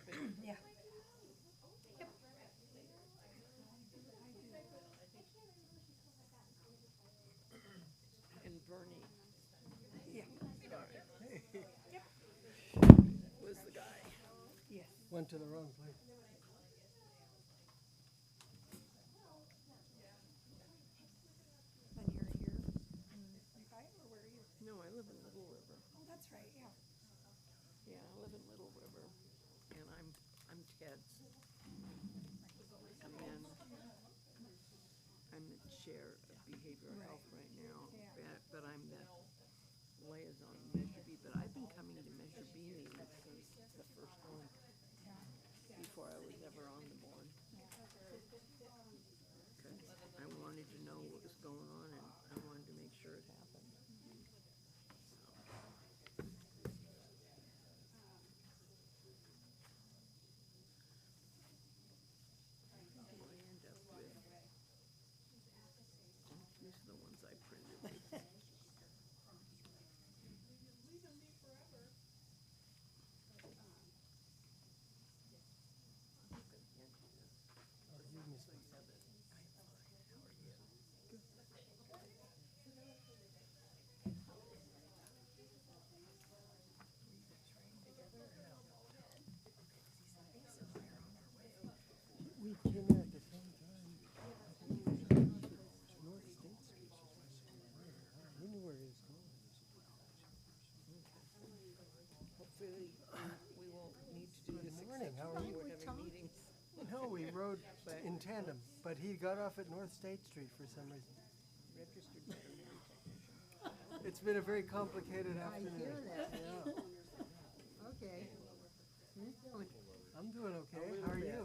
Yeah. Yep. And Bernie Yeah. Yep. was the guy. Yes. Went to the wrong place. And you're here in Levi, or where are you? No, I live in Little River. Oh, that's right, yeah. Yeah, I live in Little River, and I'm Ted's. And then I'm the chair of behavioral Right. health right now, Yeah. but I'm the liaison to Measure B. But I've been coming to Measure B meetings since the first one, Yeah. before I was ever on the board. Because I wanted to know what was going on, and I wanted to make sure it happened. What do I end up with? Oh, these are the ones I printed. Oh, you missed me. We came in at the same time. North State Street. We knew where he was going. Hopefully, we won't need to do Good this morning, except how for are you? we're having meetings. No, we rode in tandem, but he got off at North State Street for some reason. Registered veterinary technician. It's been a very complicated afternoon. I hear that. Yeah. Okay. I'm doing okay. How are you?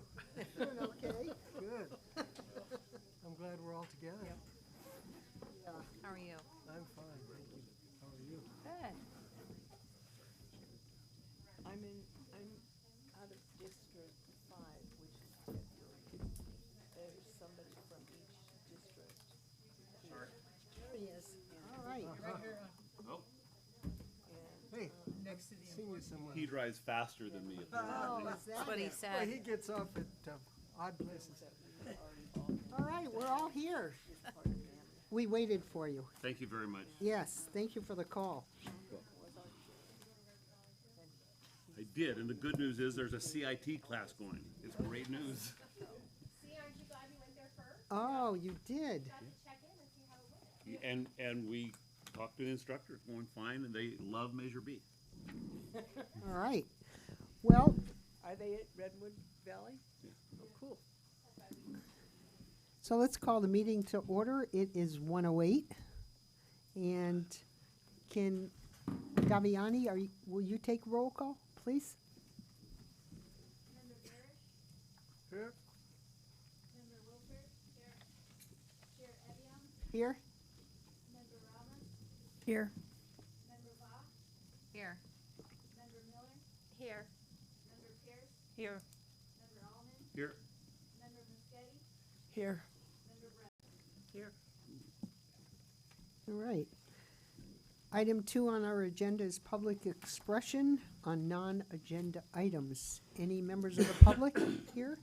Doing okay? Good. I'm glad we're all together. Yeah. How are you? I'm fine, thank you. How are you? Good. I'm out of District 5, which is February. There's somebody from each district. There he is. All right. Oh, And Hey, next to the seen you somewhere. he drives faster than me. Oh, apparently. is that That's what he it? Well, said. he gets off at odd places. All right, we're all here. We waited for you. Thank you very much. Yes, thank you for the call. I did, and the good news is there's a CIT class going. It's great news. See, aren't you glad you went there first? Oh, you did. Got to check in and see how it went. And we talked to the instructor, it's going fine, and they love Measure B. All right. Well, are they at Redwood Valley? Oh, cool. so let's call the meeting to order. It is 1:08. And can, Daviani, will you take roll call, please? Member Barish, Here. Member Wilford, Chair Evian, Here? Member Ramos, Here. Member Bach, Here. Member Miller, Here. Member Pierce, Here. Member Allman, Here. Member Muschetti, Here. Member Brett. Here. All right. Item 2 on our agenda is public expression on non-agenda items. Any members of the public here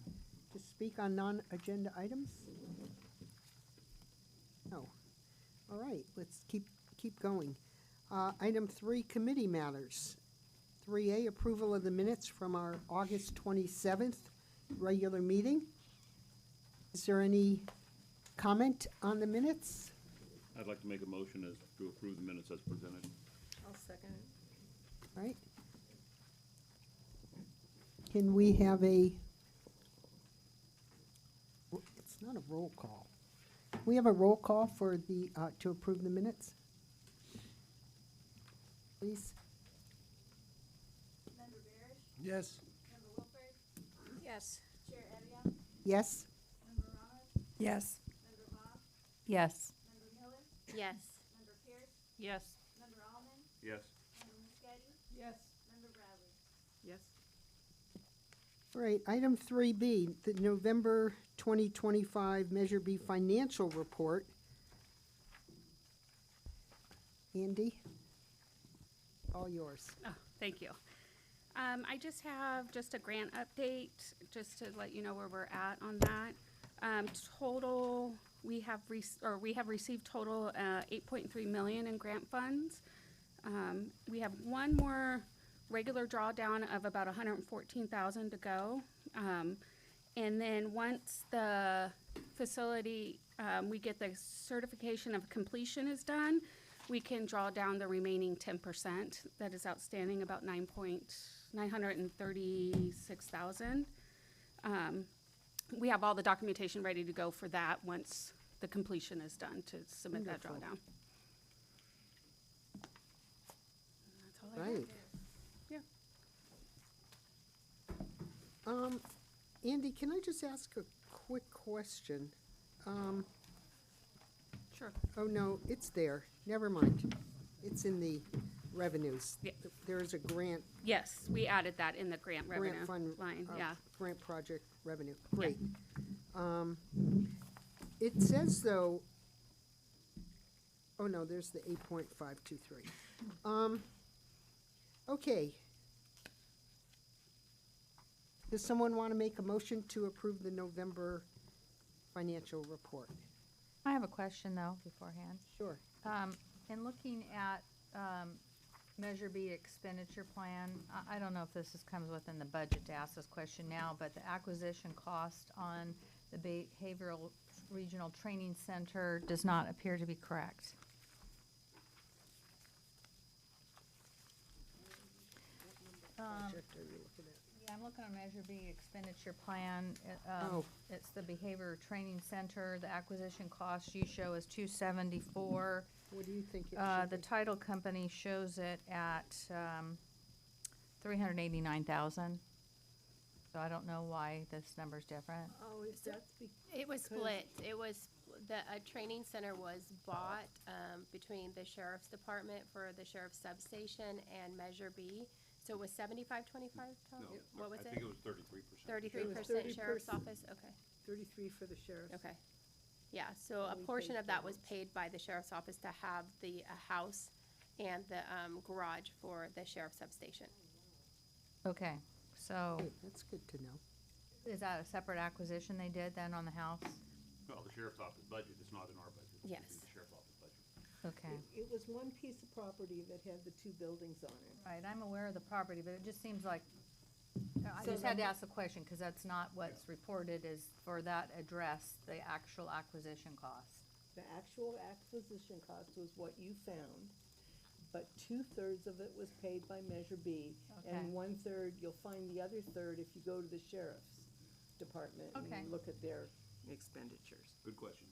to speak on non-agenda items? No. All right, let's keep going. Item 3, committee matters. 3A, approval of the minutes from our August 27th regular meeting. Is there any comment on the minutes? I'd like to make a motion as to approve the minutes as presented. I'll second it. Right? Can we have it's not a roll call. We have a roll call for the, to approve the minutes? Please? Member Barish, Yes. Member Wilford, Yes. Chair Evian, Yes? Member Ramos, Yes. Member Bach, Yes. Member Miller, Yes. Member Pierce, Yes. Member Allman, Yes. Member Muschetti, Yes. Member Bradley. Yes. All right, item 3B, the November 2025 Measure B financial report. Andy? All yours. Oh, thank you. I just have just a grant update, just to let you know where we're at on that. Total, we have received total, 8.3 million in grant funds. We have one more regular drawdown of about 114,000 to go. And then once the facility, we get the certification of completion is done, we can draw down the remaining 10% that is outstanding, about 936,000. We have all the documentation ready to go for that once the completion is done to submit that Wonderful. drawdown. That's all I have. Right. Yeah. Andy, can I just ask a quick question? Sure. Oh, no, it's there. Never mind. It's in the revenues. Yeah. There is a grant Yes, we added that in the grant revenue fund. line, yeah. Grant project revenue. Great. It says though, oh no, there's the 8.523. Okay. Does someone want to make a motion to approve the November financial report? I have a question, though, beforehand. Sure. In looking at Measure B expenditure plan, I don't know if this comes within the budget to ask this question now, but the acquisition cost on the Behavioral Regional Training Center does not appear to be correct. Project are you looking at? Yeah, I'm looking at Measure B expenditure plan. Oh. It's the Behavior Training Center. The acquisition cost you show is $274. What do you think it should The be? title company shows it at $389,000. So I don't know why this number's different. Oh, is that It was split. It was, a training center was bought, between the sheriff's department for the sheriff's substation and Measure B. So it was 75-25, Tom? No, What was I it? think it was 33%. 33% sheriff's office, okay, 33 for the sheriff? okay. Yeah, so a we portion paid of that for was paid by the sheriff's office to have the house and the garage for the sheriff's substation. Okay, so Hey, that's good to know. is that a separate acquisition they did then on the house? Well, the sheriff's office budget is not in our budget. It's in Yes. the sheriff's office budget. Okay. It was one piece of property that had the two buildings on it. Right, I'm aware of the property, but it just seems like, I So just had to then- ask the question, because that's not what's reported is for that address, the actual acquisition cost. The actual acquisition cost was what you found, but 2/3 of it was paid by Measure B. Okay. And 1/3, you'll find the other third if you go to the sheriff's department Okay. and look at their expenditures. Good question.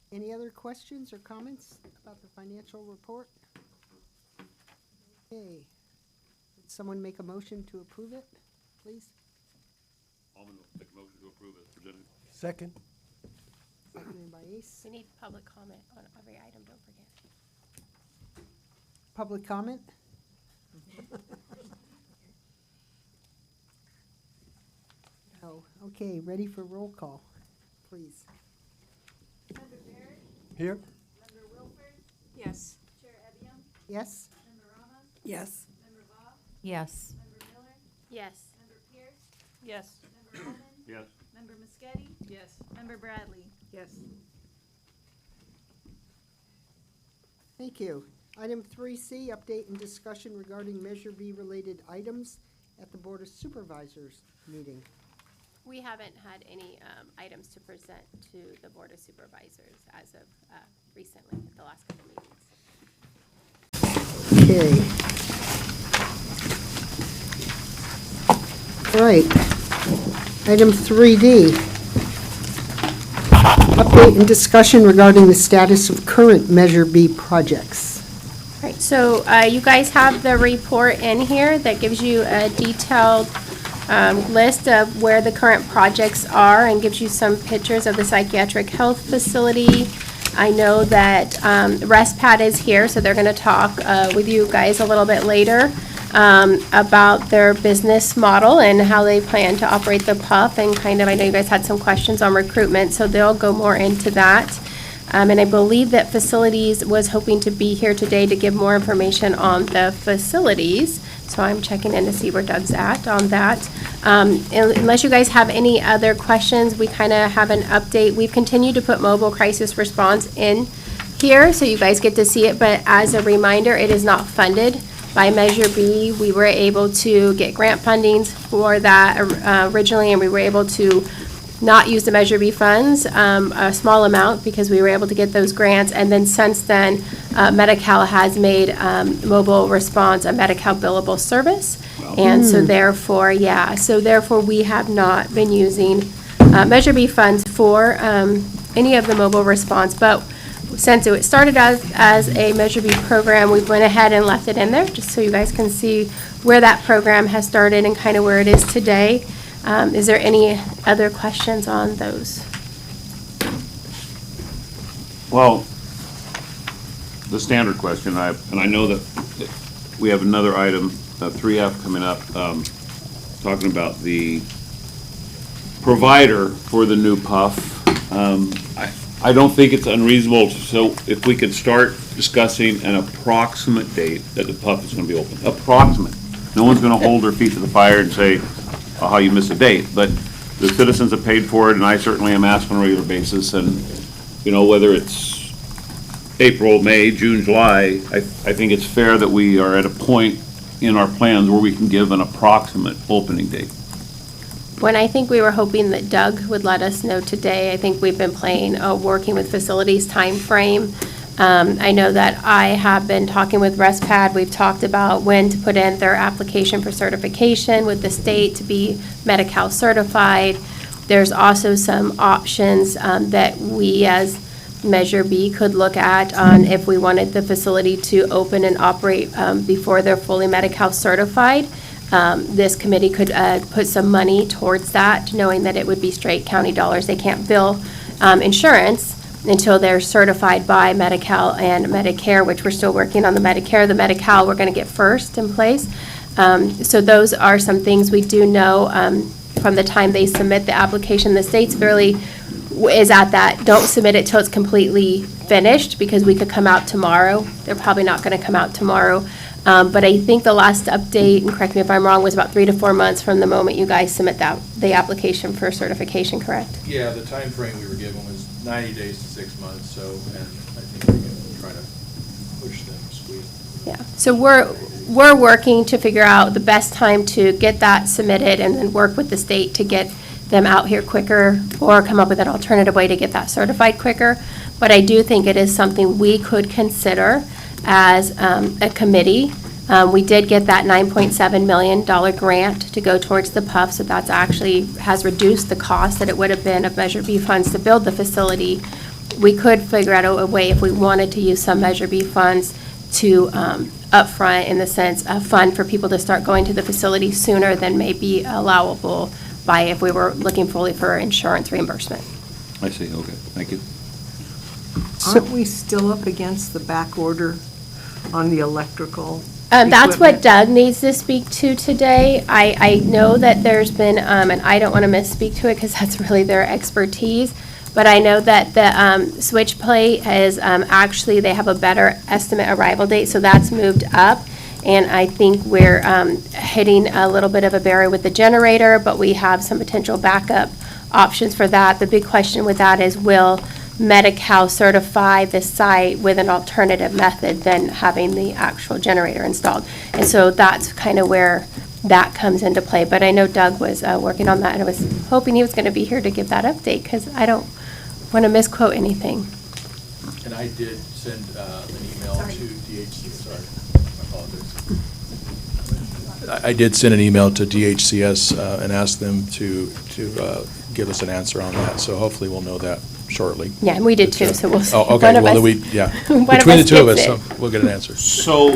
Any other questions or comments about the financial report? Okay. Would someone make a motion to approve it, please? Almond will make a motion to approve as presented. Second. Seconded by Ace. We need public comment on every item, don't forget. Public comment? Oh, okay, ready for roll call, please. Member Barrett, Here? Member Wilford, Yes. Chair Evian, Yes? Member Ramos, Yes. Member Bob, Yes. Member Miller, Yes. Member Pierce, Yes. Member Almond, Yes. Member Muschetti, Yes. Member Bradley. Yes. Thank you. Item 3C, update and discussion regarding Measure B related items at the Board of Supervisors meeting. We haven't had any items to present to the Board of Supervisors as of recently, at the last couple meetings. Okay. All right. Item 3D. Update and discussion regarding the status of current Measure B projects. Right, so you guys have the report in here that gives you a detailed list of where the current projects are and gives you some pictures of the psychiatric health facility. I know that ResPad is here, so they're going to talk with you guys a little bit later about their business model and how they plan to operate the PUF and kind of, I know you guys had some questions on recruitment, so they'll go more into that. And I believe that facilities was hoping to be here today to give more information on the facilities. So I'm checking in to see where Doug's at on that. Unless you guys have any other questions, we kind of have an update. We've continued to put mobile crisis response in here, so you guys get to see it, but as a reminder, it is not funded by Measure B. We were able to get grant fundings for that originally, and we were able to not use the Measure B funds, a small amount, because we were able to get those grants. And then since then, Medi-Cal has made mobile response a Medi-Cal billable service. And so therefore, we have not been using Measure B funds for any of the mobile response. But since it started as a Measure B program, we went ahead and left it in there, just so you guys can see where that program has started and kind of where it is today. Is there any other questions on those? Well, the standard question, and I know that we have another item, 3F coming up, talking about the provider for the new PUF. I don't think it's unreasonable, so if we could start discussing an approximate date that the PUF is gonna be open. Approximate. No one's gonna hold their feet to the fire and say, oh, how you missed a date, but the citizens have paid for it, and I certainly am asked on a regular basis, and, you know, whether it's April, May, June, July, I think it's fair that we are at a point in our plans where we can give an approximate opening date. When I think we were hoping that Doug would let us know today, I think we've been working with facilities timeframe. I know that I have been talking with ResPad. We've talked about when to put in their application for certification with the state to be Medi-Cal certified. There's also some options that we as Measure B could look at on if we wanted the facility to open and operate before they're fully Medi-Cal certified. This committee could put some money towards that, knowing that it would be straight county dollars. They can't bill insurance until they're certified by Medi-Cal and Medicare, which we're still working on the Medicare. The Medi-Cal we're going to get first in place. So those are some things we do know from the time they submit the application. The state's really is at that, don't submit it till it's completely finished, because we could come out tomorrow. They're probably not going to come out tomorrow. But I think the last update, and correct me if I'm wrong, was about 3 to 4 months from the moment you guys submit the application for certification, correct? Yeah, the time frame we were given was 90 days to 6 months, so, and I think we can try to push them, squeeze. Yeah, so we're working to figure out the best time to get that submitted and then work with the state to get them out here quicker or come up with an alternative way to get that certified quicker. But I do think it is something we could consider as a committee. We did get that $9.7 million grant to go towards the PUF, so that's actually has reduced the cost that it would have been of Measure B funds to build the facility. We could figure out a way if we wanted to use some Measure B funds to upfront, in the sense of fund for people to start going to the facility sooner than may be allowable by if we were looking fully for insurance reimbursement. I see, okay, thank you. Aren't we still up against the back order on the electrical? That's what equipment? Doug needs to speak to today. I know that there's been, and I don't want to misspeak to it because that's really their expertise, but I know that the switch plate is actually, they have a better estimate arrival date, so that's moved up. And I think we're hitting a little bit of a barrier with the generator, but we have some potential backup options for that. The big question with that is, will Medi-Cal certify the site with an alternative method than having the actual generator installed? And so that's kind of where that comes into play. But I know Doug was working on that, and I was hoping he was going to be here to give that update, because I don't want to misquote anything. And I did send an email to DHC, sorry, my apologies. I did send an email to DHCS and ask them to give us an answer on that, so hopefully we'll know that shortly. Yeah, and we did too, so we'll see. Oh, okay, One of well, us- then yeah. one of Between the us two of gets us, it. we'll get an answer. So,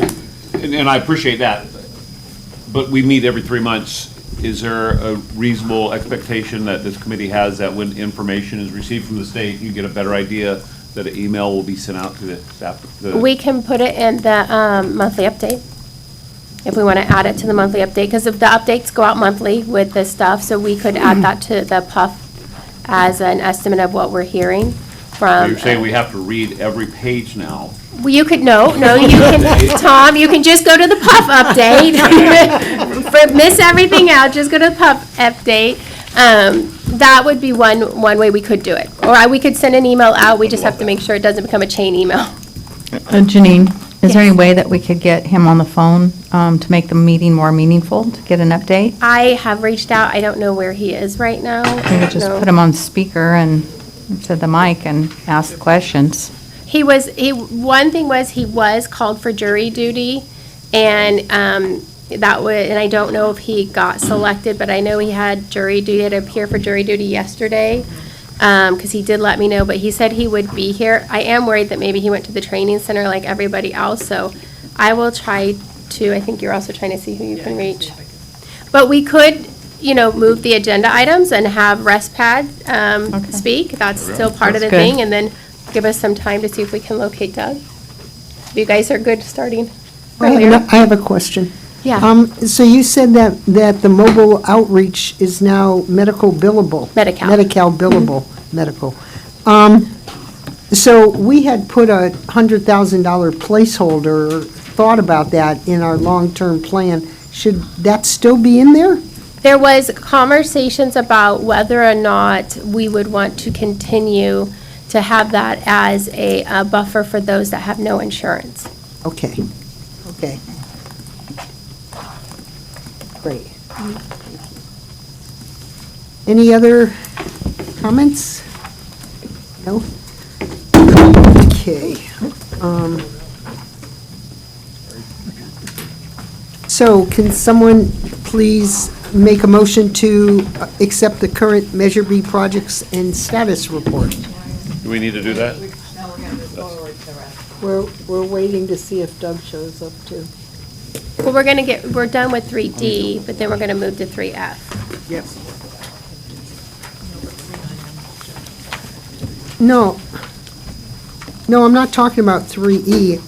and I appreciate that, but we meet every 3 months. Is there a reasonable expectation that this committee has that when information is received from the state, you get a better idea that an email will be sent out to the staff? We can put it in the monthly update, if we want to add it to the monthly update, because if the updates go out monthly with this stuff, so we could add that to the PUF as an estimate of what we're hearing. from. You're saying we have to read every page now? Well, you could, no, you can, Tom, you can just go to the PUF update. Miss everything out, just go to the PUF update. That would be one way we could do it. Or we could send an email out, we just have to make sure it doesn't become a chain email. Janine, is there Yes. any way that we could get him on the phone to make the meeting more meaningful, to get an update? I have reached out, I don't know where he is right now. We could just put him on speaker and to the mic and ask questions. One thing was, he was called for jury duty, and and I don't know if he got selected, but I know he had jury duty, he had to appear for jury duty yesterday, because he did let me know, but he said he would be here. I am worried that maybe he went to the training center like everybody else, so I will try to, I think you're also trying to see who you can reach. But we could, move the agenda items and have ResPad speak. That's still part of the That's good. thing, and then give us some time to see if we can locate Doug. You guys are good starting earlier? I have a question. Yeah, So you said that the mobile outreach is now medical billable? Medi-Cal. Medi-Cal billable, medical. So we had put a $100,000 placeholder, thought about that in our long-term plan. Should that still be in there? there was conversations about whether or not we would want to continue to have that as a buffer for those that have no insurance. Okay, okay. Great. Any other comments? No? Okay. So can someone please make a motion to accept the current Measure B projects and status report? Do we need to do that? We're waiting to see if Doug shows up too. Well, we're done with 3D, but then we're gonna move to 3F. Yep. No, I'm not talking about 3E.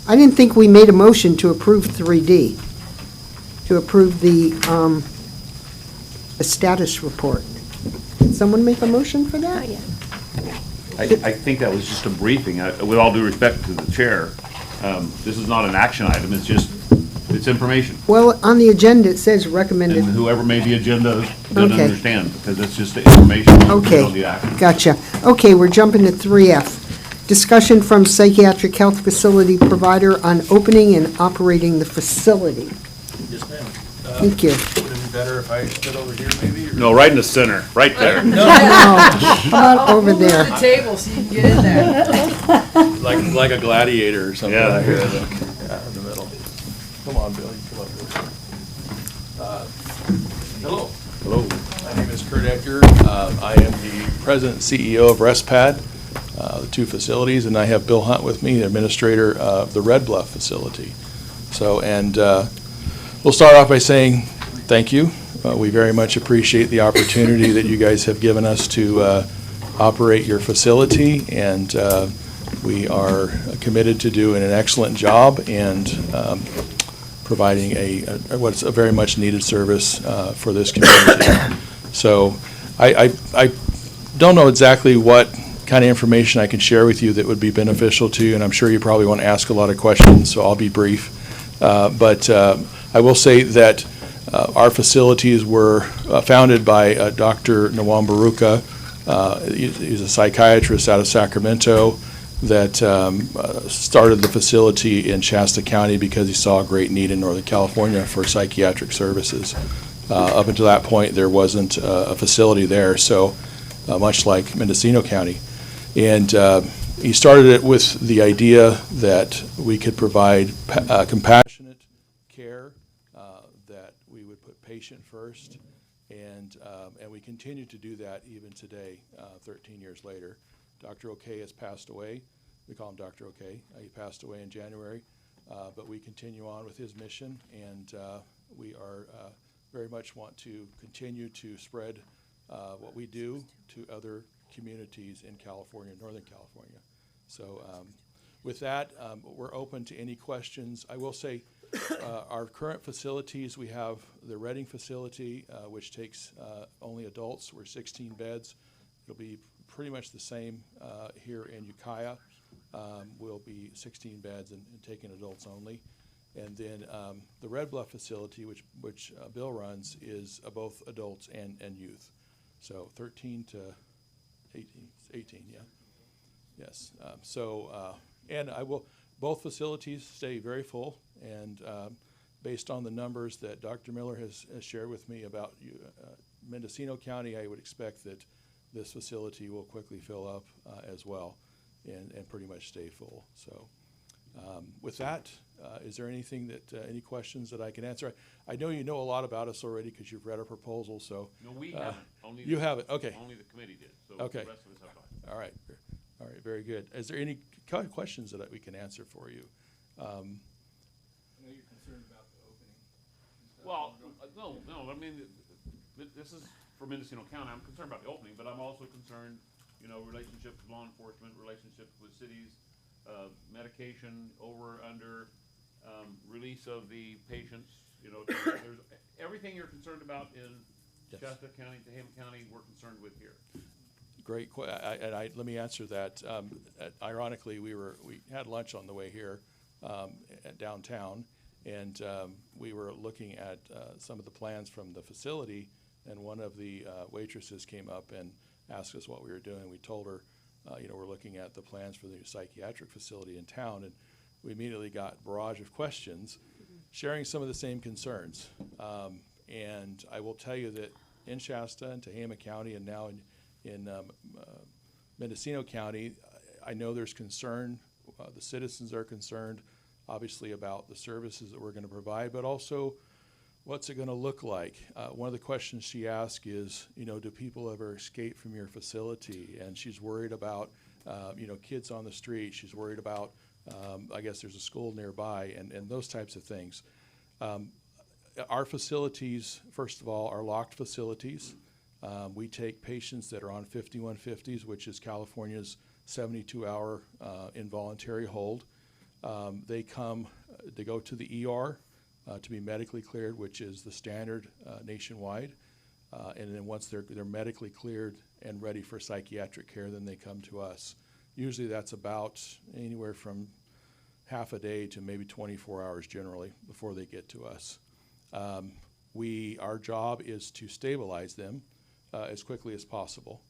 I didn't think we made a motion to approve 3D, to approve the status report. Did someone make a motion for that? Not yet. I think that was just a briefing. With all due respect to the chair, this is not an action item, it's information. Well, on the agenda, it says And recommended. whoever made the agenda doesn't Okay. understand, because it's just the information. We Okay, don't need action. gotcha. Okay, we're jumping to 3F. Discussion from psychiatric health facility provider on opening and operating the facility. Yes, ma'am. Thank you. Would it be better if I stood over here maybe? No, right in the center, right there. How about over there? table so you can get in there. Like a gladiator or something. Yeah. Like that. Yeah, in the middle. Come on, Bill, you come up here. Hello. Hello. My name is Kurt Edgar. I am the president and CEO of ResPad, the two facilities, and I have Bill Hunt with me, the administrator of the Red Bluff facility. So, and we'll start off by saying thank you. We very much appreciate the opportunity that you guys have given us to operate your facility, and we are committed to doing an excellent job and providing what's a very much needed service for this community. So I don't know exactly what kind of information I can share with you that would be beneficial to you, and I'm sure you probably want to ask a lot of questions, so I'll be brief. But I will say that our facilities were founded by Dr. Nawam Baruka. He's a psychiatrist out of Sacramento that started the facility in Shasta County because he saw a great need in Northern California for psychiatric services. Up until that point, there wasn't a facility there, so much like Mendocino County. And he started it with the idea that we could provide compassionate care, that we would put patient first, and we continue to do that even today, 13 years later. Dr. OK has passed away. We call him Dr. OK. He passed away in January, but we continue on with his mission, and we are very much want to continue to spread what we do to other communities in California, Northern California. So with that, we're open to any questions. I will say our current facilities, we have the Reading facility, which takes only adults. We're 16 beds. It'll be pretty much the same here in Ukiah. Will be 16 beds and taking adults only. And then the Red Bluff facility, which Bill runs, is both adults and youth. So 13 to 18, yeah. Yes. And both facilities stay very full, and based on the numbers that Dr. Miller has shared with me about Mendocino County, I would expect that this facility will quickly fill up as well and pretty much stay full. So with that, is there anything any questions that I can answer? I know you know a lot about us already because you've read our proposal, so. No, we haven't. Only You haven't, okay. Only the committee did, so Okay. the rest of us have not. All right, very good. Is there any questions that we can answer for you? I know you're concerned about the opening and stuff. Well, no, I mean, this is for Mendocino County. I'm concerned about the opening, but I'm also concerned, relationships with law enforcement, relationships with cities, medication over, under, release of the patients, there's everything you're concerned about in Yes. Shasta County, Tehama County, we're concerned with here. Great, let me answer that. Ironically, we had lunch on the way here at downtown, and we were looking at some of the plans from the facility, and one of the waitresses came up and asked us what we were doing. We told her, we're looking at the plans for the psychiatric facility in town, and we immediately got a barrage of questions sharing some of the same concerns. And I will tell you that in Shasta and Tehama County, and now in Mendocino County, I know there's concern. The citizens are concerned, obviously, about the services that we're going to provide, but also what's it going to look like? One of the questions she asked is, do people ever escape from your facility? And she's worried about, kids on the street. She's worried about, I guess there's a school nearby, and those types of things. Our facilities, first of all, are locked facilities. We take patients that are on 5150s, which is California's 72-hour involuntary hold. They go to the ER to be medically cleared, which is the standard nationwide. And then once they're medically cleared and ready for psychiatric care, then they come to us. Usually that's about anywhere from half a day to maybe 24 hours generally before they get to us. Our job is to stabilize them as quickly as possible.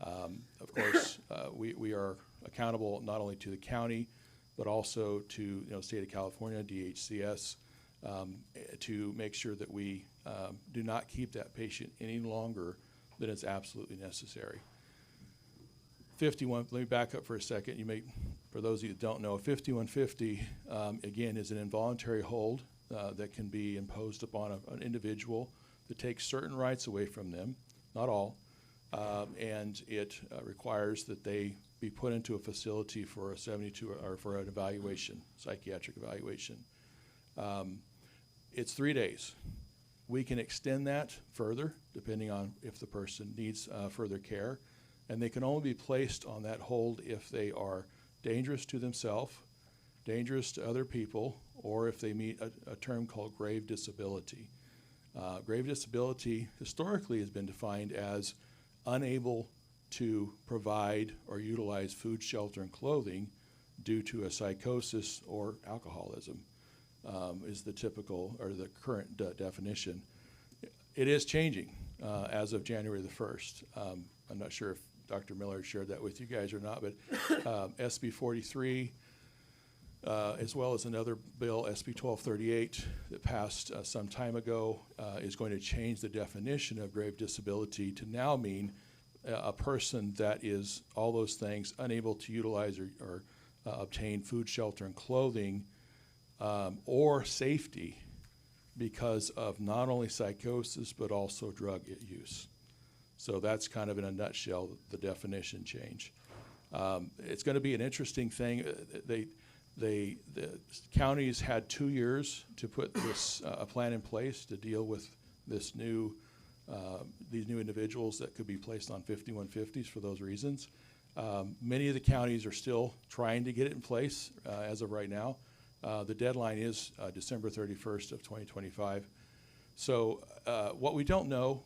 Of course, we are accountable not only to the county, but also to state of California, DHCS, to make sure that we do not keep that patient any longer than is absolutely necessary. 51, let me back up for a second. For those of you that don't know, 5150, again, is an involuntary hold that can be imposed upon an individual that takes certain rights away from them, not all, and it requires that they be put into a facility for a 72 or for an evaluation, psychiatric evaluation. It's 3 days. We can extend that further depending on if the person needs further care, and they can only be placed on that hold if they are dangerous to themselves, dangerous to other people, or if they meet a term called grave disability. Grave disability historically has been defined as unable to provide or utilize food, shelter, and clothing due to a psychosis or alcoholism, is the typical or the current definition. It is changing as of January the 1st. I'm not sure if Dr. Miller shared that with you guys or not, but SB 43, as well as another bill, SB 1238, that passed some time ago, is going to change the definition of grave disability to now mean a person that is all those things, unable to utilize or obtain food, shelter, and clothing, or safety because of not only psychosis but also drug use. So that's kind of in a nutshell the definition change. It's going to be an interesting thing. The counties had 2 years to put this a plan in place to deal with these new individuals that could be placed on 5150s for those reasons. Many of the counties are still trying to get it in place as of right now. The deadline is December 31st of 2025. So what we don't know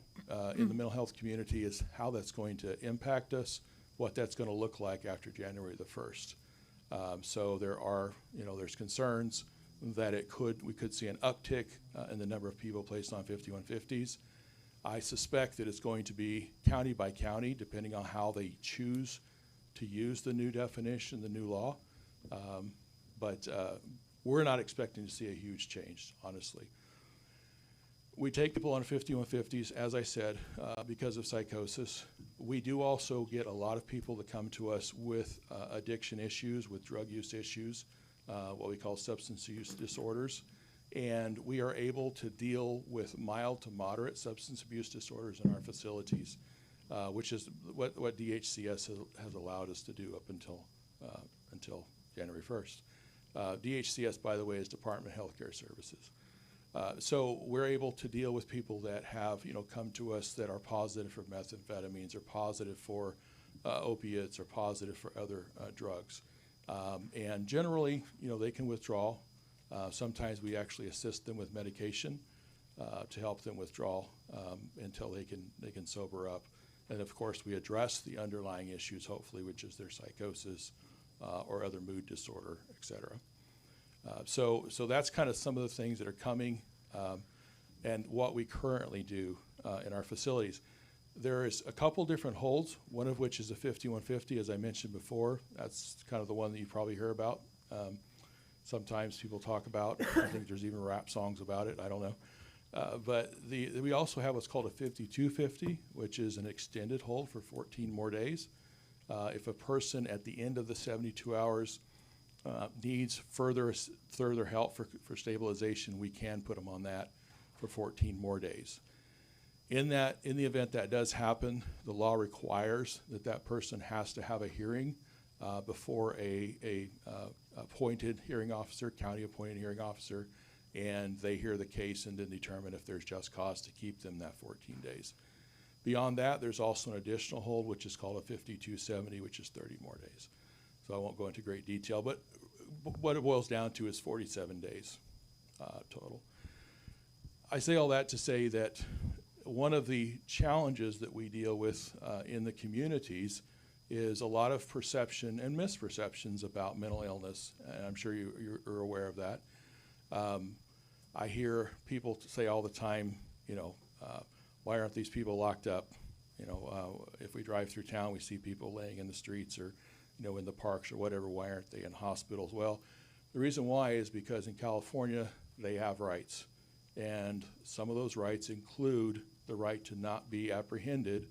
in the mental health community is how that's going to impact us, what that's going to look like after January the 1st. So there's concerns that we could see an uptick in the number of people placed on 5150s. I suspect that it's going to be county by county, depending on how they choose to use the new definition, the new law. But we're not expecting to see a huge change, honestly. We take people on 5150s, as I said, because of psychosis. We do also get a lot of people that come to us with addiction issues, with drug use issues, what we call substance use disorders. And we are able to deal with mild to moderate substance abuse disorders in our facilities, which is what DHCS has allowed us to do up until January 1st. DHCS, by the way, is Department of Healthcare Services. So we're able to deal with people that have, come to us that are positive for methamphetamines, or positive for opiates, or positive for other drugs. And generally, they can withdraw. Sometimes we actually assist them with medication to help them withdraw until they can sober up. And of course, we address the underlying issues, hopefully, which is their psychosis or other mood disorder, et cetera. So that's kind of some of the things that are coming and what we currently do in our facilities. There is a couple different holds, one of which is a 5150, as I mentioned before. That's kind of the one that you probably hear about. Sometimes people talk about. I think there's even rap songs about it. I don't know. But we also have what's called a 5250, which is an extended hold for 14 more days. If a person at the end of the 72 hours needs further help for stabilization, we can put them on that for 14 more days. In the event that does happen, the law requires that person has to have a hearing before a appointed hearing officer, county appointed hearing officer, and they hear the case and then determine if there's just cause to keep them that 14 days. Beyond that, there's also an additional hold, which is called a 5270, which is 30 more days. So I won't go into great detail, but what it boils down to is 47 days total. I say all that to say that one of the challenges that we deal with in the communities is a lot of perception and misperceptions about mental illness, and I'm sure you're aware of that. I hear people say all the time, why aren't these people locked up? If we drive through town, we see people laying in the streets or, in the parks or whatever. Why aren't they in hospitals? Well, the reason why is because in California, they have rights. And some of those rights include the right to not be apprehended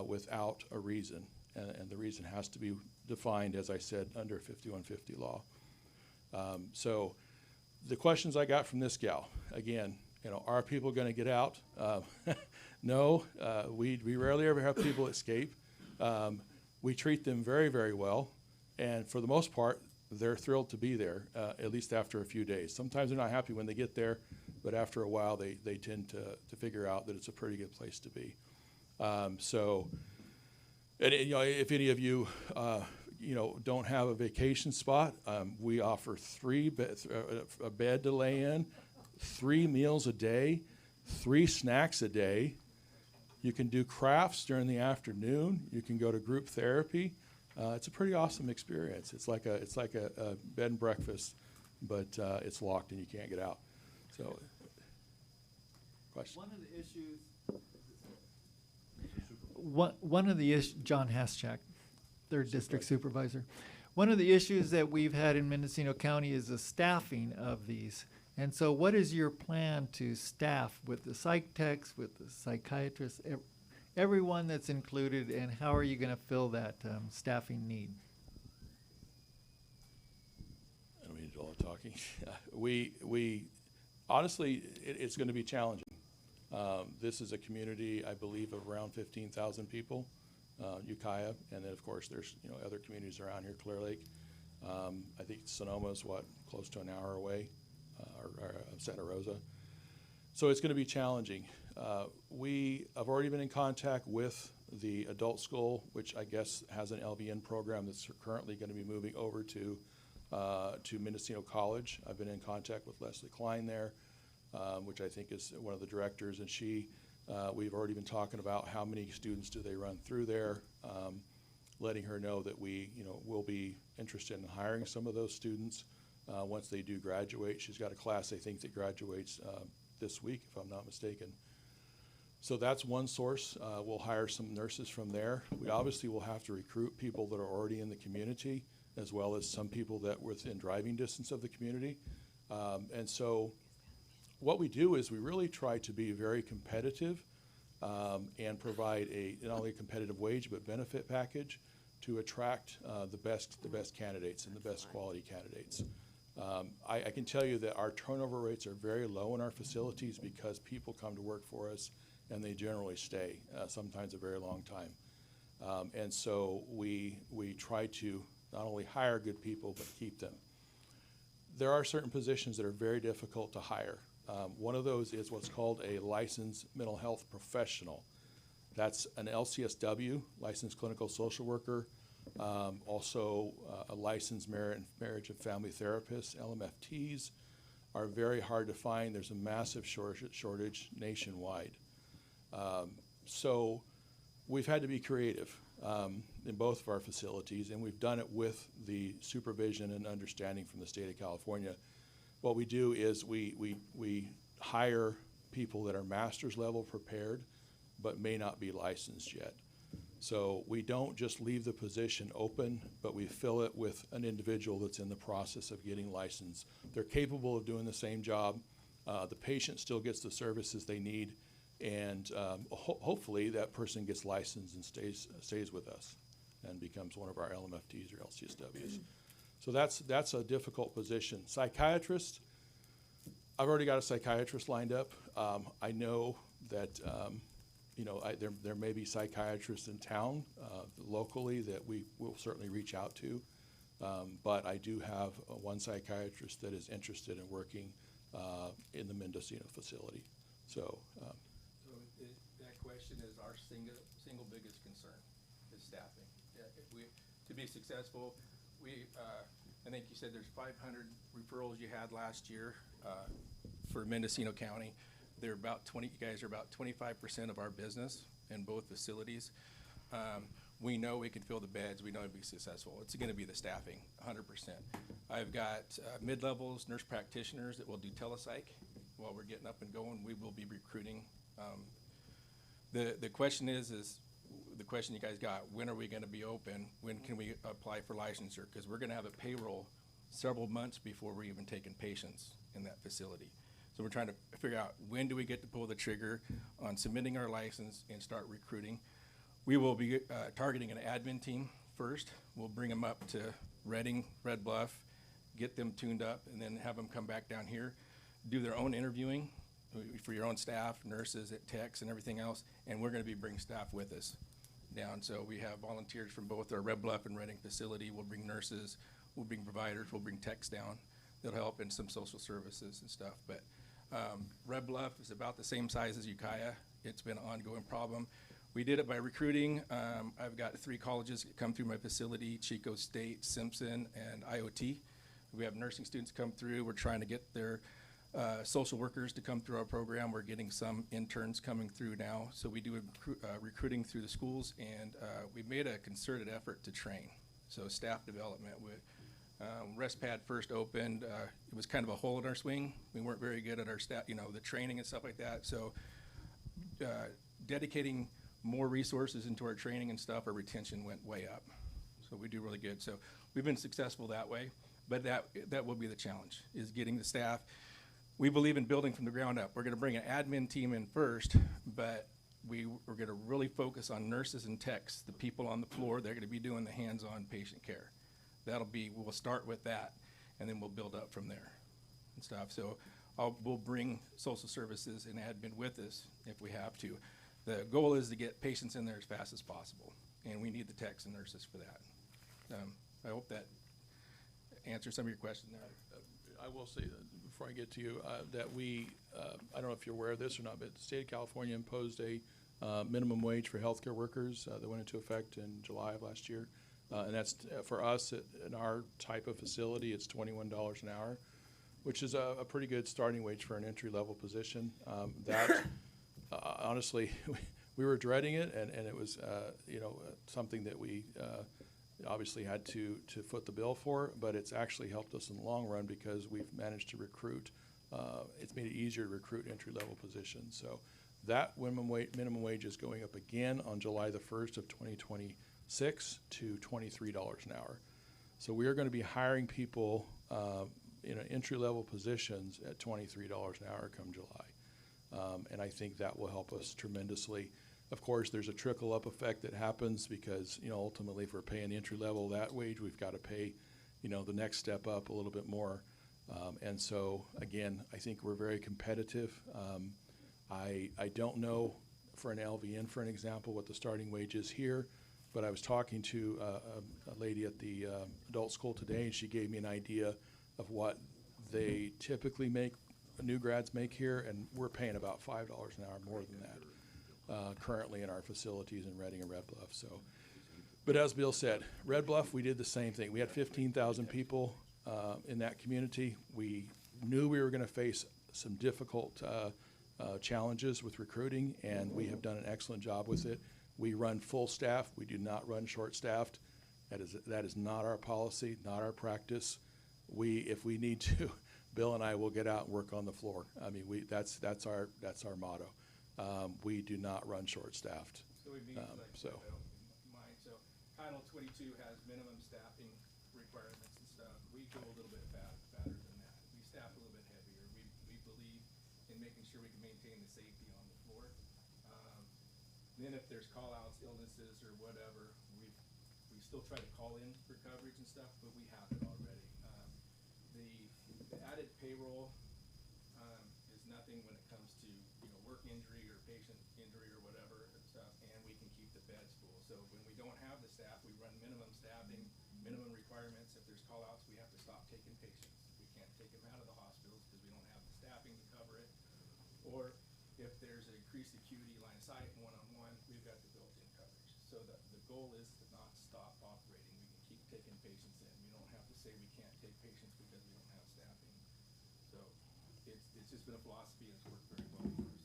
without a reason. And the reason has to be defined, as I said, under 5150 law. So the questions I got from this gal, again, are people going to get out? No, we rarely ever have people escape. We treat them very, very well. And for the most part, they're thrilled to be there, at least after a few days. Sometimes they're not happy when they get there, but after a while, they tend to figure out that it's a pretty good place to be. And if any of you, don't have a vacation spot, we offer a bed to lay in, 3 meals a day, 3 snacks a day. You can do crafts during the afternoon. You can go to group therapy. It's a pretty awesome experience. It's like a bed and breakfast, but it's locked and you can't get out. So, question. One of the issues. John Haschak, 3rd District Supervisor. One of the issues that we've had in Mendocino County is the staffing of these. And so what is your plan to staff with the psych techs, with the psychiatrists, everyone that's included, and how are you going to fill that staffing need? I don't mean to do all the talking. We honestly, it's going to be challenging. This is a community, I believe, of around 15,000 people, Ukiah, and then of course there's other communities around here, Clear Lake. I think Sonoma's close to an hour away, or Santa Rosa. So it's going to be challenging. We have already been in contact with the adult school, which I guess has an LVN program that's currently going to be moving over to Mendocino College. I've been in contact with Leslie Klein there, which I think is one of the directors, and we've already been talking about how many students do they run through there. letting her know that we, will be interested in hiring some of those students once they do graduate. She's got a class, I think, that graduates this week, if I'm not mistaken. So that's one source. We'll hire some nurses from there. We obviously will have to recruit people that are already in the community, as well as some people that were within driving distance of the community. And so what we do is we really try to be very competitive and provide not only a competitive wage but benefit package to attract the best candidates and the best quality candidates. I can tell you that our turnover rates are very low in our facilities because people come to work for us and they generally stay, sometimes a very long time. And so we try to not only hire good people but keep them. There are certain positions that are very difficult to hire. One of those is what's called a licensed mental health professional. That's an LCSW, licensed clinical social worker, also a licensed marriage and family therapist. LMFTs are very hard to find. There's a massive shortage nationwide. So we've had to be creative in both of our facilities, and we've done it with the supervision and understanding from the state of California. What we do is we hire people that are master's level prepared but may not be licensed yet. So we don't just leave the position open, but we fill it with an individual that's in the process of getting licensed. They're capable of doing the same job. The patient still gets the services they need, and hopefully that person gets licensed and stays with us and becomes one of our LMFTs or LCSWs. So that's a difficult position. Psychiatrist, I've already got a psychiatrist lined up. I know that there may be psychiatrists in town locally that we will certainly reach out to, but I do have one psychiatrist that is interested in working in the Mendocino facility. So that question is our single biggest concern is staffing. To be successful, I think you said there's 500 referrals you had last year for Mendocino County. They're about 20. You guys are about 25% of our business in both facilities. We know we can fill the beds. We know it'd be successful. It's going to be the staffing, 100%. I've got mid-levels, nurse practitioners that will do telepsych while we're getting up and going. We will be recruiting. The question is the question you guys got, when are we going to be open? When can we apply for licensure? Because we're going to have a payroll several months before we're even taking patients in that facility. So we're trying to figure out when do we get to pull the trigger on submitting our license and start recruiting. We will be targeting an admin team first. We'll bring them up to Redding, Red Bluff, get them tuned up, and then have them come back down here, do their own interviewing for your own staff, nurses, techs, and everything else. And we're going to be bringing staff with us down. So we have volunteers from both our Red Bluff and Redding facility. We'll bring nurses, we'll bring providers, we'll bring techs down. They'll help in some social services and stuff. But Red Bluff is about the same size as Ukiah. It's been an ongoing problem. We did it by recruiting. I've got 3 colleges that come through my facility, Chico State, Simpson, and IOT. We have nursing students come through. We're trying to get their social workers to come through our program. We're getting some interns coming through now. So we do recruiting through the schools, and we made a concerted effort to train. So staff development. ResPad first opened, it was kind of a hole in our swing. We weren't very good at our staff, the training and stuff like that. So dedicating more resources into our training and stuff, our retention went way up. So we do really good. So we've been successful that way, but that will be the challenge, is getting the staff. We believe in building from the ground up. We're going to bring an admin team in first, but we're going to really focus on nurses and techs, the people on the floor. They're going to be doing the hands-on patient care. We'll start with that, and then we'll build up from there and stuff. So we'll bring social services and admin with us if we have to. The goal is to get patients in there as fast as possible, and we need the techs and nurses for that. I hope that answers some of your questions there. I will say that before I get to you, that I don't know if you're aware of this or not, but the state of California imposed a minimum wage for healthcare workers that went into effect in July of last year. And that's, for us, in our type of facility, it's $21 an hour, which is a pretty good starting wage for an entry-level position. Honestly, we were dreading it, and it was, something that we obviously had to foot the bill for, but it's actually helped us in the long run because we've managed to recruit. It's made it easier to recruit entry-level positions. So that minimum wage is going up again on July the 1st of 2026 to $23 an hour. So we are going to be hiring people in entry-level positions at $23 an hour come July. And I think that will help us tremendously. Of course, there's a trickle-up effect that happens because, ultimately if we're paying entry-level that wage, we've got to pay, the next step up a little bit more. And so, again, I think we're very competitive. I don't know for an LVN, for an example, what the starting wage is here, but I was talking to a lady at the adult school today, and she gave me an idea of what they typically make, new grads make here, and we're paying about $5 an hour more than that currently in our facilities in Reading and Red Bluff. So, but as Bill said, Red Bluff, we did the same thing. We had 15,000 people in that community. We knew we were going to face some difficult challenges with recruiting, and we have done an excellent job with it. We run full staff. We do not run short-staffed. That is not our policy, not our practice. If we need to, Bill and I will get out and work on the floor. I mean, that's our motto. We do not run short-staffed. So we mean, so Title 22 has minimum staffing requirements and stuff. We go a little bit fatter than that. We staff a little bit heavier. We believe in making sure we can maintain the safety on the floor. Then if there's call-outs, illnesses, or whatever, we still try to call in for coverage and stuff, but we have it already. The added payroll is nothing when it comes to work injury or patient injury or whatever and stuff, and we can keep the beds full. So when we don't have the staff, we run minimum staffing, minimum requirements. If there's call-outs, we have to stop taking patients. We can't take them out of the hospitals because we don't have the staffing to cover it. Or if there's an increased acuity line of sight one-on-one, we've got the built-in coverage. So the goal is to not stop operating. We can keep taking patients in. We don't have to say we can't take patients because we don't have staffing. So it's just been a philosophy that's worked very well for us.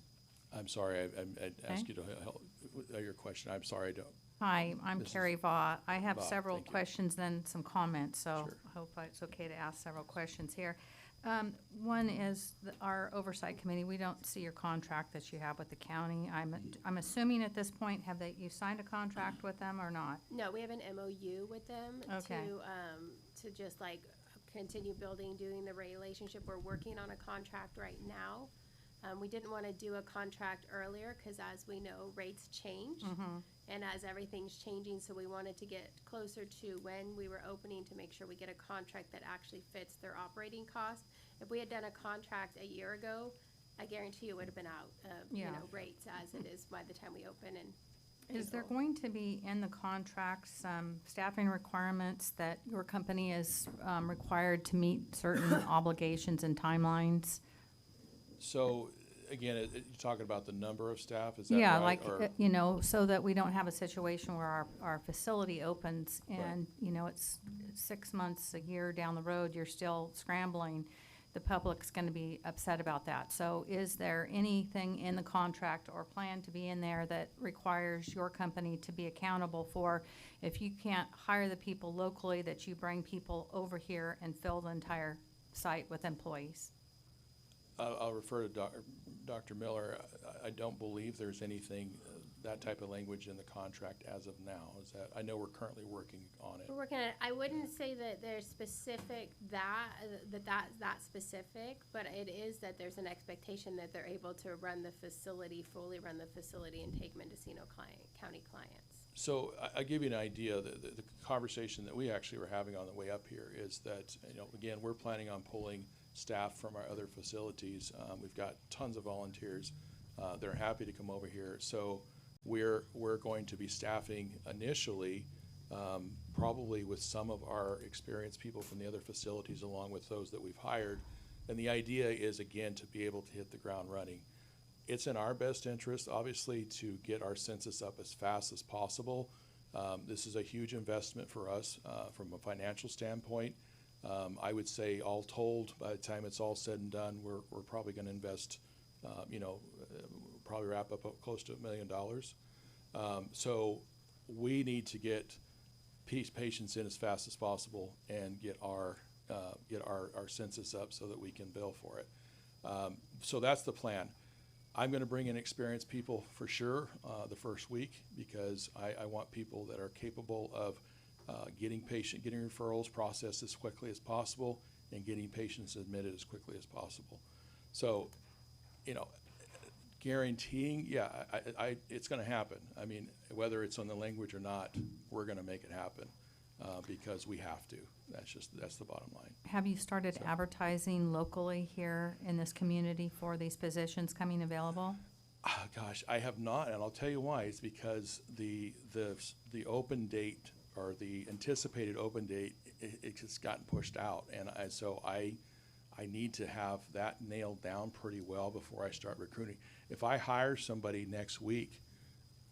I'm sorry, I asked you to help your question. I'm sorry, I don't. Hi, I'm Mrs. Carrie Vaught. I have Vaught, several thank you. questions, then some comments, so Sure. I hope it's okay to ask several questions here. One is our oversight committee. We don't see your contract that you have with the county. I'm assuming at this point, you signed a contract with them or not? No, we have an MOU with them Okay. to just like continue doing the relationship. We're working on a contract right now. We didn't want to do a contract earlier because as we know, rates change. And as everything's changing, so we wanted to get closer to when we were opening to make sure we get a contract that actually fits their operating cost. If we had done a contract a year ago, I guarantee you it would have been out, Yeah. rates as it is by the time we open and. Is there April. going to be in the contract some staffing requirements that your company is required to meet certain obligations and timelines? So, again, you're talking about the number of staff, is that right? Yeah, like, Or- so that we don't have a situation where our facility opens and, it's 6 months, a year down the road, you're still scrambling. The public's gonna be upset about that. So is there anything in the contract or plan to be in there that requires your company to be accountable for if you can't hire the people locally, that you bring people over here and fill the entire site with employees? I'll refer to Dr. Miller. I don't believe there's anything, that type of language in the contract as of now. I know we're currently working on it. We're working on it. I wouldn't say that there's specific that's specific, but it is that there's an expectation that they're able to fully run the facility and take Mendocino County clients. So I give you an idea. The conversation that we actually were having on the way up here is that, again, we're planning on pulling staff from our other facilities. We've got tons of volunteers. They're happy to come over here. So we're going to be staffing initially, probably with some of our experienced people from the other facilities along with those that we've hired. And the idea is, again, to be able to hit the ground running. It's in our best interest, obviously, to get our census up as fast as possible. This is a huge investment for us from a financial standpoint. I would say, all told, by the time it's all said and done, we're probably going to invest, probably wrap up close to $1 million. So we need to get patients in as fast as possible and get our census up so that we can bill for it. So that's the plan. I'm going to bring in experienced people for sure the first week, because I want people that are capable of getting referrals processed as quickly as possible and getting patients admitted as quickly as possible. So, guaranteeing, yeah, it's going to happen. I mean, whether it's on the language or not, we're going to make it happen because we have to. That's the bottom line. Have you started advertising locally here in this community for these positions coming available? Gosh, I have not, and I'll tell you why. It's because the open date, or the anticipated open date, it's just gotten pushed out, and so I need to have that nailed down pretty well before I start recruiting. If I hire somebody next week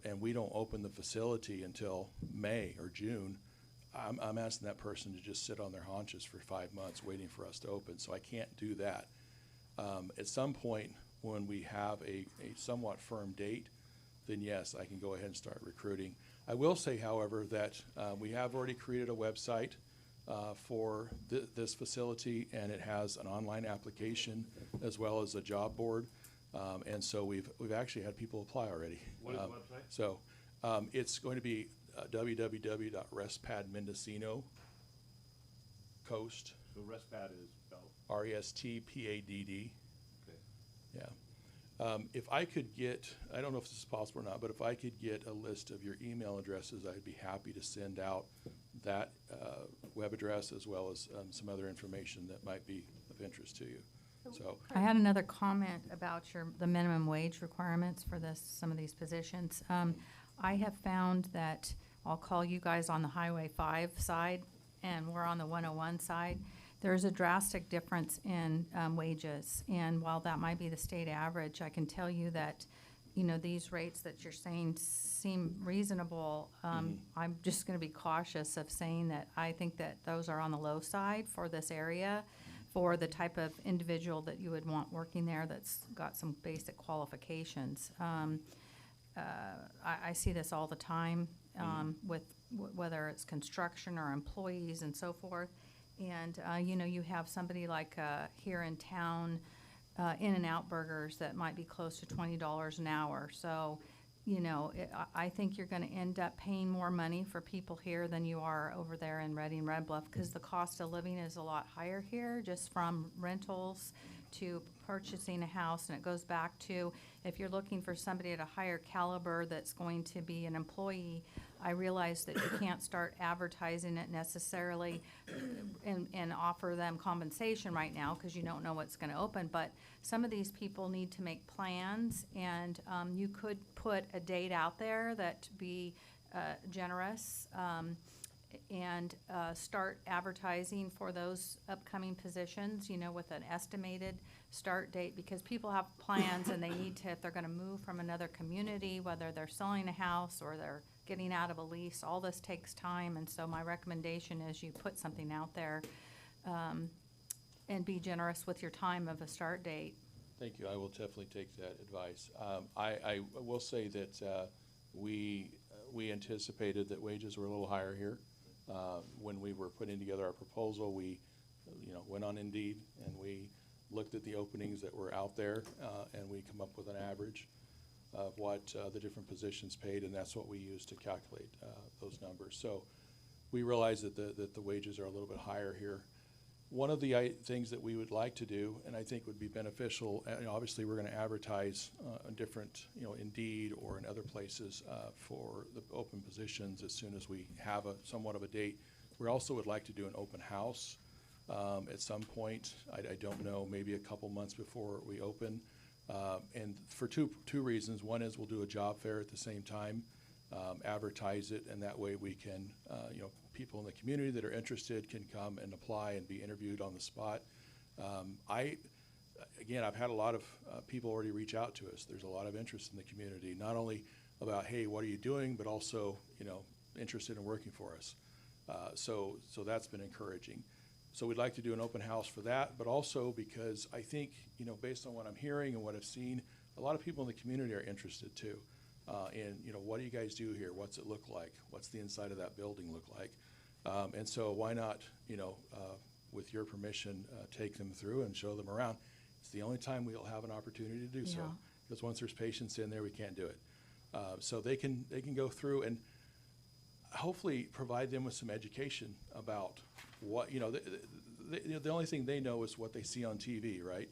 and we don't open the facility until May or June, I'm asking that person to just sit on their haunches for 5 months waiting for us to open, so I can't do that. At some point, when we have a somewhat firm date, then yes, I can go ahead and start recruiting. I will say, however, that we have already created a website for this facility, and it has an online application as well as a job board, and so we've actually had people apply already. What is the website? So it's going to be www.restpadmendocino Coast. So Restpad is spelled? RESTPADD. Okay. Yeah. If I could get, I don't know if this is possible or not, but if I could get a list of your email addresses, I'd be happy to send out that web address as well as some other information that might be of interest to you. So I had another comment about the minimum wage requirements for some of these positions. I have found that I'll call you guys on the Highway 5 side, and we're on the 101 side. There's a drastic difference in wages, and while that might be the state average, I can tell you that, these rates that you're saying seem reasonable. I'm just going to be cautious of saying that I think that those are on the low side for this area, for the type of individual that you would want working there that's got some basic qualifications. I see this all the time with whether it's construction or employees and so forth. And, you have somebody like here in town, In-N-Out Burgers, that might be close to $20 an hour. So, I think you're going to end up paying more money for people here than you are over there in Reading, Red Bluff, because the cost of living is a lot higher here, just from rentals to purchasing a house. And it goes back to, if you're looking for somebody at a higher caliber that's going to be an employee, I realize that you can't start advertising it necessarily and offer them compensation right now because you don't know what's going to open. But some of these people need to make plans, and you could put a date out there that be generous and start advertising for those upcoming positions, with an estimated start date, because people have plans and they need to, if they're going to move from another community, whether they're selling a house or they're getting out of a lease, all this takes time. And so my recommendation is you put something out there and be generous with your time of a start date. thank you. I will definitely take that advice. I will say that we anticipated that wages were a little higher here. When we were putting together our proposal, we went on Indeed and we looked at the openings that were out there, and we come up with an average of what the different positions paid, and that's what we used to calculate those numbers. So we realize that the wages are a little bit higher here. One of the things that we would like to do, and I think would be beneficial, obviously we're going to advertise on different, Indeed or in other places for the open positions as soon as we have somewhat of a date. We also would like to do an open house at some point. I don't know, maybe a couple months before we open. And for two reasons. One is we'll do a job fair at the same time, advertise it, and that way we can, people in the community that are interested can come and apply and be interviewed on the spot. Again, I've had a lot of people already reach out to us. There's a lot of interest in the community, not only about, hey, what are you doing, but also, interested in working for us. So that's been encouraging. So we'd like to do an open house for that, but also because I think, based on what I'm hearing and what I've seen, a lot of people in the community are interested too. In, what do you guys do here? What's it look like? What's the inside of that building look like? And so why not, with your permission, take them through and show them around? It's the only time we'll have an opportunity to do so. Yeah. Because once there's patients in there, we can't do it. So they can go through and hopefully provide them with some education about what, the only thing they know is what they see on TV, right?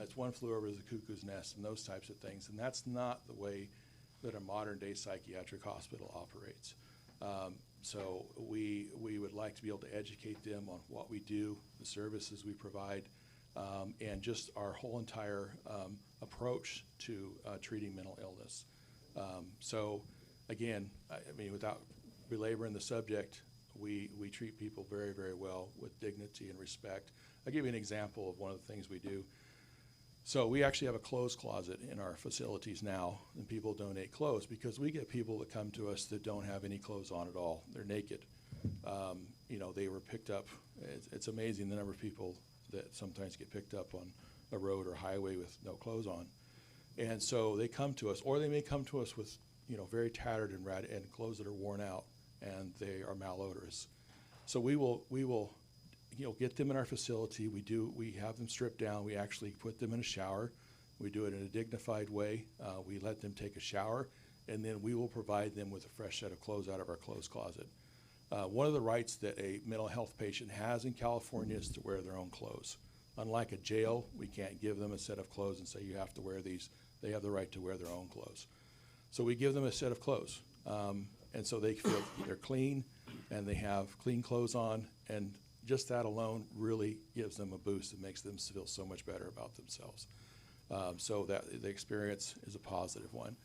It's One Flew Over the Cuckoo's Nest and those types of things. And that's not the way that a modern-day psychiatric hospital operates. So we would like to be able to educate them on what we do, the services we provide, and just our whole entire approach to treating mental illness. So again, I mean, without belaboring the subject, we treat people very, very well with dignity and respect. I'll give you an example of one of the things we do. So we actually have a clothes closet in our facilities now, and people donate clothes because we get people that come to us that don't have any clothes on at all. They're naked. They were picked up. It's amazing the number of people that sometimes get picked up on a road or highway with no clothes on. And so they come to us, or they may come to us with, very tattered and clothes that are worn out, and they are malodorous. So we will get them in our facility. We have them stripped down. We actually put them in a shower. We do it in a dignified way. We let them take a shower, and then we will provide them with a fresh set of clothes out of our clothes closet. One of the rights that a mental health patient has in California is to wear their own clothes. Unlike a jail, we can't give them a set of clothes and say you have to wear these. They have the right to wear their own clothes. So we give them a set of clothes. And so they feel they're clean and they have clean clothes on, and just that alone really gives them a boost. It makes them feel so much better about themselves. So that the experience is a positive one.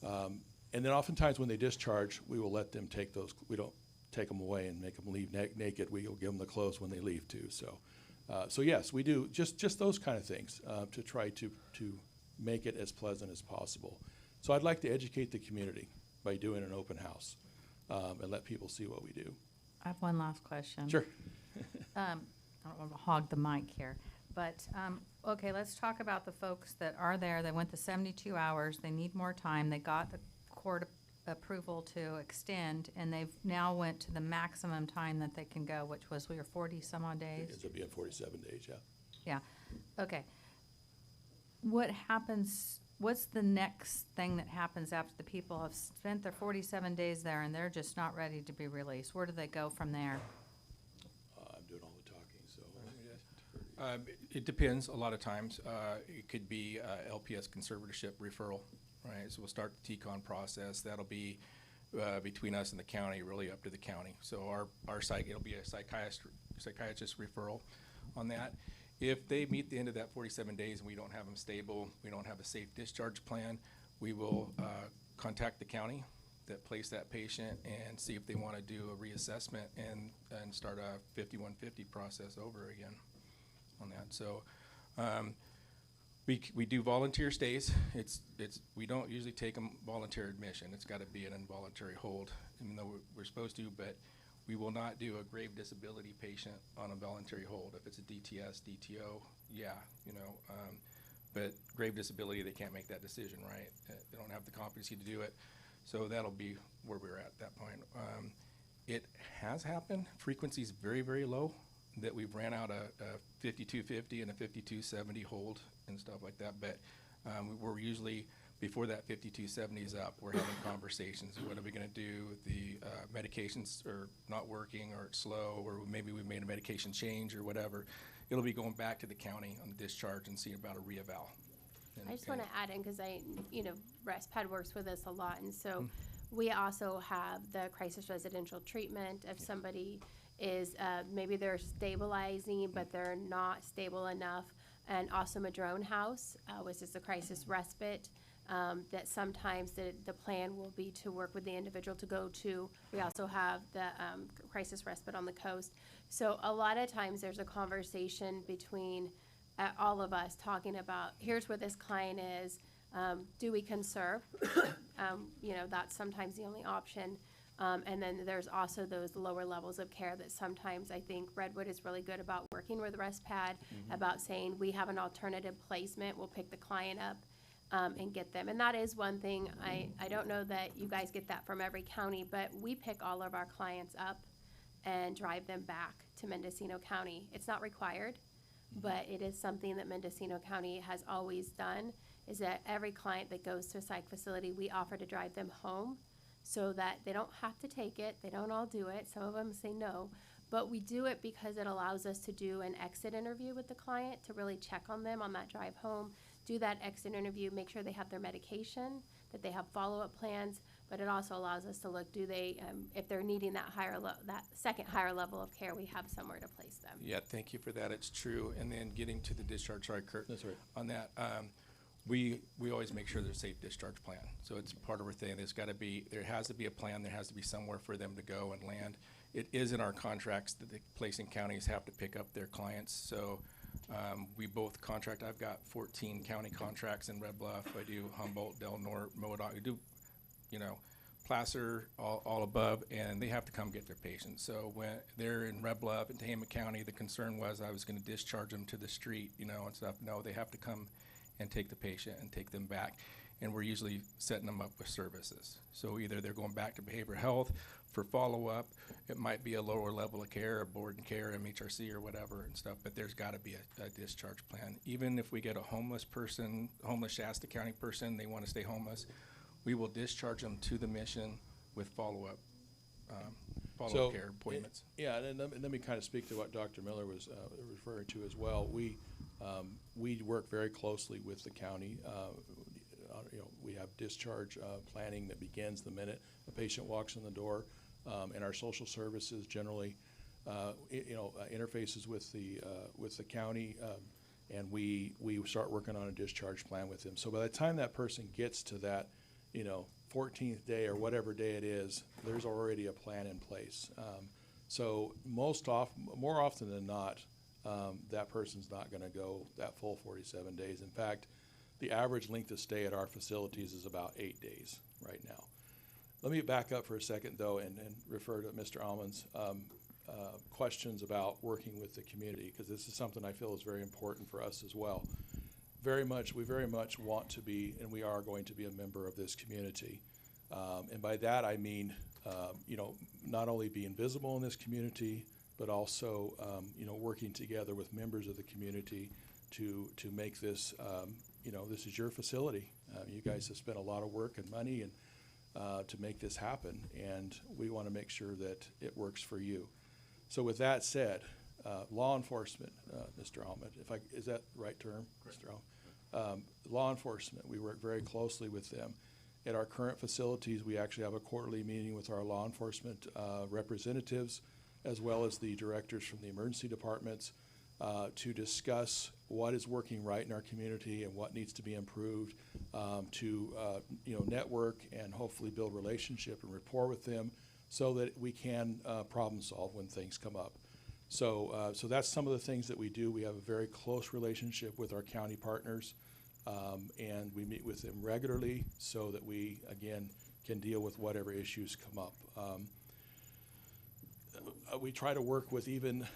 And then oftentimes when they discharge, we will let them take those. We don't take them away and make them leave naked. We will give them the clothes when they leave too. So yes, we do just those kind of things to try to make it as pleasant as possible. So I'd like to educate the community by doing an open house and let people see what we do. I have one last question. Sure. I don't want to hog the mic here, but, okay, let's talk about the folks that are there. They went the 72 hours. They need more time. They got the court approval to extend, and they've now went to the maximum time that they can go, which was, we were 40 some odd days? It ends up being 47 days, yeah. Yeah, okay. What happens, what's the next thing that happens after the people have spent their 47 days there and they're just not ready to be released? Where do they go from there? I'm doing all the talking, so. It depends a lot of times. It could be LPS conservatorship referral, right? So we'll start the TCON process. That'll be between us and the county, really up to the county. So it'll be a psychiatrist referral on that. If they meet the end of that 47 days and we don't have them stable, we don't have a safe discharge plan, we will contact the county that placed that patient and see if they want to do a reassessment and start a 5150 process over again on that. So we do volunteer stays. We don't usually take them volunteer admission. It's got to be an involuntary hold, even though we're supposed to, but we will not do a grave disability patient on a voluntary hold. If it's a DTS, DTO, yeah, but grave disability, they can't make that decision, right? They don't have the competency to do it. So that'll be where we're at that point. It has happened. Frequency is very, very low, that we've ran out a 5250 and a 5270 hold and stuff like that. But we're usually, before that 5270 is up, we're having conversations. What are we going to do? The medications are not working, or it's slow, or maybe we made a medication change or whatever. It'll be going back to the county on the discharge and seeing about a reeval. I just want to add in, because ResPAD works with us a lot, and so we also have the crisis residential treatment. If somebody is, maybe they're stabilizing, but they're not stable enough, and also Madrone House, which is the crisis respite, that sometimes the plan will be to work with the individual to go to. We also have the crisis respite on the coast. So a lot of times there's a conversation between all of us talking about, here's where this client is, do we conserve? That's sometimes the only option. And then there's also those lower levels of care that sometimes I think Redwood is really good about working with ResPAD, about saying we have an alternative placement, we'll pick the client up and get them. And that is one thing, I don't know that you guys get that from every county, but we pick all of our clients up and drive them back to Mendocino County. It's not required, but it is something that Mendocino County has always done, is that every client that goes to a psych facility, we offer to drive them home so that they don't have to take it. They don't all do it. Some of them say no. But we do it because it allows us to do an exit interview with the client to really check on them on that drive home, do that exit interview, make sure they have their medication, that they have follow-up plans, but it also allows us to look, do they, if they're needing that that second higher level of care, we have somewhere to place them. Yeah, thank you for that. It's true. And then getting to the discharge, sorry, Kurt. That's right. On that, we always make sure there's a safe discharge plan. So it's part of our thing. There has to be a plan. There has to be somewhere for them to go and land. It is in our contracts that the placing counties have to pick up their clients. So we both contract. I've got 14 county contracts in Red Bluff. I do Humboldt, Del Norte, Modoc. I do, Placer, all above, and they have to come get their patients. So when they're in Red Bluff and Tehama County, the concern was I was going to discharge them to the street, and stuff. No, they have to come and take the patient and take them back. And we're usually setting them up with services. So either they're going back to behavioral health for follow-up. It might be a lower level of care, a board and care, MHRC or whatever and stuff, but there's got to be a discharge plan. Even if we get a homeless person, homeless Shasta County person, they want to stay homeless, we will discharge them to the mission with follow-up care appointments. Yeah, and let me kind of speak to what Dr. Miller was referring to as well. We work very closely with the county. We have discharge planning that begins the minute a patient walks in the door, and our social services generally, interfaces with the county, and we start working on a discharge plan with them. So by the time that person gets to that, 14th day or whatever day it is, there's already a plan in place. So more often than not, that person's not going to go that full 47 days. In fact, the average length of stay at our facilities is about 8 days right now. Let me back up for a second, though, and refer to Mr. Almond's questions about working with the community, because this is something I feel is very important for us as well. We very much want to be, and we are going to be a member of this community. And by that, I mean, not only being visible in this community, but also, working together with members of the community to make this, this is your facility. You guys have spent a lot of work and money and to make this happen, and we want to make sure that it works for you. So with that said, law enforcement, Mr. Almond, is that the right term, Correct. Mr. Almond? Law enforcement, we work very closely with them. At our current facilities, we actually have a quarterly meeting with our law enforcement representatives, as well as the directors from the emergency departments, to discuss what is working right in our community and what needs to be improved, to network and hopefully build relationship and rapport with them so that we can problem solve when things come up. So that's some of the things that we do. We have a very close relationship with our county partners, and we meet with them regularly so that we, again, can deal with whatever issues come up. We try to work with even,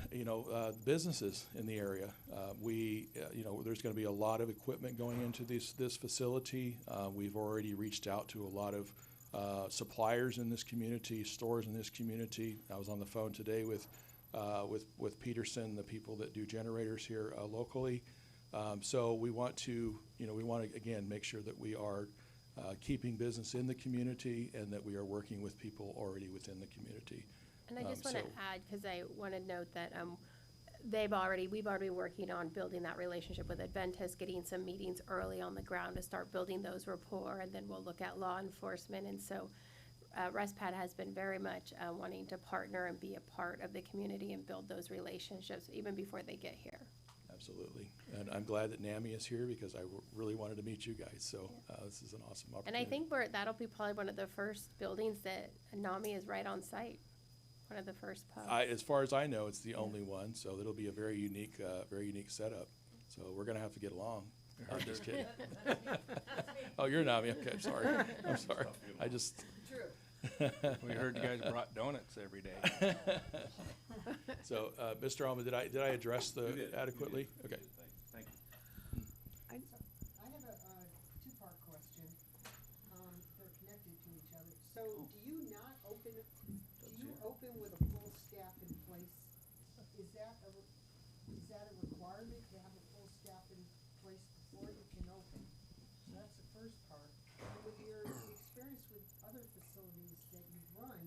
businesses in the area. There's going to be a lot of equipment going into this facility. We've already reached out to a lot of suppliers in this community, stores in this community. I was on the phone today with Peterson, the people that do generators here locally. So we want to, again, make sure that we are keeping business in the community and that we are working with people already within the community. And I just want to add, because I want to note that we've already been working on building that relationship with Adventist, getting some meetings early on the ground to start building those rapport, and then we'll look at law enforcement. And so ResPAD has been very much wanting to partner and be a part of the community and build those relationships even before they get here. Absolutely. And I'm glad that NAMI is here because I really wanted to meet you guys. So this is an awesome opportunity. And I think that'll be probably one of the first buildings that NAMI is right on site. One of the first pubs. As far as I know, it's the only one, so it'll be a very unique setup. So we're going to have to get along. I'm just kidding. Oh, you're NAMI. Okay, I'm sorry. I just. True. We heard you guys brought donuts every day. So, Mr. Alma, did I address adequately? Okay. Thank you. I have a two-part So do you not open, do you open with a full staff in place? Is that a requirement to have a full staff in place before you can open? So that's the first part. And with your experience with other facilities that you've run,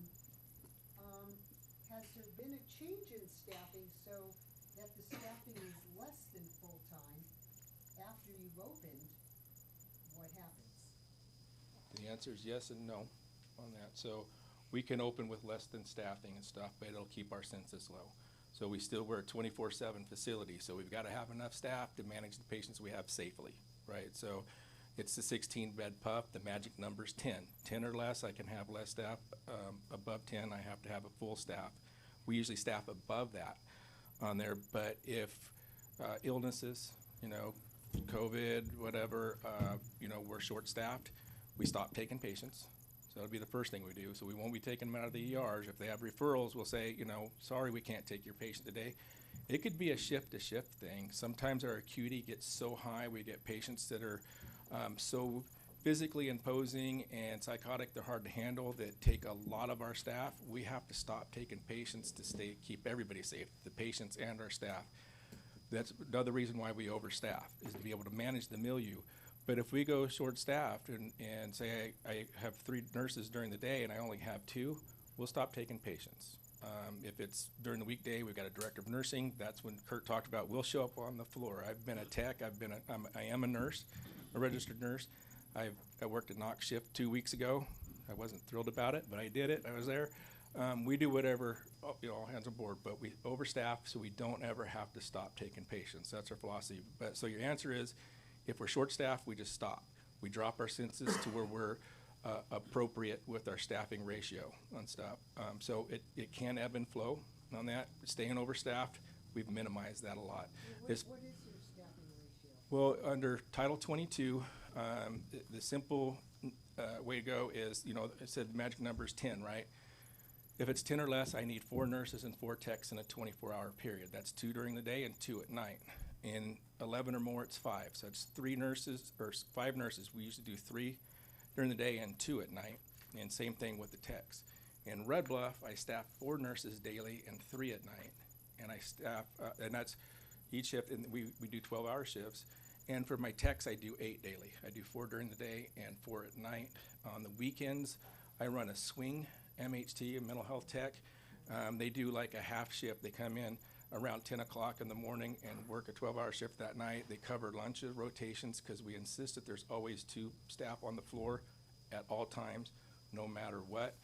has there been a change in staffing so that the staffing is less than full-time after you've opened? What happens? The answer is yes and no on that. So we can open with less than staffing and stuff, but it'll keep our census low. So we're a 24/7 facility, so we've got to have enough staff to manage the patients we have safely, right? So it's the 16-bed puff, the magic number's 10. 10 or less, I can have less staff. Above 10, I have to have a full staff. We usually staff above that on there, but if illnesses, COVID, whatever, we're short-staffed, we stop taking patients. So that'll be the first thing we do. So we won't be taking them out of the ERs. If they have referrals, we'll say, sorry, we can't take your patient today. It could be a shift-to-shift thing. Sometimes our acuity gets so high, we get patients that are so physically imposing and psychotic, they're hard to handle, that take a lot of our staff. We have to stop taking patients to keep everybody safe, the patients and our staff. That's another reason why we overstaff, is to be able to manage the milieu. But if we go short-staffed and say I have 3 nurses during the day and I only have 2, we'll stop taking patients. If it's during the weekday, we've got a director of nursing. That's when Kurt talked about we'll show up on the floor. I've been a tech. I am a nurse, a registered nurse. I worked a knock shift 2 weeks ago. I wasn't thrilled about it, but I did it. I was there. We do whatever, all hands on board, but we overstaff so we don't ever have to stop taking patients. That's our philosophy. But so your answer is, if we're short-staffed, we just stop. We drop our census to where we're appropriate with our staffing ratio on stuff. So it can ebb and flow on that. Staying overstaffed, we've minimized that a lot. What is your staffing ratio? Well, under Title 22, the simple way to go is, it said the magic number is 10, right? If it's 10 or less, I need 4 nurses and 4 techs in a 24-hour period. That's 2 during the day and 2 at night. In 11 or more, it's 5. So it's 3 nurses or 5 nurses. We usually do 3 during the day and 2 at night. And same thing with the techs. In Red Bluff, I staff 4 nurses daily and 3 at night. And I staff, and that's each shift, and we do 12-hour shifts. And for my techs, I do 8 daily. I do 4 during the day and 4 at night. On the weekends, I run a swing MHT, a mental health tech. They do like a half shift. They come in around 10 o'clock in the morning and work a 12-hour shift that night. They cover lunches, rotations, because we insist that there's always 2 staff on the floor at all times, no matter what.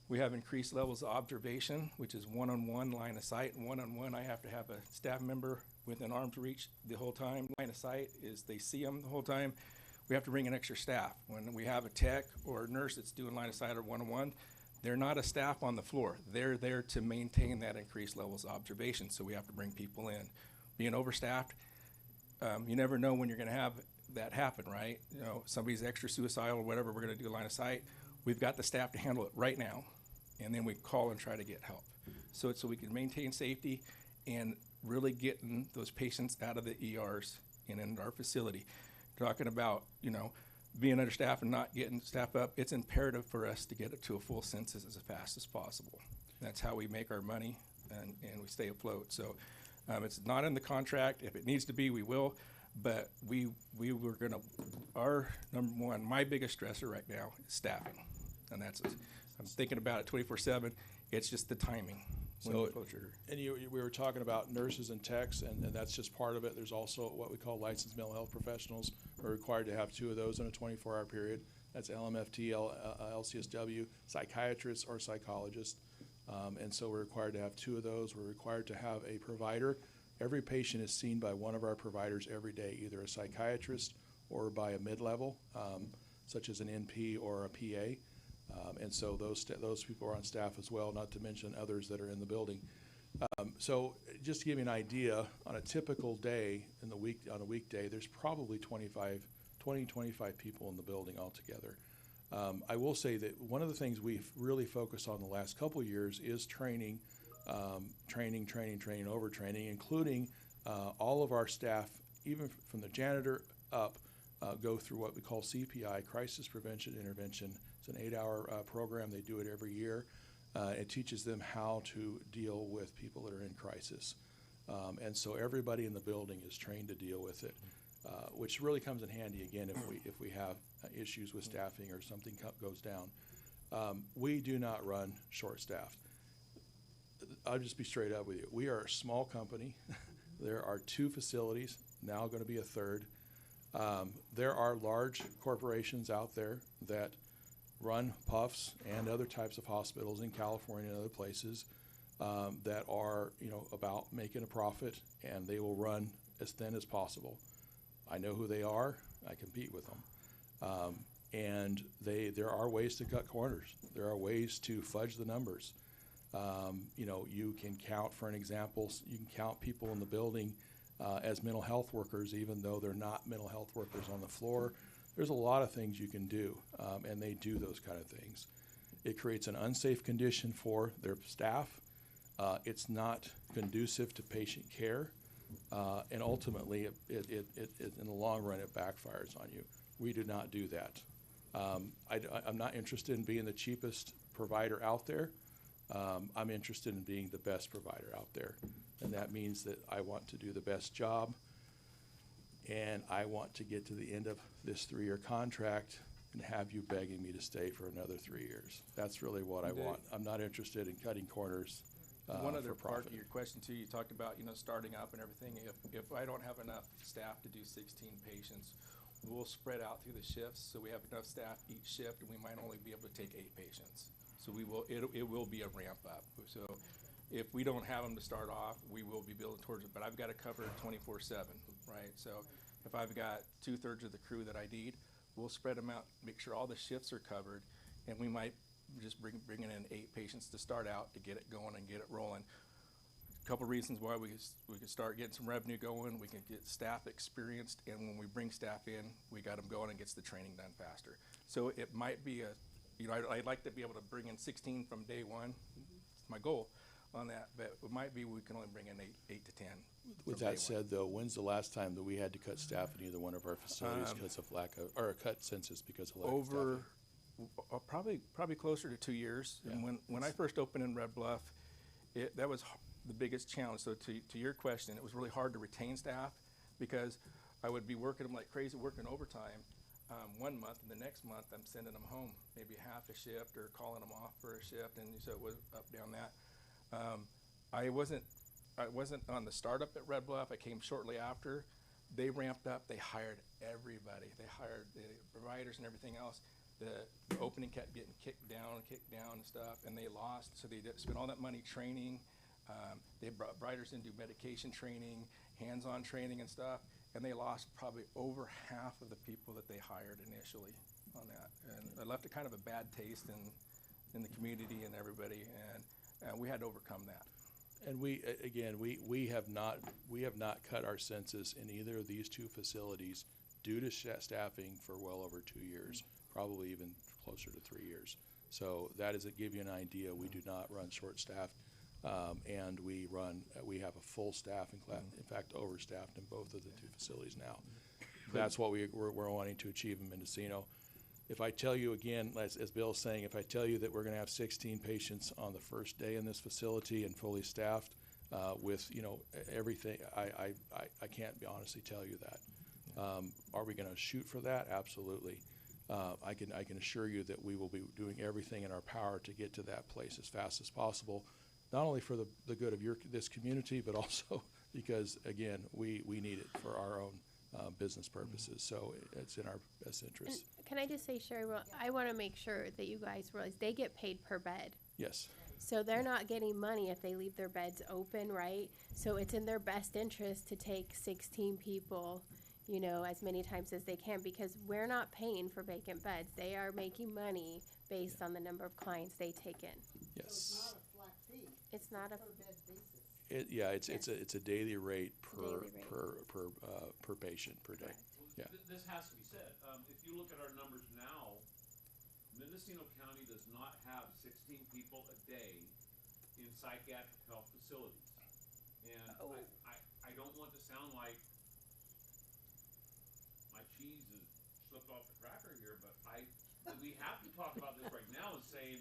We have increased levels of observation, which is one-on-one line of sight. And one-on-one, I have to have a staff member within arm's reach the whole time. Line of sight is they see them the whole time. We have to bring in extra staff. When we have a tech or a nurse that's doing line of sight or one-on-one, they're not a staff on the floor. They're there to maintain that increased levels of observation, so we have to bring people in. Being overstaffed, you never know when you're gonna have that happen, right? Somebody's extra suicidal or whatever, we're gonna do a line of sight. We've got the staff to handle it right now, and then we call and try to get help. So we can maintain safety and really getting those patients out of the ERs and into our facility. Talking about, being understaffed and not getting staff up, it's imperative for us to get it to a full census as fast as possible. That's how we make our money and we stay afloat. So it's not in the contract. If it needs to be, we will. But we were gonna, our number one, my biggest stressor right now is staffing. And I'm thinking about it 24/7. It's just the timing. So, and we were talking about nurses and techs, and that's just part of it. There's also what we call licensed mental health professionals. We're required to have 2 of those in a 24-hour period. That's LMFT, LCSW, psychiatrists or psychologists. And so we're required to have 2 of those. We're required to have a provider. Every patient is seen by one of our providers every day, either a psychiatrist or by a mid-level, such as an NP or a PA. And so those people are on staff as well, not to mention others that are in the building. So just to give you an idea, on a typical day on a weekday, there's probably 25 people in the building altogether. I will say that one of the things we've really focused on the last couple of years is training, overtraining, including all of our staff, even from the janitor up, go through what we call CPI, Crisis Prevention Intervention. It's an 8-hour program. They do it every year. It teaches them how to deal with people that are in crisis. And so everybody in the building is trained to deal with it, which really comes in handy again if we have issues with staffing or something goes down. We do not run short-staffed. I'll just be straight up with you. We are a small company. There are 2 facilities, now going to be a 3rd. There are large corporations out there that run PUFs and other types of hospitals in California and other places that are, about making a profit, and they will run as thin as possible. I know who they are. I compete with them. And there are ways to cut corners. There are ways to fudge the numbers. You can count, for an example, you can count people in the building as mental health workers, even though they're not mental health workers on the floor. There's a lot of things you can do, and they do those kind of things. It creates an unsafe condition for their staff. It's not conducive to patient care, and ultimately, it in the long run, it backfires on you. We do not do that. I'm not interested in being the cheapest provider out there. I'm interested in being the best provider out there, and that means that I want to do the best job, and I want to get to the end of this 3-year contract and have you begging me to stay for another 3 years. That's really what I want. I'm not interested in cutting corners One other for part profit. of your question too, you talked about, starting up and everything. If I don't have enough staff to do 16 patients, we'll spread out through the shifts, so we have enough staff each shift, and we might only be able to take 8 patients. So it will be a ramp up. So if we don't have them to start off, we will be building towards it, but I've got to cover it 24/7, right? So if I've got 2/3 of the crew that I need, we'll spread them out, make sure all the shifts are covered, and we might just bring in 8 patients to start out to get it going and get it rolling. A couple reasons why we can start getting some revenue going. We can get staff experienced, and when we bring staff in, we got them going and gets the training done faster. So it might be I'd like to be able to bring in 16 from day one. It's my goal on that, but it might be we can only bring in 8 to 10. With that said, though, when's the last time that we had to cut staff in either one of our facilities because of or cut census because of lack of staffing? Probably closer to 2 years. Yeah. And when I first opened in Red Bluff, that was the biggest challenge. So to your question, it was really hard to retain staff because I would be working them like crazy, working overtime 1 month, and the next month I'm sending them home, maybe half a shift or calling them off for a shift, and so it was up down that. I wasn't on the startup at Red Bluff. I came shortly after. They ramped up. They hired everybody. They hired the providers and everything else. The opening kept getting kicked down and stuff, and they lost. So they spent all that money training. They brought providers in to do medication training, hands-on training and stuff, and they lost probably over half of the people that they hired initially on that. And it left a kind of a bad taste in the community and everybody, and we had to overcome that. And we have not cut our census in either of these 2 facilities due to staffing for well over 2 years, probably even closer to 3 years. So that is to give you an idea. We do not run short-staffed, and we have a full staff, in fact, overstaffed in both of the 2 facilities now. That's what we're wanting to achieve in Mendocino. If I tell you again, as Bill's saying, if I tell you that we're going to have 16 patients on the first day in this facility and fully staffed with everything, I can't honestly tell you that. Are we going to shoot for that? Absolutely. I can assure you that we will be doing everything in our power to get to that place as fast as possible, not only for the good of this community, but also because again we need it for our own business purposes. So it's in our best interest. And can I just say, Sherry, I want to make sure that you guys realize they get paid per bed. Yes. So they're not getting money if they leave their beds open, right? So it's in their best interest to take 16 people, as many times as they can, because we're not paying for vacant beds. They are making money based on the number of clients they take in. Yes. It's not a Per bed basis. It's a daily rate per Daily rate. per patient per day. Yeah. This has to be said. If you look at our numbers now, Mendocino County does not have 16 people a day in psychiatric health facilities. And I don't want to sound like my cheese is slipped off the tracker here, but we have to talk about this right now and saying,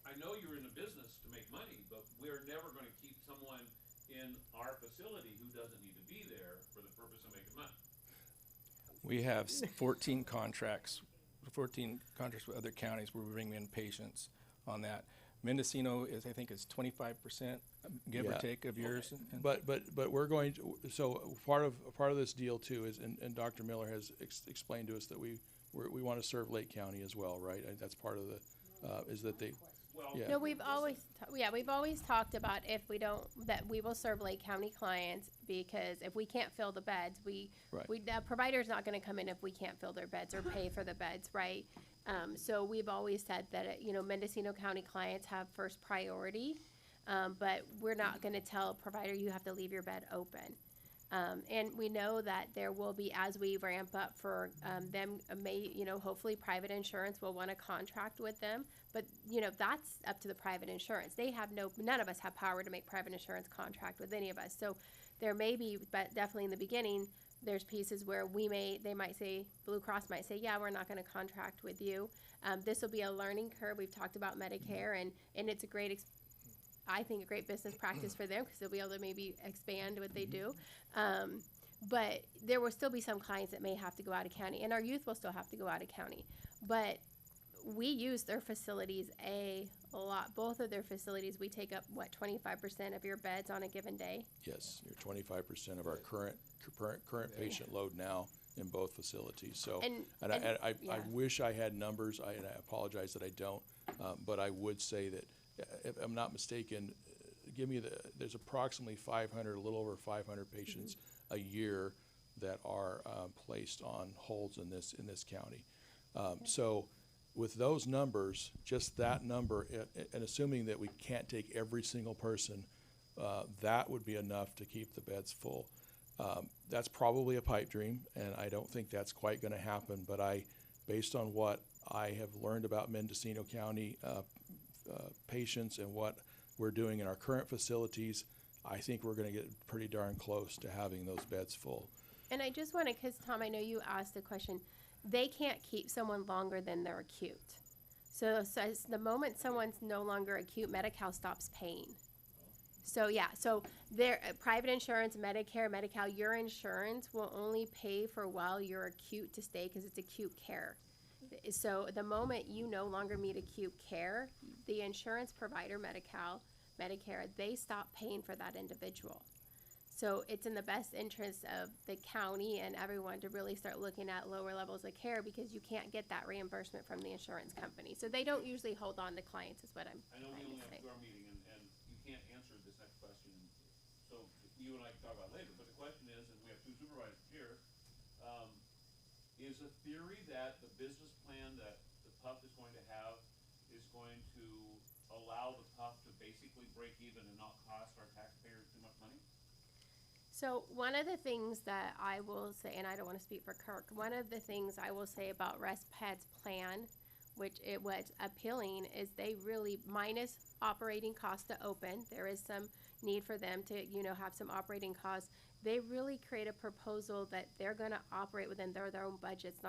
I know you're in the business to make money, but we're never gonna keep someone in our facility who doesn't need to be there for the purpose of making money. We have 14 contracts with other counties where we bring in patients on that. Mendocino is, I think, is 25%, give or Yeah. take, of yours. But we're going to, so part of this deal too is, and Dr. Miller has explained to us that we want to serve Lake County as well, right? And that's part of the, is that they, yeah. No, we've always talked about if we don't, that we will serve Lake County clients, because if we can't fill the beds, Right. the provider's not gonna come in if we can't fill their beds or pay for the beds, right? So we've always said that, Mendocino County clients have first priority, but we're not gonna tell a provider you have to leave your bed open. And we know that there will be, as we ramp up for them, hopefully private insurance will want to contract with them. But, that's up to the private insurance. They have none of us have power to make private insurance contract with any of us. So there may be, but definitely in the beginning, there's pieces where they might say, Blue Cross might say, yeah, we're not going to contract with you. This will be a learning curve. We've talked about Medicare, and it's a great I think a great business practice for them, because they'll be able to maybe expand what they do. But there will still be some clients that may have to go out of county, and our youth will still have to go out of county. But we use their facilities a lot. Both of their facilities, we take up, 25% of your beds on a given day? Yes, you're 25% of our current patient load now in both facilities. So, I wish I had numbers, and I apologize that I don't, but I would say that, if I'm not mistaken, there's approximately 500, a little over 500 patients a year that are placed on holds in this county. So with those numbers, just that number, and assuming that we can't take every single person, that would be enough to keep the beds full. That's probably a pipe dream, and I don't think that's quite going to happen, but based on what I have learned about Mendocino County patients and what we're doing in our current facilities, I think we're going to get pretty darn close to having those beds full. And I just want to, because Tom, I know you asked the question, they can't keep someone longer than they're acute. So the moment someone's no longer acute, Medi-Cal stops paying. So their private insurance, Medicare, Medi-Cal, your insurance will only pay for while you're acute to stay, because it's acute care. So the moment you no longer meet acute care, the insurance provider, Medi-Cal, Medicare, they stop paying for that individual. So it's in the best interest of the county and everyone to really start looking at lower levels of care, because you can't get that reimbursement from the insurance company. So they don't usually hold on to clients, is what I'm I know we trying only to say. have 2 hour meeting, and you can't answer this next question, so you and I can talk about it later, but the question is, and we have 2 supervisors here, is a theory that the business plan that the PUF is going to have is going to allow the PUF to basically break even and not cost our taxpayers too much money? So one of the things that I will say, and I don't want to speak for Kirk, one of the things I will say about ResPAD's plan, which it was appealing, is they really, minus operating costs to open, there is some need for them to, have some operating costs. They really create a proposal that they're going to operate within their own budgets.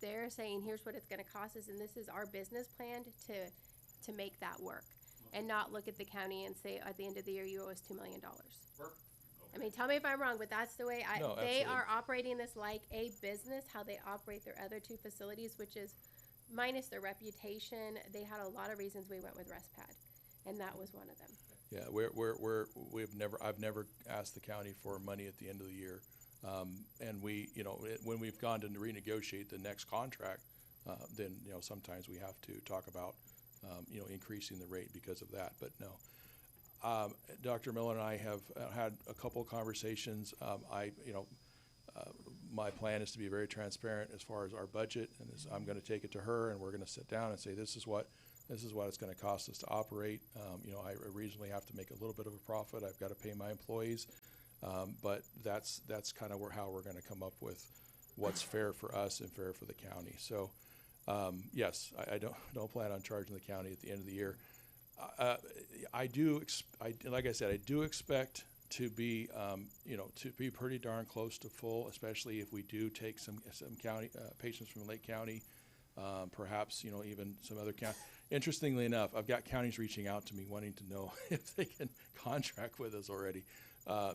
They're saying, here's what it's going to cost us, and this is our business plan to make that work, and not look at the county and say, at the end of the year, you owe us $2 million. Perfect. I mean, tell me if I'm wrong, but that's the way No, they absolutely. are operating this like a business, how they operate their other 2 facilities, which is minus their reputation. They had a lot of reasons we went with ResPAD, and that was one of them. Yeah, I've never asked the county for money at the end of the year. And when we've gone to renegotiate the next contract, then, sometimes we have to talk about, increasing the rate because of that, but no. Dr. Miller and I have had a couple of conversations. My plan is to be very transparent as far as our budget, and I'm going to take it to her, and we're going to sit down and say, this is what it's going to cost us to operate. I reasonably have to make a little bit of a profit. I've got to pay my employees, but that's kind of how we're going to come up with what's fair for us and fair for the county. So, yes, I don't plan on charging the county at the end of the year. Like I said, I do expect to be, to be pretty darn close to full, especially if we do take some county, patients from Lake County, perhaps, even some other county. Interestingly enough, I've got counties reaching out to me wanting to know if they can contract with us already.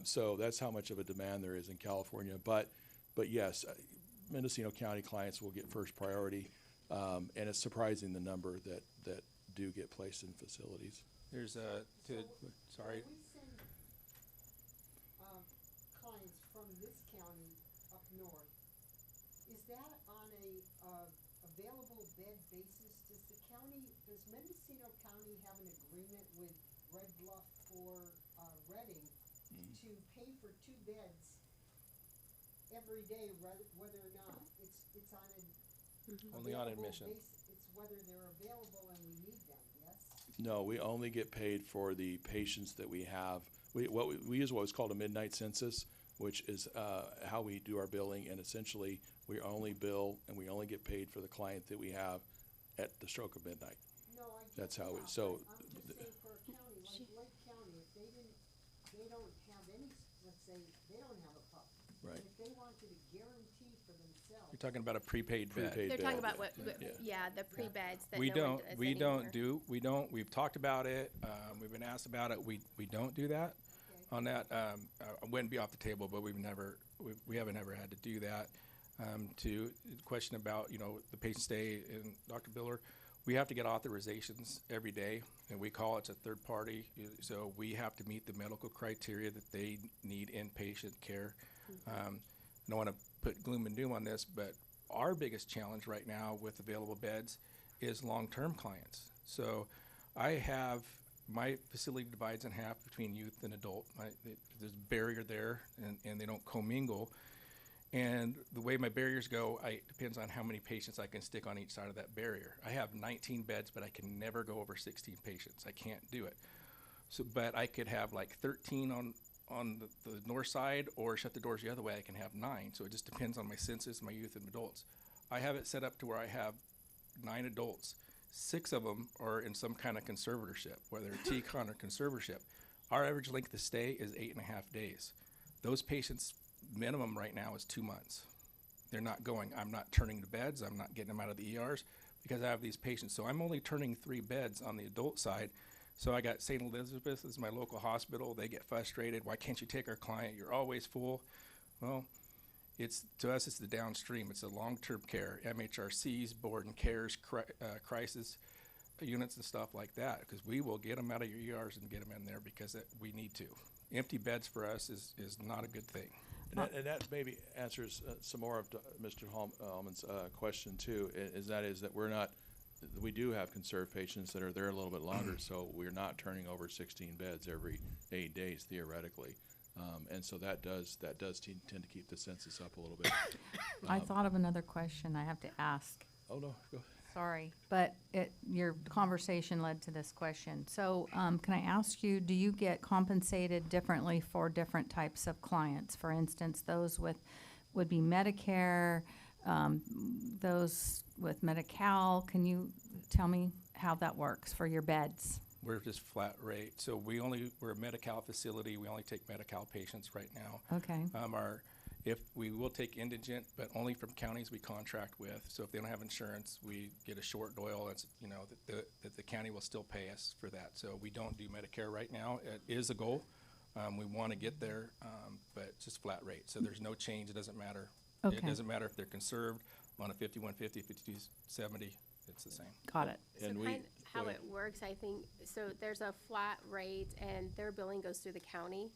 So that's how much of a demand there is in California. But yes, Mendocino County clients will get first priority, and it's surprising the number that do get placed in facilities. There's sorry. We send clients from this county up north. Is that on a available bed basis? Does Mendocino County have an agreement with Red Bluff or Reading to pay for 2 beds every day, whether or not it's on a Only on available admission. It's whether they're available and we need them, yes? No, we only get paid for the patients that we have. We use what's called a midnight census, which is how we do our billing, and essentially we only bill and we only get paid for the client that we have at the stroke of midnight. No, I get That's how that, we, so, but I'm just saying for a county like Lake County, if they don't have any, let's say, they don't have a pup. Right. If they wanted a guarantee for themselves. You're talking about a prepaid bed. Prepaid They're talking bed, about yeah. the pre-beds that We no one don't, does we anymore. we've talked about it, we've been asked about it, we don't do that. On that, I wouldn't be off the table, but we haven't ever had to do that. To the question about, the patient stay and Dr. Biller, we have to get authorizations every day, and we call it a third party, so we have to meet the medical criteria that they need inpatient care. I don't want to put gloom and doom on this, but our biggest challenge right now with available beds is long-term clients. So my facility divides in half between youth and adult. There's a barrier there, and they don't commingle. And the way my barriers go, it depends on how many patients I can stick on each side of that barrier. I have 19 beds, but I can never go over 16 patients. I can't do it. So, but I could have like 13 on the north side, or shut the doors the other way, I can have 9. So it just depends on my census, my youth and adults. I have it set up to where I have 9 adults. 6 of them are in some kind of conservatorship, whether TCON or conservatorship. Our average length of stay is 8.5 days. Those patients' minimum right now is 2 months. They're not going. I'm not turning the beds. I'm not getting them out of the ERs because I have these patients. So I'm only turning 3 beds on the adult side. So I got St. Elizabeth as my local hospital. They get frustrated. Why can't you take our client? You're always full. Well, to us, it's the downstream. It's the long-term care, MHRCs, board and cares, crisis units and stuff like that, because we will get them out of your ERs and get them in there because we need to. Empty beds for us is not a good thing. And that maybe answers some more of Mr. Hallman's question too, is that we do have conserved patients that are there a little bit longer, so we're not turning over 16 beds every 8 days theoretically. And so that does tend to keep the census up a little bit. I thought of another question I have to ask. Oh, no, go. Sorry, but your conversation led to this question. So, can I ask you, do you get compensated differently for different types of clients? For instance, those would be Medicare, those with Medi-Cal. Can you tell me how that works for your beds? We're just flat rate. So we're a Medi-Cal facility. We only take Medi-Cal patients right now. Okay. If we will take indigent, but only from counties we contract with. So if they don't have insurance, we get a short doyle. That's that the county will still pay us for that. So we don't do Medicare right now. It is a goal. We want to get there, but it's just flat rate. So there's no change. It doesn't matter. Okay. It doesn't matter if they're conserved on a 5150, 5270. It's the same. Got it. So how it works, I think, so there's a flat rate and their billing goes through the county.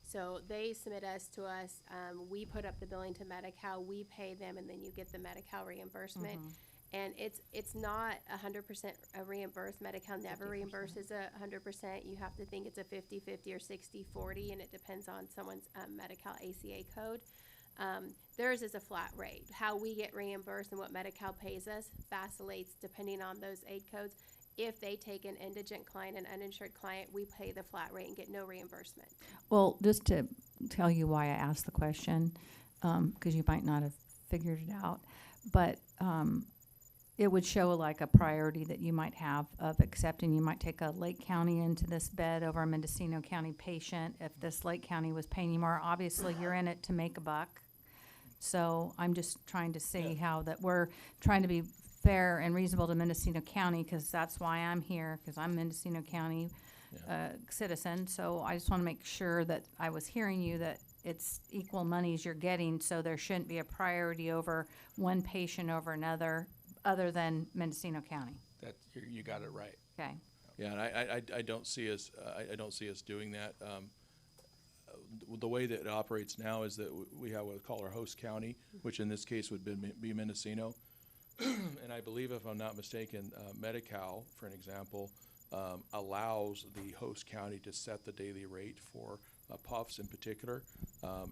So they submit to us, we put up the billing to Medi-Cal, we pay them, and then you get the Medi-Cal reimbursement. And it's not 100% reimbursed. Medi-Cal never 50%. reimburses 100%. You have to think it's a 50-50 or 60-40, and it depends on someone's Medi-Cal ACA code. Theirs is a flat rate. How we get reimbursed and what Medi-Cal pays us vacillates depending on those aid codes. If they take an indigent client, an uninsured client, we pay the flat rate and get no reimbursement. Well, just to tell you why I asked the question, because you might not have figured it out, but it would show like a priority that you might have of accepting. You might take a Lake County into this bed over a Mendocino County patient. If this Lake County was paying you more, obviously you're in it to make a buck. So I'm just trying to see how that we're trying to be fair and reasonable to Mendocino County, because that's why I'm here, because I'm Mendocino County citizen. So I just want to make sure that I was hearing you, that it's equal monies you're getting, so there shouldn't be a priority over one patient over another, other than Mendocino County. That, you got it right. Okay. Yeah, and I don't see us, I don't see us doing that. The way that it operates now is that we have what we call our host county, which in this case would be Mendocino. And I believe, if I'm not mistaken, Medi-Cal, for an example, allows the host county to set the daily rate for puffs in particular,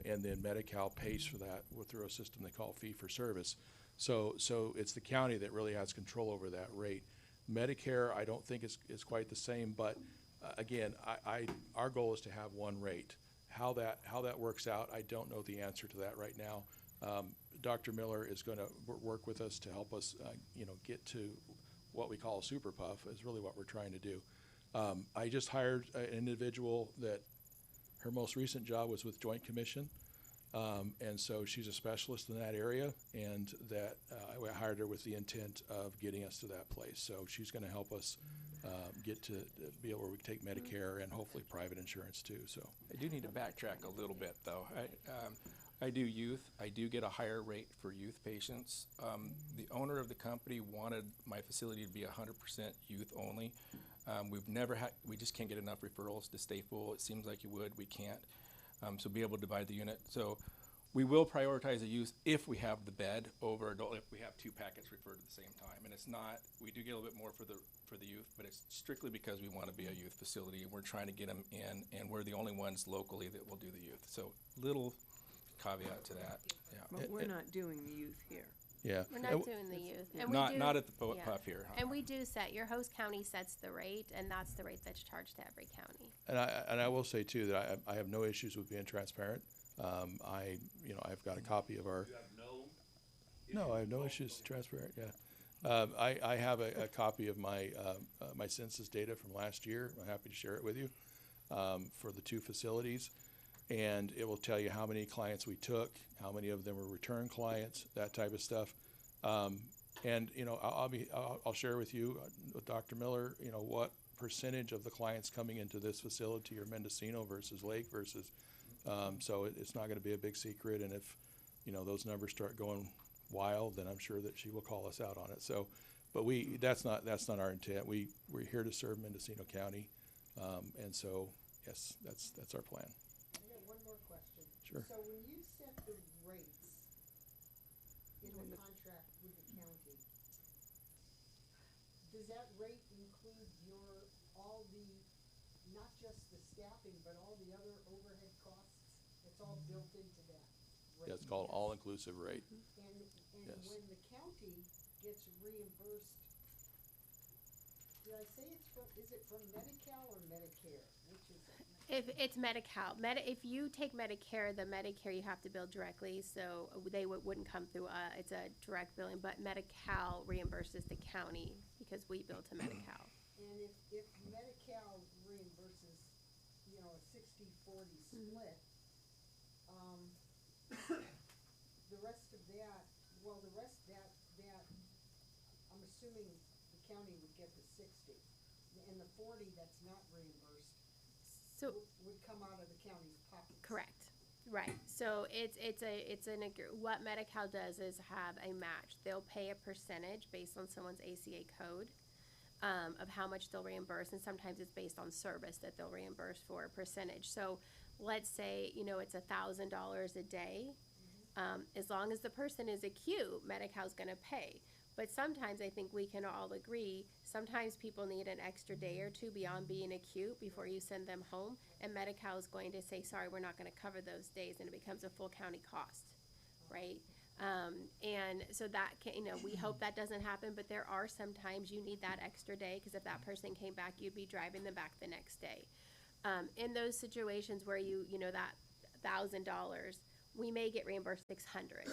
and then Medi-Cal pays for that through a system they call fee-for-service. So it's the county that really has control over that rate. Medicare, I don't think is quite the same, but again, our goal is to have one rate. How that works out, I don't know the answer to that right now. Dr. Miller is going to work with us to help us, get to what we call a super puff is really what we're trying to do. I just hired an individual that her most recent job was with Joint Commission. And so she's a specialist in that area, and that I hired her with the intent of getting us to that place. So she's going to help us get to be able to take Medicare and hopefully private insurance too. So I do need to backtrack a little bit, though. I do youth. I do get a higher rate for youth patients. The owner of the company wanted my facility to be 100% youth only. We just can't get enough referrals to stay full. It seems like you would, we can't. So be able to divide the unit. So we will prioritize the youth if we have the bed over adult, if we have two packets referred at the same time. And it's not, we do get a little bit more for the youth, but it's strictly because we want to be a youth facility and we're trying to get them in, and we're the only ones locally that will do the youth. So little caveat to that. Yeah. But we're not doing the youth here. yeah. We're not doing the youth. And we Not do- not at the yeah. puff here. Huh? And we do set, your host county sets the rate, and that's the rate that's charged to every county. And I will say too that I have no issues with being transparent. I've got a copy of our. No, I have no issues transparent. Yeah, I have a copy of my my census data from last year. I'm happy to share it with you for the two facilities, and it will tell you how many clients we took, how many of them were return clients, that type of stuff. And I'll share with you, with Dr. Miller, what percentage of the clients coming into this facility are Mendocino versus Lake versus. So it's not going to be a big secret, and if those numbers start going wild, then I'm sure that she will call us out on it. So, but that's not our intent. We're here to serve Mendocino County, and so yes, that's our plan. I got one more question. Sure. So when you set the rates in the contract with the county, does that rate include all the, not just the staffing, but all the other overhead costs? It's all built into that rate? Yeah, it's called all-inclusive rate. And Yes. when the county gets reimbursed, did I say is it from Medi-Cal or Medicare? Which is it? If it's Medi-Cal, if you take Medicare, the Medicare you have to bill directly, so they wouldn't come through, it's a direct billing, but Medi-Cal reimburses the county because we bill to Medi-Cal. And if Medi-Cal reimburses, a 60-40 split, the rest of that, I'm assuming the county would get the 60. And the 40 that's not reimbursed So, would come out of the county's pockets. correct, right, so what Medi-Cal does is have a match. They'll pay a percentage based on someone's ACA code, of how much they'll reimburse, and sometimes it's based on service that they'll reimburse for a percentage. So let's say, it's $1,000 a day. As long as the person is acute, Medi-Cal's gonna pay. But sometimes I think we can all agree, sometimes people need an extra day or two beyond being acute before you send them home, and Medi-Cal is going to say, sorry, we're not gonna cover those days, and it becomes a full county cost, right? And so that can, we hope that doesn't happen, but there are sometimes you need that extra day, because if that person came back, you'd be driving them back the next day. In those situations where that $1,000, we may get reimbursed 600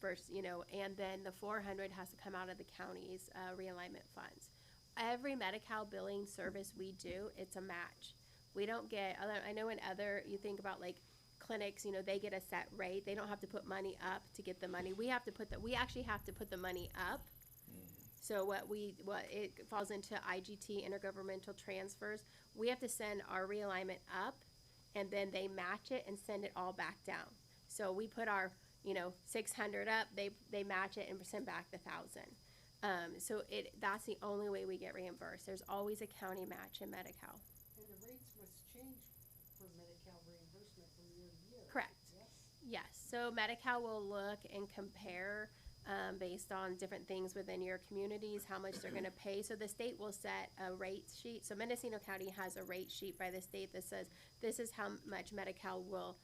first, you know, and then the 400 has to come out of the county's realignment funds. Every Medi-Cal billing service we do, it's a match. We don't get, I know in other, you think about like clinics, you know, they get a set rate. They don't have to put money up to get the money. We actually have to put the money up. So what it falls into IGT, intergovernmental transfers. We have to send our realignment up, and then they match it and send it all back down. So we put our, you know, 600 up, they match it and send back the 1,000. So that's the only way we get reimbursed. There's always a county match in Medi-Cal. And the rates must change for Medi-Cal reimbursement from year to year. Correct. Yes. So Medi-Cal will look and compare based on different things within your communities, how much they're going to pay. So the state will set a rate sheet. So Mendocino County has a rate sheet by the state that says this is how much Medi-Cal will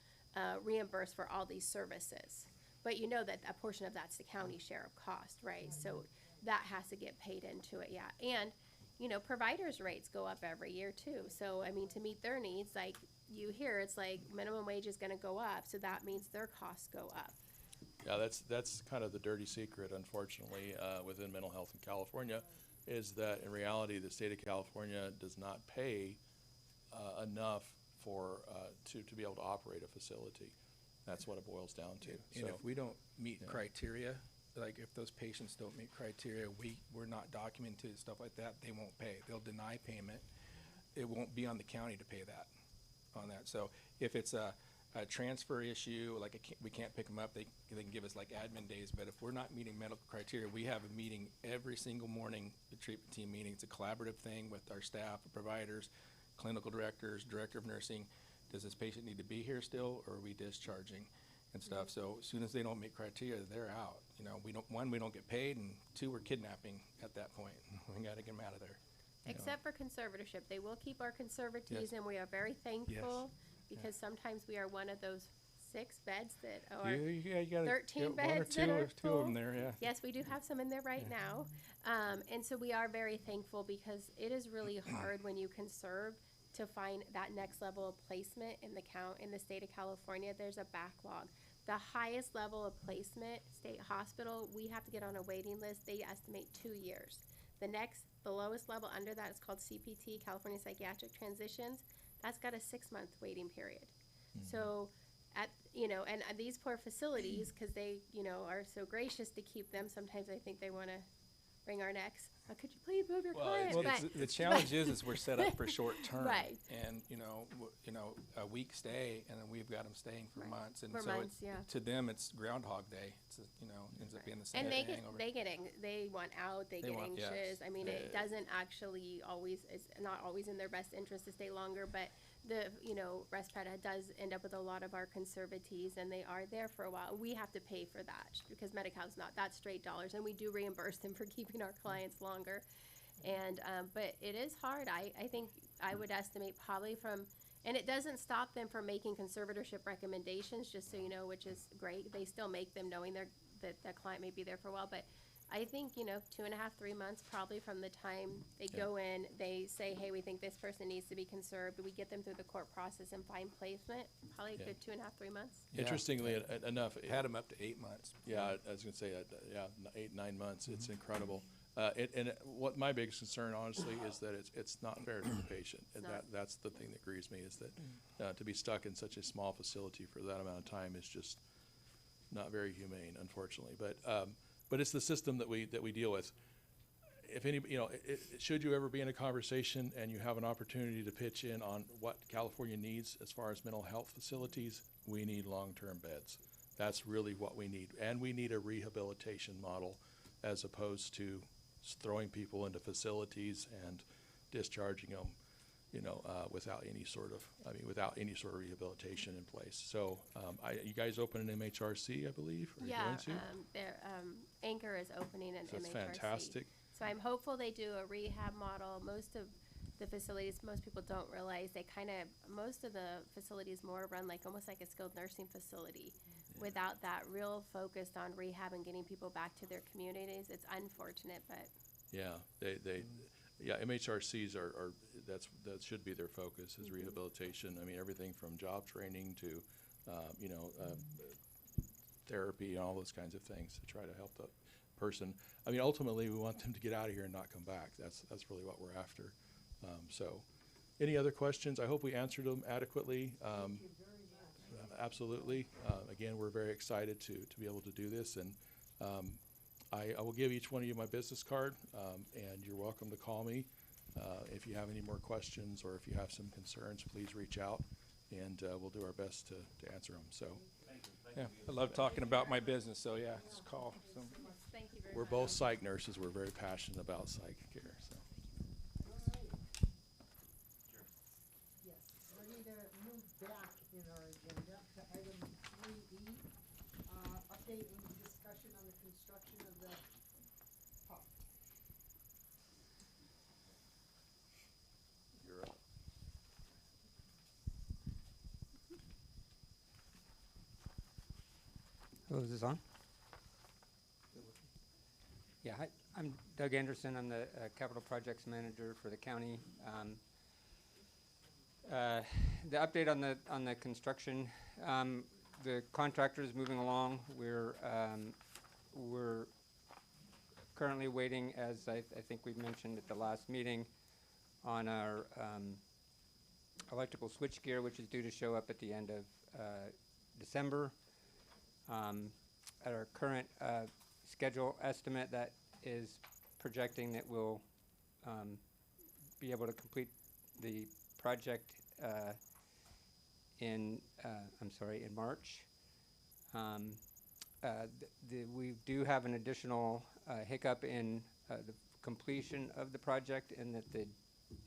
reimburse for all these services. But you know that a portion of that's the county share of cost, right? So that has to get paid into it, yeah. And, you know, providers' rates go up every year too. So, I mean, to meet their needs, like you hear, it's like minimum wage is going to go up. So that means their costs go up. Yeah, that's kind of the dirty secret, unfortunately, within mental health in California, is that in reality, the state of California does not pay enough for to be able to operate a facility. That's what it boils down to. And if we don't meet criteria, like if those patients don't meet criteria, we're not documented, stuff like that, they won't pay. They'll deny payment. It won't be on the county to pay that, on that. So if it's a transfer issue, like we can't pick them up, they can give us like admin days, but if we're not meeting medical criteria, we have a meeting every single morning, the treatment team meeting. It's a collaborative thing with our staff, providers, clinical directors, director of nursing. Does this patient need to be here still, or are we discharging and stuff? So as soon as they don't meet criteria, they're out. You know, we don't get paid, and two, we're kidnapping at that point. We gotta get them out of there. Except for conservatorship. They will keep our conservatees, Yes. and we are very thankful because sometimes we are one of those 6 beds that are Yeah, you gotta 13 get one or beds that two, are or two of them full. there, yeah. Yes, we do have some in there right now. And so we are very thankful because it is really hard when you can serve to find that next level of placement in the state of California. There's a backlog. The highest level of placement, state hospital, we have to get on a waiting list. They estimate 2 years. The lowest level under that is called CPT, California Psychiatric Transitions. That's got a 6-month waiting period. So and these poor facilities, because they, are so gracious to keep them, sometimes I think they want to wring our necks. Could you please move your client? Well, But- the challenge is we're set up for short term. Right. And, a week stay, and then we've got them staying for Right. months. And For so months, yeah. to them, it's Groundhog Day. It's, ends up being the same And hangover. they want out, they get want- yes. anxious. I mean, it doesn't actually always, it's not always in their best interest to stay longer, but the, ResPed does end up with a lot of our conservatees, and they are there for a while. We have to pay for that because Medi-Cal's not that straight dollars, and we do reimburse them for keeping our clients longer. And, but it is hard. I think I would estimate probably and it doesn't stop them from making conservatorship recommendations, just so you know, which is great. They still make them knowing that the client may be there for a while, but I think, 2.5, 3 months probably from the time they go in, they say, hey, we think this person needs to be conserved. We get them through the court process and find placement, probably a good 2.5, 3 months. Yeah. Interestingly enough, Had them up to 8 months. yeah, I was gonna say, 8, 9 months, it's incredible. What my biggest concern, honestly, is that it's not fair to the patient. And that's the thing that grieves me, is that to be stuck in such a small facility for that amount of time is just not very humane, unfortunately. But it's the system that we deal with. If any, should you ever be in a conversation and you have an opportunity to pitch in on what California needs as far as mental health facilities, we need long-term beds. That's really what we need. And we need a rehabilitation model as opposed to throwing people into facilities and discharging them, without any sort of rehabilitation in place. So, you guys open an MHRC, I believe? Or Yeah, going to? Anchor is opening an So MHRC. that's fantastic. So I'm hopeful they do a rehab model. Most of the facilities, most people don't realize, most of the facilities more run almost like a skilled nursing facility without that real focus on rehab and getting people back to their communities. It's unfortunate, but. Yeah, MHRCs that should be their focus, is rehabilitation. I mean, everything from job training to, therapy and all those kinds of things to try to help the person. I mean, ultimately, we want them to get out of here and not come back. That's really what we're after. So, any other questions? I hope we answered them adequately. Absolutely. Again, we're very excited to be able to do this, and I will give each one of you my business card, and you're welcome to call me if you have any more questions or if you have some concerns. Please reach out, and we'll do our best to answer them. So, Yeah, I love talking about my business, so yeah, just call. So. Thank you very we're much. both psych nurses. We're very passionate about psych care. So. Yes, ready to move back in our agenda to item 3E, update and discussion on the construction of the PUP. You're up. Hello, is this on? Yeah, hi, I'm Doug Anderson. I'm the Capital Projects Manager for the county. The update on the construction, the contractor is moving along. We're currently waiting, as I think we mentioned at the last meeting, on our electrical switchgear, which is due to show up at the end of December. At our current schedule estimate, that is projecting that we'll be able to complete the project in March. We do have an additional hiccup in the completion of the project, in that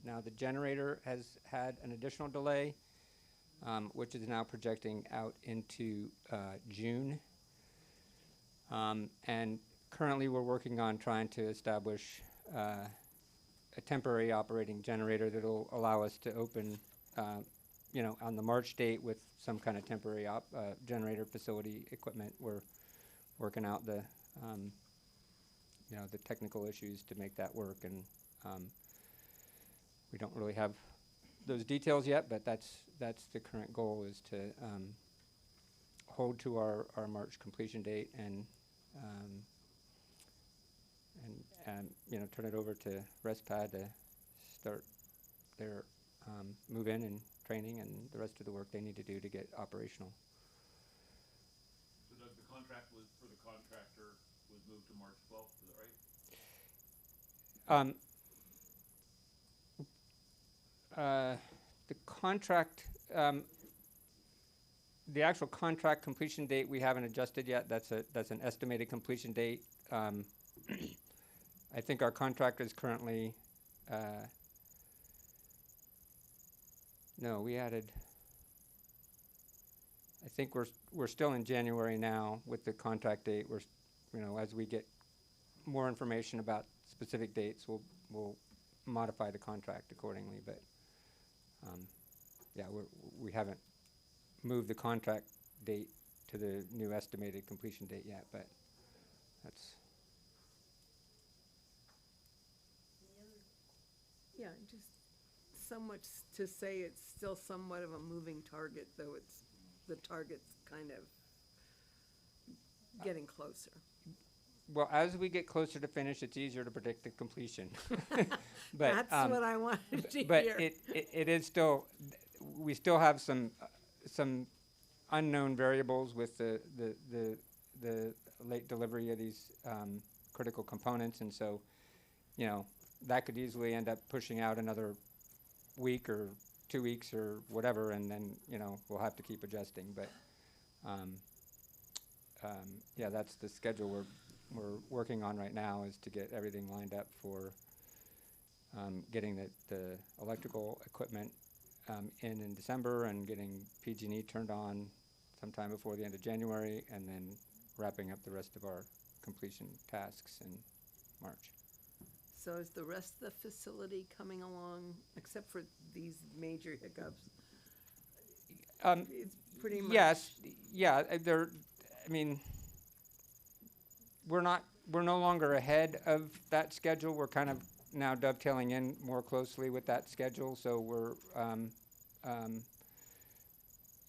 now the generator has had an additional delay, which is now projecting out into June. And currently we're working on trying to establish a temporary operating generator that will allow us to open, on the March date with some kind of temporary generator facility equipment. We're working out the technical issues to make that work, and we don't really have those details yet, but that's the current goal, is to hold to our March completion date and turn it over to ResPad to start their move-in and training and the rest of the work they need to do to get operational. So Doug, the contract for the contractor was moved to March 12th, is that right? The contract, the actual contract completion date we haven't adjusted yet. That's an estimated completion date. I think our contractor is currently, no, we added, I think we're still in January now with the contract date. We're, as we get more information about specific dates, we'll modify the contract accordingly. But yeah, we haven't moved the contract date to the new estimated completion date yet, but that's. Yeah, just so much to say it's still somewhat of a moving target, though the target's kind of getting closer. Well, as we get closer to finish, it's easier to predict the completion. But, That's what I wanted to but hear. it is still, we still have some unknown variables with the late delivery of these critical components, and so, that could easily end up pushing out another week or 2 weeks or whatever, and then, we'll have to keep adjusting. But, yeah, that's the schedule we're working on right now, is to get everything lined up for getting the electrical equipment in December, and getting PG&E turned on sometime before the end of January, and then wrapping up the rest of our completion tasks in March. So is the rest of the facility coming along, except for these major hiccups? It's pretty much. Yes, yeah, we're no longer ahead of that schedule. We're kind of now dovetailing in more closely with that schedule, so we're,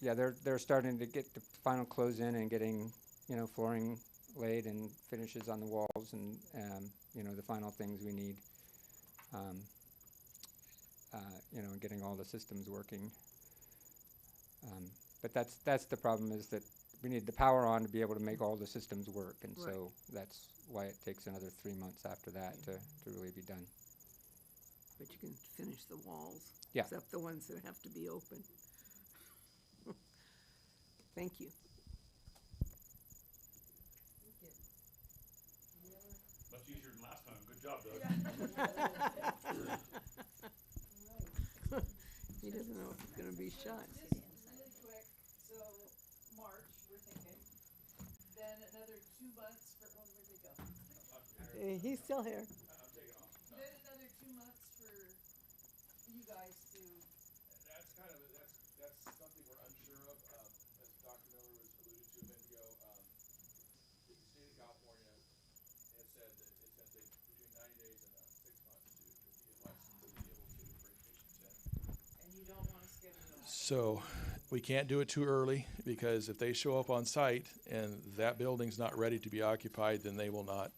they're starting to get the final close in and getting you know, flooring laid and finishes on the walls and, you know, the final things we need. You know, getting all the systems working. But that's the problem, is that we need the power on to be able to make all the systems work, and Right. so that's why it takes another 3 months after that to really be done. But you can finish the walls. Yeah. Except the ones that have to be open. Thank you. Much easier than last time. Good job, Doug. He doesn't know if it's gonna be shut. Really quick, so March, we're thinking, then another 2 months for, where'd they go? He's still here. Then another 2 months for you guys to, That's something we're unsure of. As Dr. Miller was alluded to a minute ago, the state of California has said that it's gonna take between 90 days and 6 months to get licensed to be able to bring patients in. and you don't wanna schedule that. So we can't do it too early, because if they show up on site and that building's not ready to be occupied, then they will not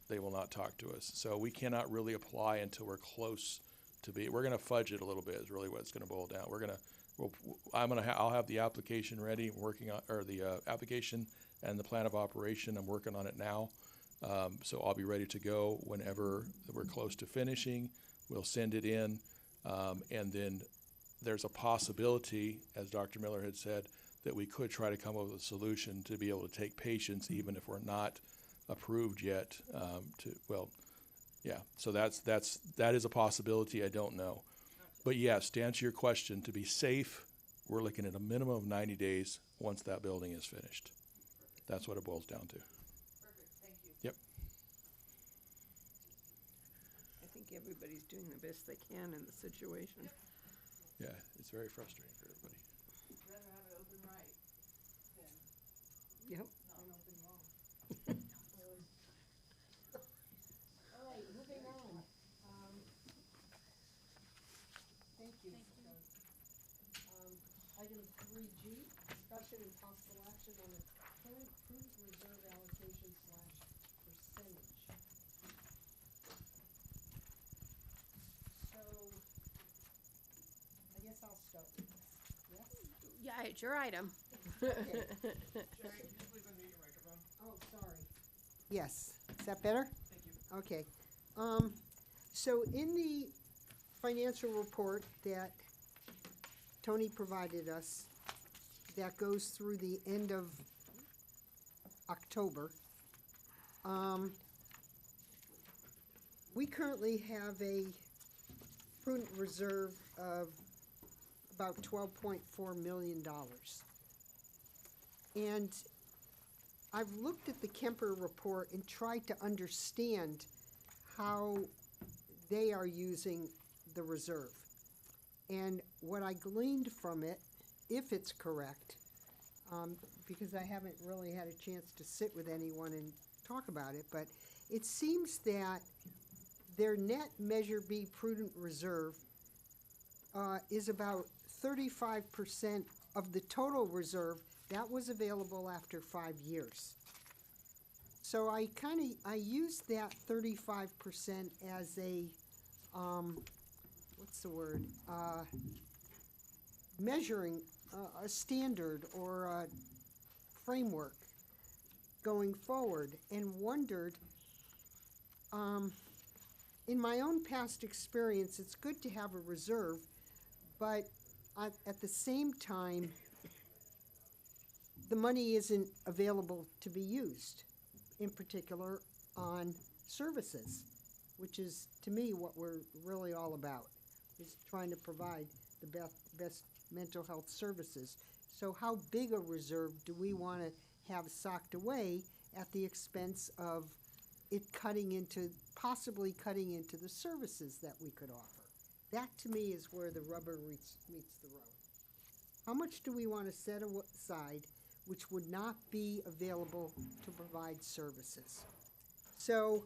talk to us. So we cannot really apply until we're close to we're gonna fudge it a little bit is really what it's gonna boil down. I'll have the application ready, working on, or the application and the plan of operation, I'm working on it now. So I'll be ready to go whenever we're close to finishing. We'll send it in, and then there's a possibility, as Dr. Miller had said, that we could try to come up with a solution to be able to take patients even if we're not approved yet. So that is a possibility. I don't know. But yes, to answer your question, to be safe, we're looking at a minimum of 90 days once that building is finished. That's what it boils down to. Perfect, thank you. Yep. I think everybody's doing the best they can in the situation. Yeah, it's very frustrating for everybody. Rather have it open right than Yep. not open wrong. All right, moving on. Thank you. Item 3G, discussion and possible action on the current prudent reserve allocation / percentage. So, I guess I'll start with this. Yes? Yeah, it's your item. Oh, sorry. Yes, is that better? Thank you. Okay. So in the financial report that Tony provided us, that goes through the end of October, we currently have a prudent reserve of about $12.4 million. And I've looked at the Kemper report and tried to understand how they are using the reserve. And what I gleaned from it, if it's correct, because I haven't really had a chance to sit with anyone and talk about it, but it seems that their net Measure B prudent reserve is about 35% of the total reserve that was available after 5 years. So I used that 35% as a, what's the word? Measuring, a standard or a framework going forward, and wondered, in my own past experience, it's good to have a reserve, but at the same time, the money isn't available to be used, in particular on services, which is, to me, what we're really all about, is trying to provide the best mental health services. So how big a reserve do we want to have socked away at the expense of it possibly cutting into the services that we could offer? That, to me, is where the rubber meets the road. How much do we want to set aside which would not be available to provide services? So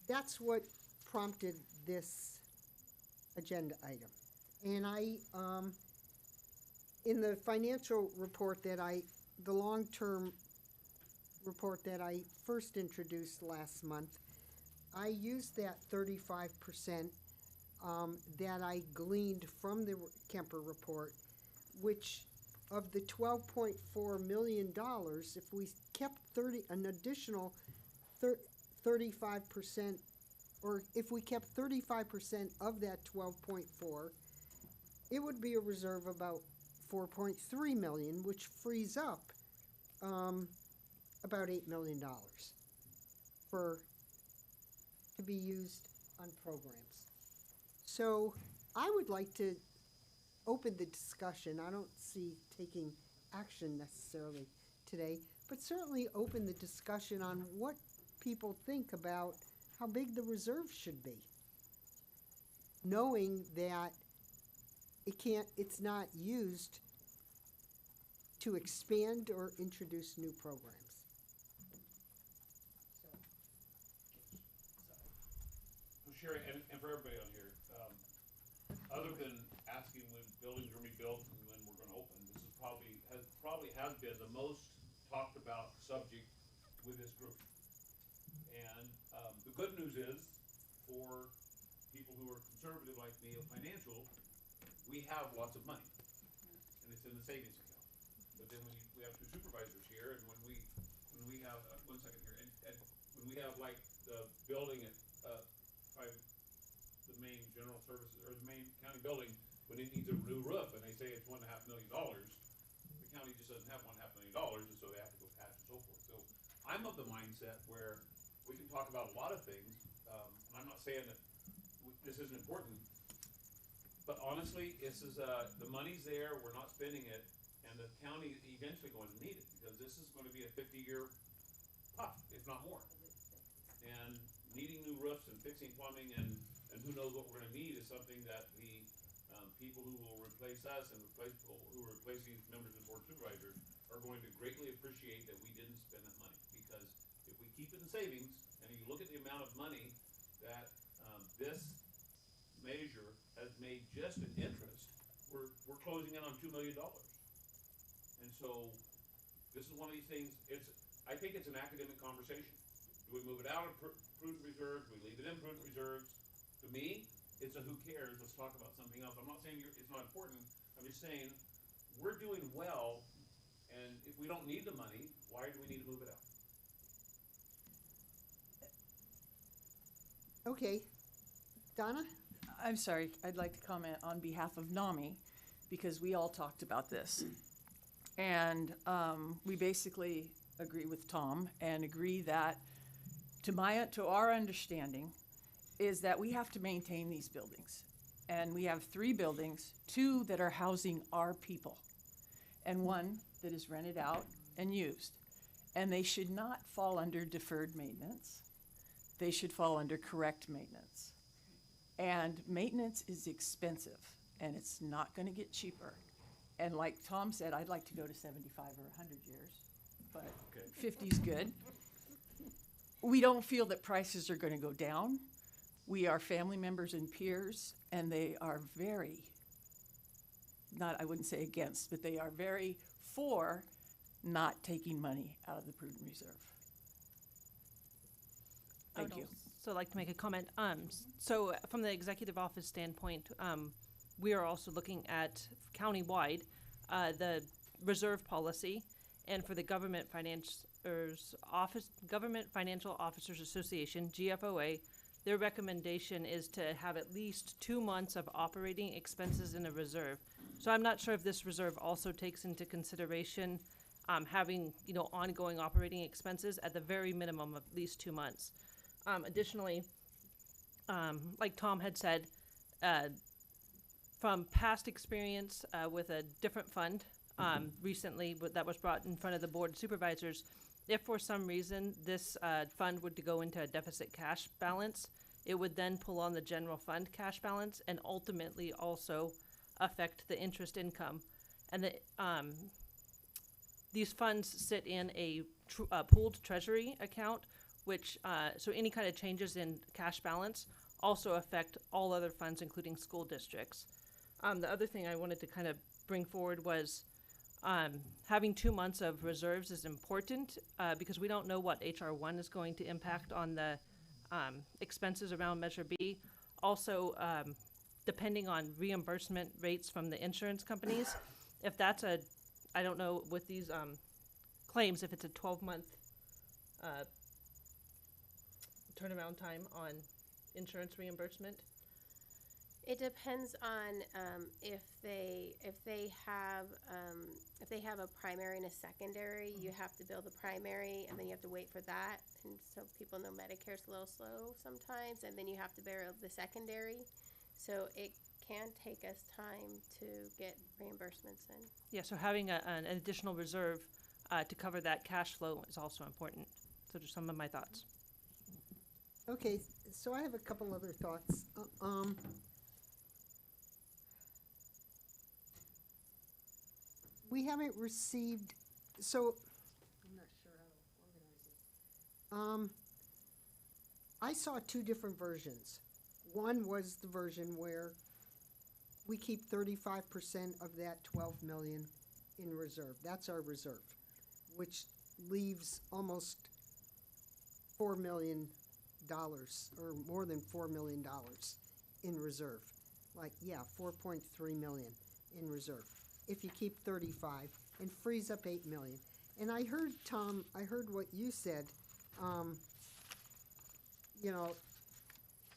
that's what prompted this agenda item. And in the financial report that the long-term report that I first introduced last month, I used that 35% that I gleaned from the Kemper report, which of the $12.4 million, if we kept an additional 35%, or if we kept 35% of that 12.4, it would be a reserve about 4.3 million, which frees up about $8 million to be used on programs. So I would like to open the discussion. I don't see taking action necessarily today, but certainly open the discussion on what people think about how big the reserve should be, knowing that it's not used to expand or introduce new programs. So Sherry, and for everybody on here, other than asking when buildings are gonna be built and when we're gonna open, this is probably has been the most talked about subject with this group. And the good news is, for people who are conservative like me of financial, we have lots of money, and it's in the savings account. But then we have two supervisors here, and when we have, one second here, and when we have like the building at, the main general services, or the main county building, when it needs a new roof, and they say it's $1.5 million, the county just doesn't have $1.5 million, and so they have to go patch and so forth. So I'm of the mindset where we can talk about a lot of things, and I'm not saying that this isn't important, but honestly, this is, the money's there, we're not spending it, and the county is eventually going to need it, because this is going to be a 50-year puff, if not more. And needing new roofs and fixing plumbing and who knows what we're gonna need is something that the, people who will replace us and who are replacing members of the board of supervisors are going to greatly appreciate that we didn't spend that money. Because if we keep it in savings, and you look at the amount of money that, this measure has made just in interest, we're closing in on $2 million. And so, this is one of these things, I think it's an academic conversation. Do we move it out of prudent reserves? Do we leave it in prudent reserves? To me, it's a who cares, let's talk about something else. I'm not saying it's not important, I'm just saying, we're doing well, and if we don't need the money, why do we need to move it out? Okay, Donna? I'm sorry, I'd like to comment on behalf of NAMI, because we all talked about this. And we basically agree with Tom and agree that, to our understanding, is that we have to maintain these buildings. And we have 3 buildings, 2 that are housing our people, and 1 that is rented out and used. And they should not fall under deferred maintenance. They should fall under correct maintenance. And maintenance is expensive, and it's not gonna get cheaper. And like Tom said, I'd like to go to 75 or 100 years, but 50's good. We don't feel that prices are gonna go down. We are family members and peers, and they are very, I wouldn't say against, but they are very for not taking money out of the prudent reserve. Thank you. So I'd like to make a comment. So from the executive office standpoint, we are also looking at countywide, the reserve policy, and for the Government Financial Officers Association, GFOA, their recommendation is to have at least 2 months of operating expenses in a reserve. So I'm not sure if this reserve also takes into consideration having, ongoing operating expenses at the very minimum of at least 2 months. Additionally, like Tom had said, from past experience with a different fund recently that was brought in front of the board of supervisors, if for some reason this fund would to go into a deficit cash balance, it would then pull on the general fund cash balance and ultimately also affect the interest income. And these funds sit in a pooled treasury account, which, so any kind of changes in cash balance also affect all other funds, including school districts. The other thing I wanted to kind of bring forward was Having 2 months of reserves is important, because we don't know what HR 1 is going to impact on the expenses around Measure B. Also, depending on reimbursement rates from the insurance companies, if that's I don't know with these claims, if it's a 12-month turnaround time on insurance reimbursement. It depends on if they have a primary and a secondary, you have to bill the primary and then you have to wait for that. And so people know Medicare's a little slow sometimes, and then you have to bill the secondary. So it can take us time to get reimbursements in. Yeah, so having an additional reserve to cover that cash flow is also important. So just some of my thoughts. Okay, so I have a couple other thoughts. We haven't received, so, I'm not sure how to organize it. I saw two different versions. One was the version where we keep 35% of that 12 million in reserve. That's our reserve, which leaves almost $4 million, or more than $4 million in reserve. Like, yeah, 4.3 million in reserve. If you keep 35 and frees up 8 million. And I heard, Tom, I heard what you said, you know,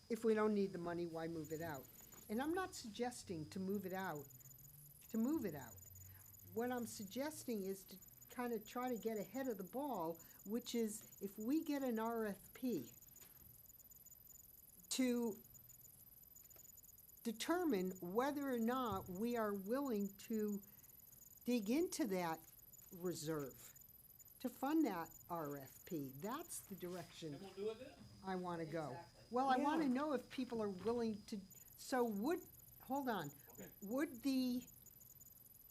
if we don't need the money, why move it out? And I'm not suggesting to move it out, What I'm suggesting is to kind of try to get ahead of the ball, which is if we get an RFP to determine whether or not we are willing to dig into that reserve to fund that RFP. That's the direction I want to go. Well, I want to know if people are willing to, so would the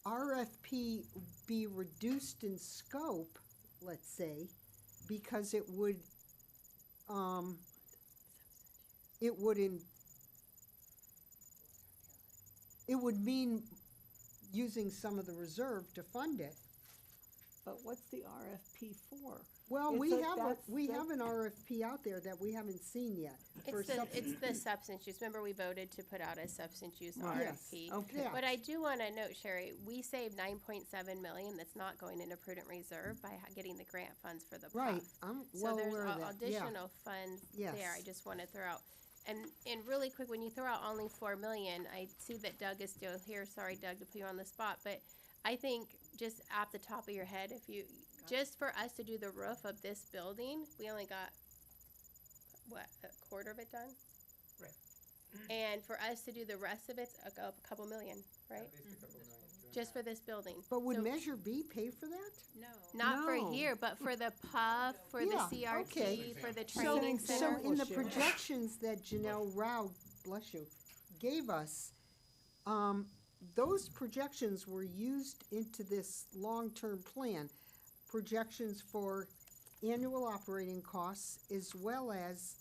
RFP be reduced in scope, let's say, because it would mean using some of the reserve to fund it. But what's the RFP for? Well, we have an RFP out there that we haven't seen yet. It's the substance use. Remember, we voted to put out a substance use RFP. Yes, okay. But I do want to note, Sherry, we saved 9.7 million that's not going into prudent reserve by getting the grant funds for the PUF. Right, I'm well aware of that, So there's additional funds there. I just want to throw out. And really quick, when you throw out only 4 million, I see that Doug is still here. Sorry, Doug, to put you on the spot, but I think just at the top of your head, if you, just for us to do the roof of this building, we only got, what, a quarter of it done? Right. And for us to do the rest of it, a couple million, right? At least a couple million. Just for this building. But would So- Measure B pay for that? No. Not for No. here, but for the PUF, for the CRT, okay. for the So, training so center. in the projections that Janelle Rao, bless you, gave us, those projections were used into this long-term plan. Projections for annual operating costs as well as,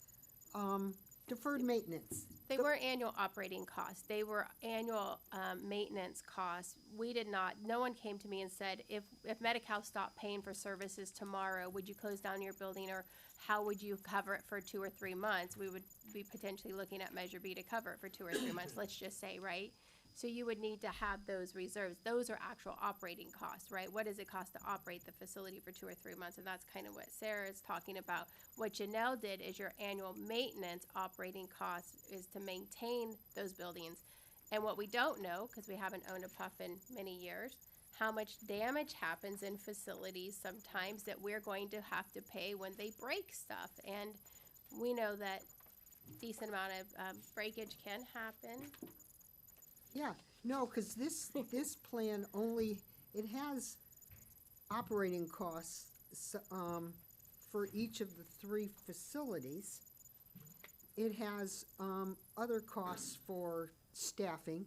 deferred maintenance. They weren't annual operating costs. They were annual maintenance costs. We did not, no one came to me and said, if Medi-Cal stopped paying for services tomorrow, would you close down your building, or how would you cover it for 2 or 3 months? We would be potentially looking at Measure B to cover it for 2 or 3 months, let's just say, right? So you would need to have those reserves. Those are actual operating costs, right? What does it cost to operate the facility for 2 or 3 months? And that's kind of what Sarah is talking about. What Janelle did is your annual maintenance operating cost is to maintain those buildings. And what we don't know, because we haven't owned a PUF in many years, how much damage happens in facilities sometimes that we're going to have to pay when they break stuff. And we know that decent amount of breakage can happen. Yeah, no, because this plan only, it has operating costs, for each of the 3 facilities. It has, other costs for staffing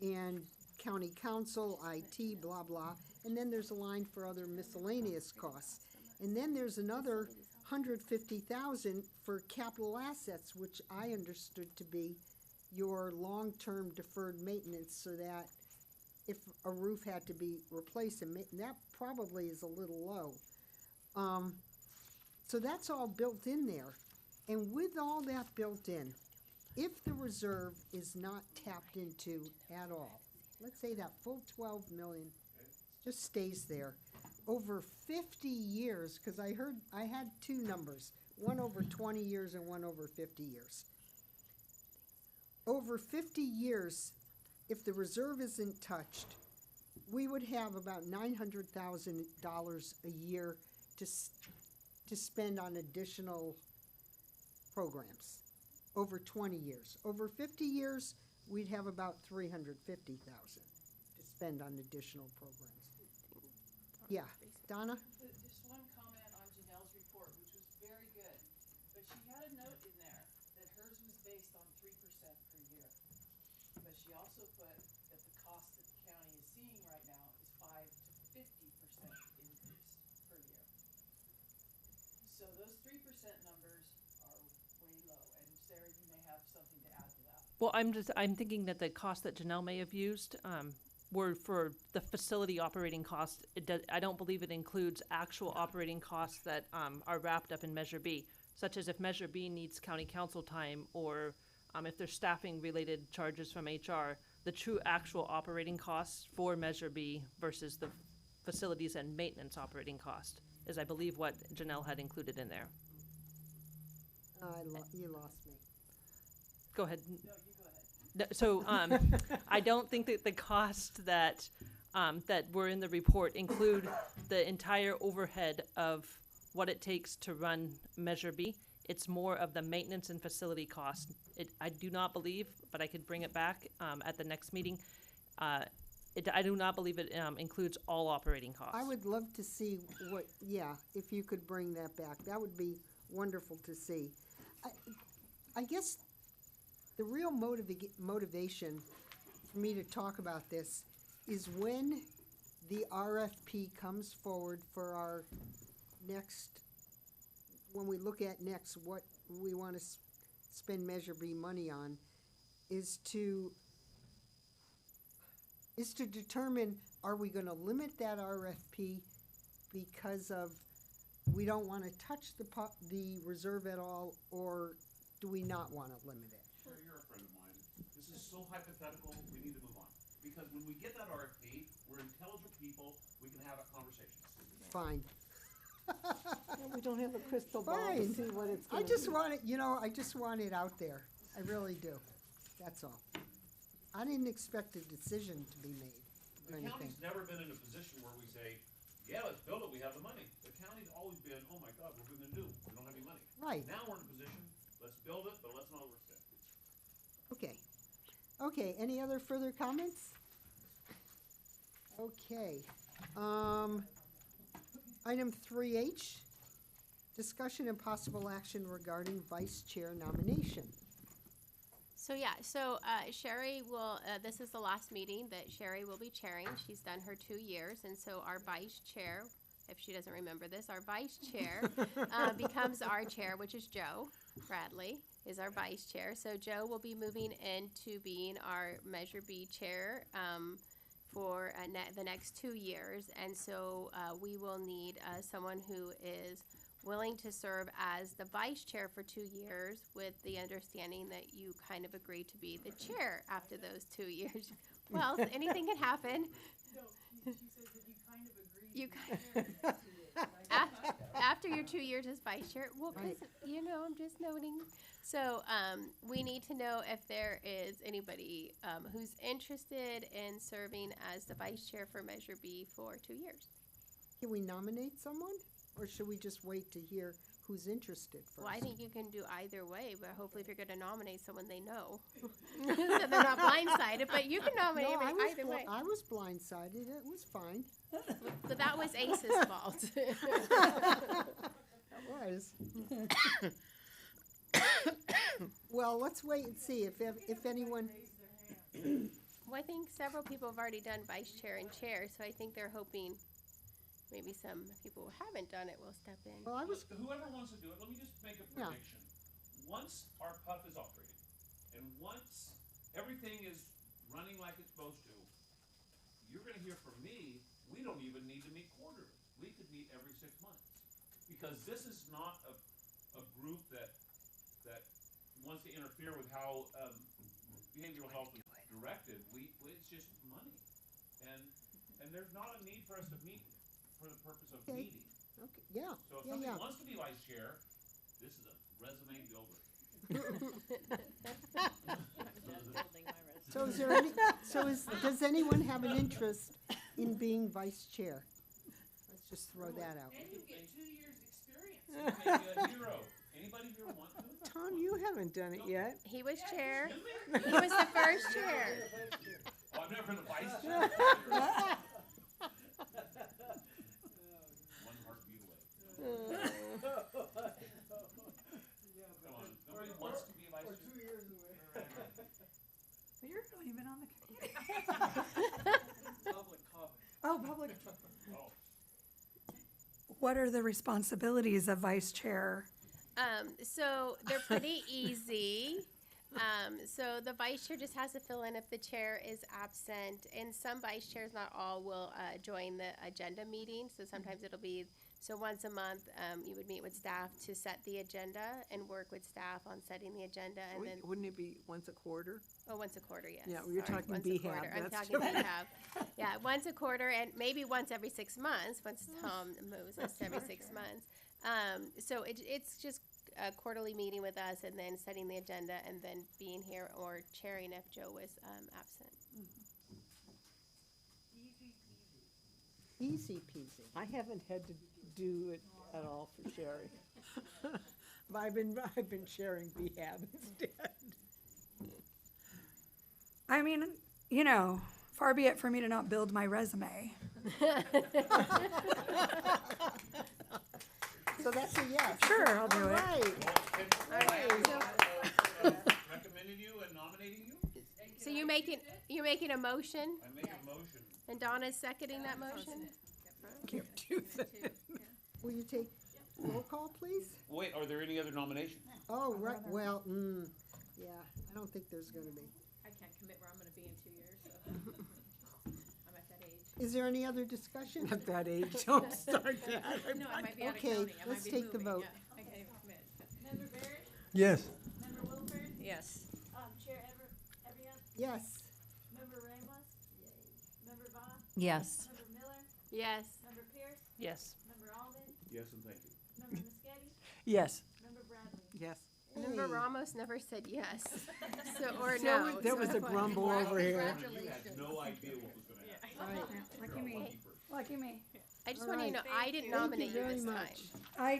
and county council, IT, blah, blah. And then there's a line for other miscellaneous costs. And then there's another 150,000 for capital assets, which I understood to be your long-term deferred maintenance, so that if a roof had to be replaced, and that probably is a little low. So that's all built in there. And with all that built in, if the reserve is not tapped into at all, let's say that full 12 million just stays there, over 50 years, because I had two numbers, one over 20 years and one over 50 years. Over 50 years, if the reserve isn't touched, we would have about $900,000 a year to spend on additional programs over 20 years. Over 50 years, we'd have about $350,000 to spend on additional programs. Yeah, Donna? Just one comment on Janelle's report, which was very good, but she had a note in there that hers was based on 3% per year. But she also put that the cost that the county is seeing right now is 5 to 50% increase per year. So those 3% numbers are way low, and Sarah, you may have something to add to that. Well, I'm thinking that the cost that Janelle may have used, were for the facility operating costs. I don't believe it includes actual operating costs that, are wrapped up in Measure B, such as if Measure B needs county council time, or, if there's staffing related charges from HR, the true actual operating costs for Measure B versus the facilities and maintenance operating cost is, I believe, what Janelle had included in there. You lost me. Go ahead. No, you go ahead. So, I don't think that the cost that, that were in the report include the entire overhead of what it takes to run Measure B. It's more of the maintenance and facility cost. I do not believe, but I could bring it back, at the next meeting. I do not believe it, includes all operating costs. I would love to see if you could bring that back. That would be wonderful to see. I guess the real motivation for me to talk about this is when the RFP comes forward for our next, when we look at next what we want to spend Measure B money on, is to determine, are we going to limit that RFP because of we don't want to touch the reserve at all, or do we not want to limit it? Sure, you're a friend of mine. This is so hypothetical, we need to move on. Because when we get that RFP, we're intelligent people, we can have a conversation. Fine. We don't have a crystal ball to Fine. see what it's I gonna just be. want it, I just want it out there. I really do. That's all. I didn't expect a decision to be made or The anything. county's never been in a position where we say, yeah, let's build it, we have the money. The county's always been, oh my God, what are we gonna do? We don't have any money. Right. Now we're in a position, let's build it, but let's not overspend. Okay. Okay, any other further comments? Okay. Item 3H, discussion and possible action regarding vice chair nomination. So Sherry will, this is the last meeting that Sherry will be chairing. She's done her 2 years, and so our vice chair, if she doesn't remember this, our vice chair becomes our chair, which is Joe Bradley is our vice chair. So Joe will be moving into being our Measure B chair for the next 2 years, and so we will need someone who is willing to serve as the vice chair for 2 years, with the understanding that you kind of agree to be the chair after those 2 years. Well, anything can happen. No, she says that you kind of agree. You to be chair for 2 years. After your 2 years as vice chair, well, because, I'm just noting. So, we need to know if there is anybody who's interested in serving as the vice chair for Measure B for 2 years. Can we nominate someone, or should we just wait to hear who's interested first? Well, I think you can do either way, but hopefully if you're gonna nominate someone they know, so they're not blindsided, but you can nominate No, them either way. I was blindsided. It was fine. But that was Ace's fault. That was. Well, let's wait and see if anyone. Well, I think several people have already done vice chair and chair, so I think they're hoping maybe some people who haven't done it will step in. Well, I was. Whoever wants to do it, let me just make a prediction. Once our puff is operating, and once everything is running like it's supposed to, you're gonna hear from me, we don't even need to meet quarterly. We could meet every 6 months. Because this is not a group that wants to interfere with how, behavioral health is directed. It's just money. And there's not a need for us to meet for the purpose of Okay. meeting. Okay, yeah, So if yeah, somebody yeah. wants to be vice chair, this is a resume builder. So is there does anyone have an interest in being vice chair? Let's just throw that out. And you get 2 years experience. You may be a hero. Anybody here want to? Tom, you haven't done it yet. He was chair. He was the first chair. Oh, I've never been a vice chair. One heartbeat away. Come on, nobody wants to be a vice chair. 2 years away. But you're not even on the committee. Public comment. Oh, public. Oh. What are the responsibilities of vice chair? So they're pretty easy. So the vice chair just has to fill in if the chair is absent, and some vice chairs, not all, will join the agenda meeting. So sometimes it'll be, so once a month, you would meet with staff to set the agenda and work with staff on setting the agenda, and then, Wouldn't it be once a quarter? oh, once a quarter, yes. Yeah, well, you're Sorry, talking once a BHAB, quarter. I'm that's talking true. BHAB. Yeah, once a quarter, and maybe once every 6 months, once Tom moves us to every 6 months. So it's just a quarterly meeting with us, and then setting the agenda, and then being here or chairing if Joe was absent. Easy peasy. I haven't had to do it at all for Sherry. But I've been sharing BHAB instead. I mean, you know, far be it for me to not build my resume. So that's a yes. Sure, I'll do All it. right. Recommending you and nominating you? So you're making a motion, I make a motion. and Donna's seconding that motion? Can't do that. Will you take roll call, please? Wait, are there any other nominations? Oh, right, well, yeah, I don't think there's gonna be. I can't commit where I'm gonna be in 2 years, so I'm at that age. Is there any other discussion? At that age, don't start that. No, I might be out of Okay, county. I let's might be take the moving, vote. yeah. I can't even commit. Member Barrett? Yes. Member Wilford? Yes. Chair Evian? Yes. Member Ramos? Member Vaughn? Yes. Member Miller? Yes. Member Pierce? Yes. Member Alden? Yes, and thank you. Member Muschetti? Yes. Member Bradley? Yes. Member Hey. Ramos never said yes, so, or There no. was- there so was a that's why- grumble over here. You had no idea what was gonna happen. Right. Lucky me. Lucky me. I just All want you to know, right. I didn't Thank nominate you very this time. much.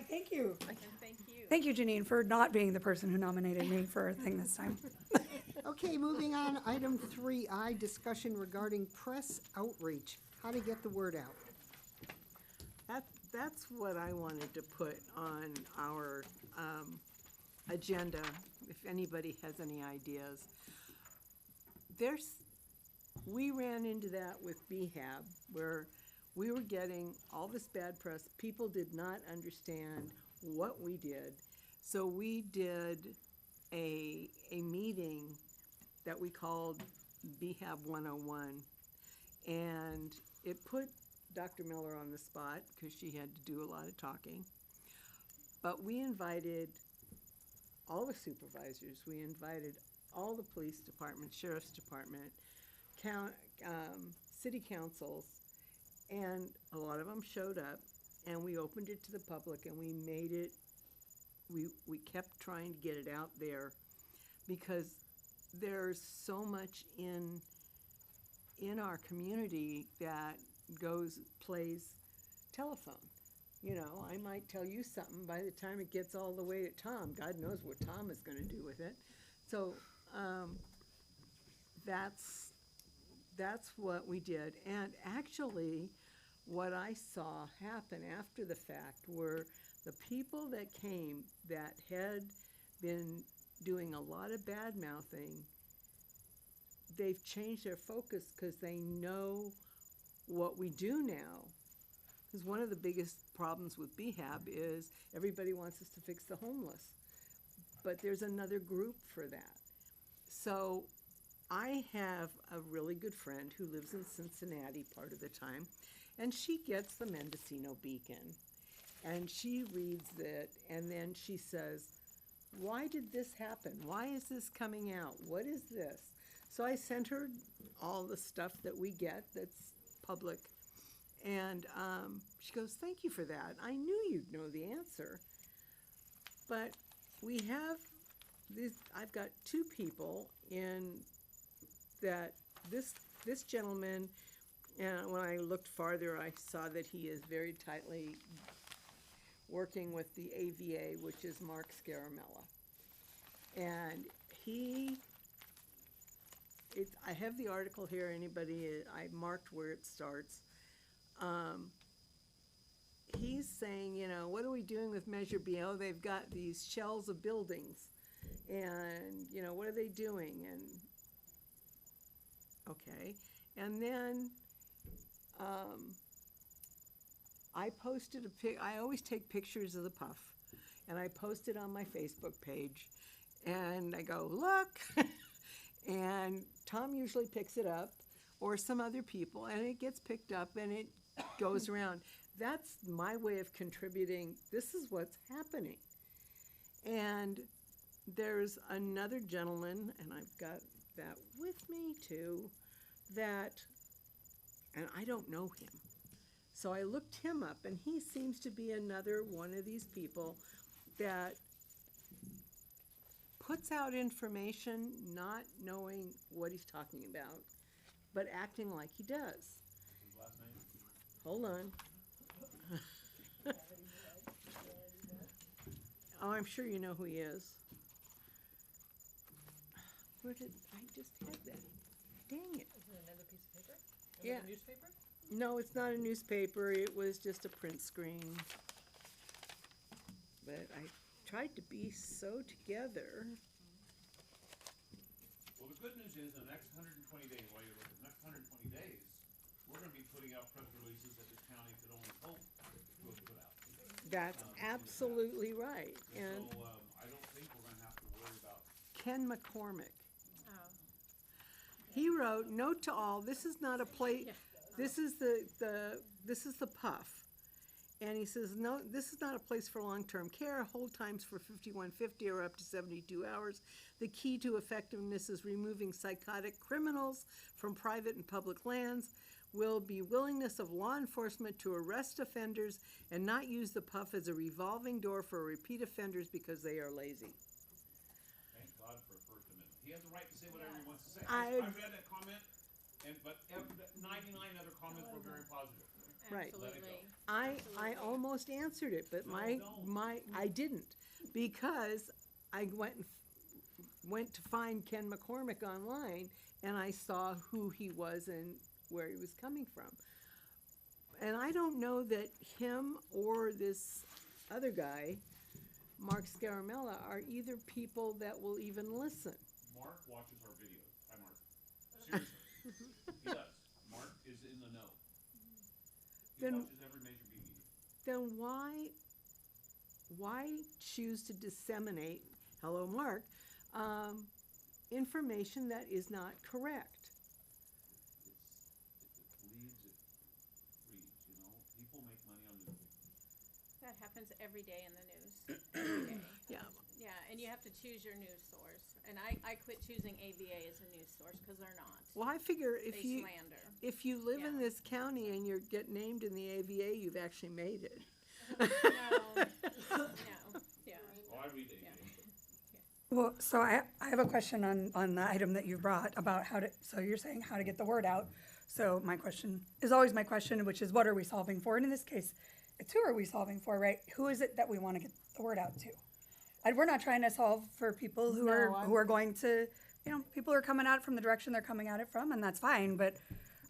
Thank you. And thank you. Thank you, Janine, for not being the person who nominated me for a thing this time. Okay, moving on, item 3I, discussion regarding press outreach, how to get the word out. That's what I wanted to put on our agenda, if anybody has any ideas. We ran into that with BHAB, where we were getting all this bad press. People did not understand what we did. So we did a meeting that we called BHAB 101. And it put Dr. Miller on the spot because she had to do a lot of talking. But we invited all the supervisors, we invited all the police departments, sheriff's department, city councils, and a lot of them showed up, and we opened it to the public, and we made it, we kept trying to get it out there, because there's so much in our community that plays telephone. You know, I might tell you something, by the time it gets all the way to Tom, God knows what Tom is gonna do with it. So, that's what we did. And actually, what I saw happen after the fact were the people that came that had been doing a lot of bad mouthing, they've changed their focus because they know what we do now. Because one of the biggest problems with BHAB is everybody wants us to fix the homeless. But there's another group for that. So I have a really good friend who lives in Cincinnati part of the time, and she gets the Mendocino Beacon, and she reads it, and then she says, why did this happen? Why is this coming out? What is this? So I sent her all the stuff that we get that's public, and she goes, thank you for that. I knew you'd know the answer. But we have this, I've got two people in that this gentleman, and when I looked farther, I saw that he is very tightly working with the AVA, which is Mark Scaramella. And I have the article here, anybody, I marked where it starts. He's saying, you know, what are we doing with Measure B? Oh, they've got these shells of buildings, and, you know, what are they doing? And, okay. And then, I posted I always take pictures of the puff, and I post it on my Facebook page, and I go, look, and Tom usually picks it up, or some other people, and it gets picked up, and it goes around. That's my way of contributing. This is what's happening. And there's another gentleman, and I've got that with me too, and I don't know him. So I looked him up, and he seems to be another one of these people that puts out information not knowing what he's talking about, but acting like he does. Hold on. Oh, I'm sure you know who he is. Where did, I just had that. Dang it. Is it another piece of paper? Yeah. Another newspaper? No, it's not a newspaper, it was just a print screen. But I tried to be so together. Well, the good news is the next 120 days, while you're looking, the next 120 days, we're gonna be putting out press releases that the county could only hope to have put out. That's absolutely right. And So, I don't think we're gonna have to worry about. Ken McCormick, Oh. he wrote, note to all, this is not a place, this is this is the puff. And he says, no, this is not a place for long-term care. Hold times for 5150 or up to 72 hours. The key to effectiveness is removing psychotic criminals from private and public lands. Will be willingness of law enforcement to arrest offenders and not use the puff as a revolving door for repeat offenders because they are lazy. Thank God for First Amendment. He has the right to say whatever he wants to say. I read that comment, but 99 other comments were very positive. Right. Absolutely. I almost answered it, but I didn't, because I went to find Ken McCormick online, and I saw who he was and where he was coming from. And I don't know that him or this other guy, Mark Scaramella, are either people that will even listen. Mark watches our videos. Hi, Mark. Seriously. He does. Mark is in the know. He Then- watches every major B meeting. Then why choose to disseminate, hello Mark, information that is not correct? If it bleeds, it reads, you know? People make money on newspapers. That happens every day in the news, every day. Yeah. Yeah, and you have to choose your news source. And I quit choosing AVA as a news source because they're not. Well, I figure They slander. if you live in Yeah. this county and you get named in the AVA, you've actually made it. No, yeah. Oh, I read AVA. Well, so I have a question on the item that you brought about so you're saying how to get the word out. So my question is always my question, which is what are we solving for? And in this case, it's who are we solving for, right? Who is it that we want to get the word out to? And we're not trying to solve for people who are going to, people are coming at it from the direction they're coming at it from, and that's fine. But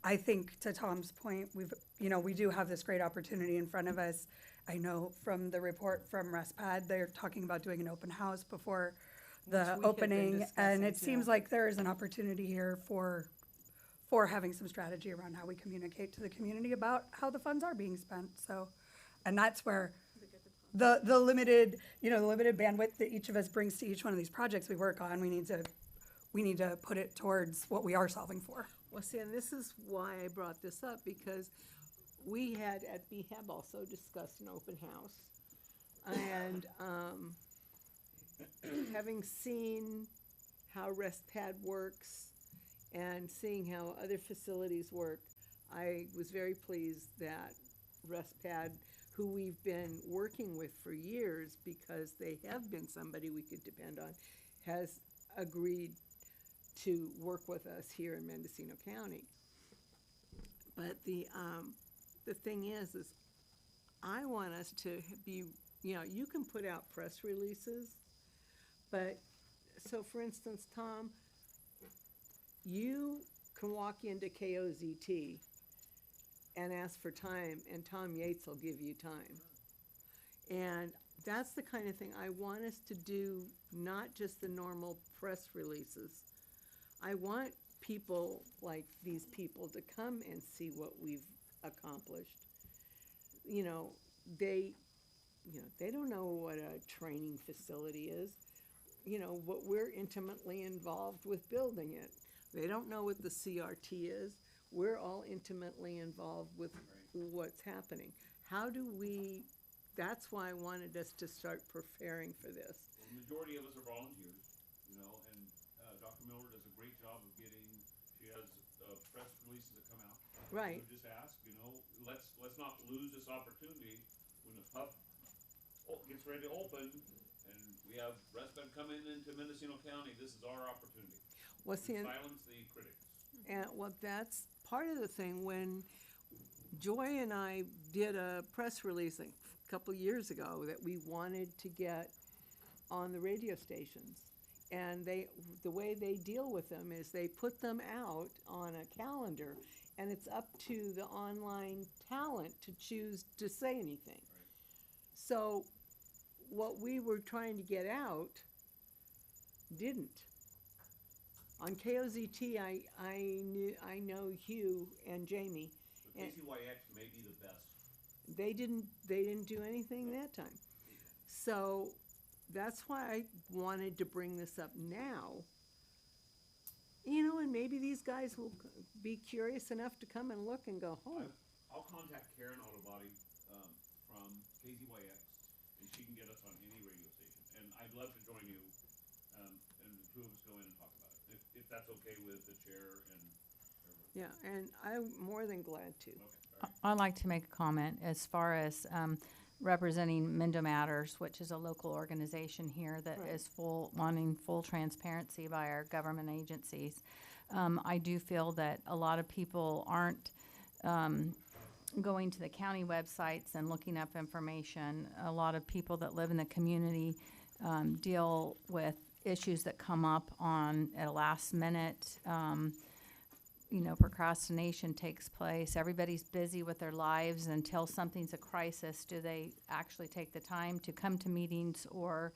I think to Tom's point, we do have this great opportunity in front of us. I know from the report from RESPAD, they're talking about doing an open house before the Which we had been opening, and it discussing, seems yeah. like there is an opportunity here for having some strategy around how we communicate to the community about how the funds are being spent. So, and that's where the limited bandwidth that each of us brings to each one of these projects we work on, we need to we need to put it towards what we are solving for. Well, see, and this is why I brought this up, because we had at BHAB also discussed an open house. And having seen how RestPad works and seeing how other facilities work, I was very pleased that RestPad, who we've been working with for years because they have been somebody we could depend on, has agreed to work with us here in Mendocino County. But the thing is I want us to be, you can put out press releases, but, so for instance, Tom, you can walk into KOZT and ask for time, and Tom Yates will give you time. And that's the kind of thing I want us to do, not just the normal press releases. I want people like these people to come and see what we've accomplished. They don't know what a training facility is, but we're intimately involved with building it. They don't know what the CRT is. We're all intimately involved with what's happening. That's why I wanted us to start preparing for this. Well, the majority of us are volunteers, and Dr. Miller does a great job of she has press releases that come out. Right. We just ask, let's not lose this opportunity when the PUP gets ready to open and we have RestPad coming into Mendocino County. This is our opportunity. Well, see, silence the critics. And that's part of the thing. When Joy and I did a press release a couple years ago that we wanted to get on the radio stations, and the way they deal with them is they put them out on a calendar, and it's up to the online talent to choose to say anything. So what we were trying to get out didn't. On KOZT, I know Hugh and Jamie. But KCYX may be the best. They didn't do anything that time. So that's why I wanted to bring this up now. And maybe these guys will be curious enough to come and look and go, I'll contact Karen Autobody from KZYX, and she can get us on any radio station. And I'd love to join you, and the two of us go in and talk about it, if that's okay with the chair and everyone. Yeah, and I'm more than glad to. Okay, I'd like to make a comment as far as representing Mendo Matters, which is a local organization here that is wanting full transparency by our government agencies. I do feel that a lot of people aren't going to the county websites and looking up information. A lot of people that live in the community deal with issues that come up at a last minute. Procrastination takes place. Everybody's busy with their lives until something's a crisis. Do they actually take the time to come to meetings or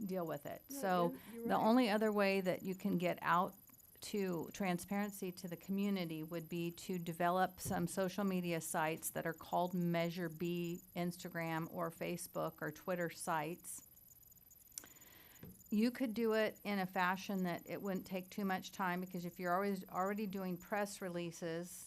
deal with it? No, So you're the right. only other way that you can get out to transparency to the community would be to develop some social media sites that are called Measure B Instagram or Facebook or Twitter sites. You could do it in a fashion that it wouldn't take too much time, because if you're already doing press releases,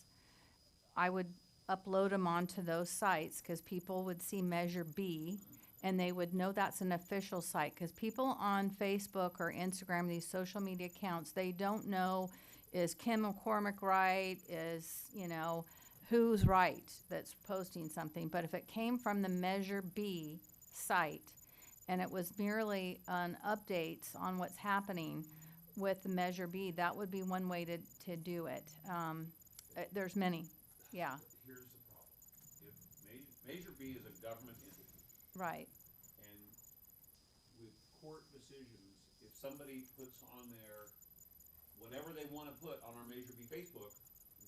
I would upload them onto those sites, because people would see Measure B and they would know that's an official site. Because people on Facebook or Instagram, these social media accounts, they don't know, is Kim McCormick right? Is, who's right that's posting something? But if it came from the Measure B site, and it was merely an updates on what's happening with the Measure B, that would be one way to do it. There's many, yeah. Here's the problem. If Measure B is a government entity. Right. And with court decisions, if somebody puts on there whatever they want to put on our Measure B Facebook,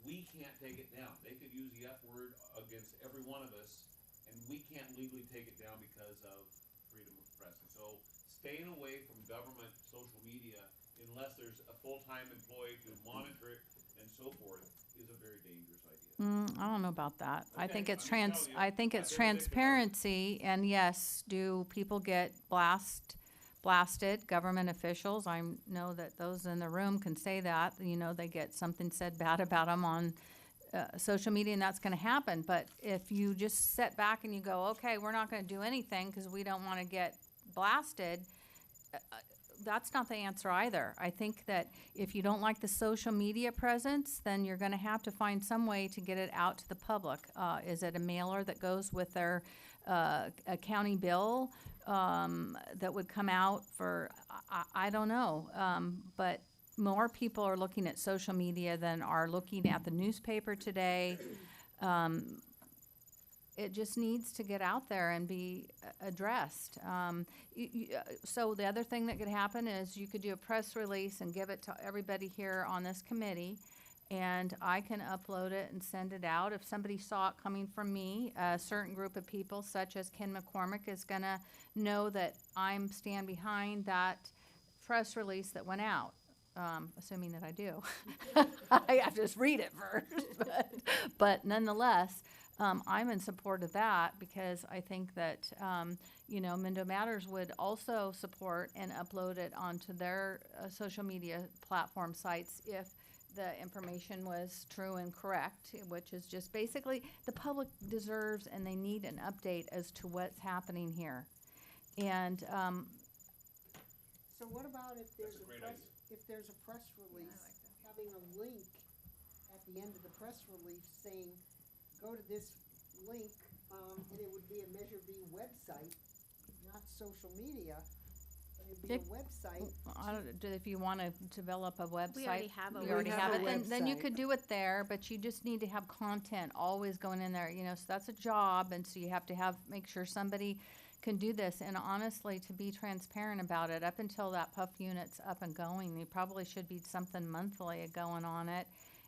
we can't take it down. They could use the F word against every one of us, and we can't legally take it down because of freedom of press. And so staying away from government social media, unless there's a full-time employee to monitor it and so forth, is a very dangerous idea. I don't know about that. I Okay, think it's I'm just telling you, I think it's I've been a victim of it. transparency, and yes, do people get blasted, government officials, I know that those in the room can say that, you know, they get something said bad about them on social media, and that's gonna happen. But if you just sit back and you go, okay, we're not gonna do anything because we don't wanna get blasted, that's not the answer either. I think that if you don't like the social media presence, then you're gonna have to find some way to get it out to the public. Is it a mailer that goes with their, a county bill, that would come out for, I don't know. But more people are looking at social media than are looking at the newspaper today. It just needs to get out there and be addressed. So the other thing that could happen is you could do a press release and give it to everybody here on this committee, and I can upload it and send it out. If somebody saw it coming from me, a certain group of people, such as Ken McCormick, is gonna know that I'm stand behind that press release that went out. Assuming that I do. I have to just read it first, but nonetheless, I'm in support of that because I think that, you know, Mendo Matters would also support and upload it onto their social media platform sites if the information was true and correct, which is just basically the public deserves and they need an update as to what's happening here. And So what about if there's a press release, having a link at the end of the press release saying, go to this link, and it would be a Measure B website, not social media, but it'd be a website. I don't, if you want to develop a website. We already have a you already website. have it, then you website. could do it there, but you just need to have content always going in there, you know, so that's a job, and so you have to make sure somebody can do this. And honestly, to be transparent about it, up until that PUF unit's up and going, you probably should be something monthly going on it.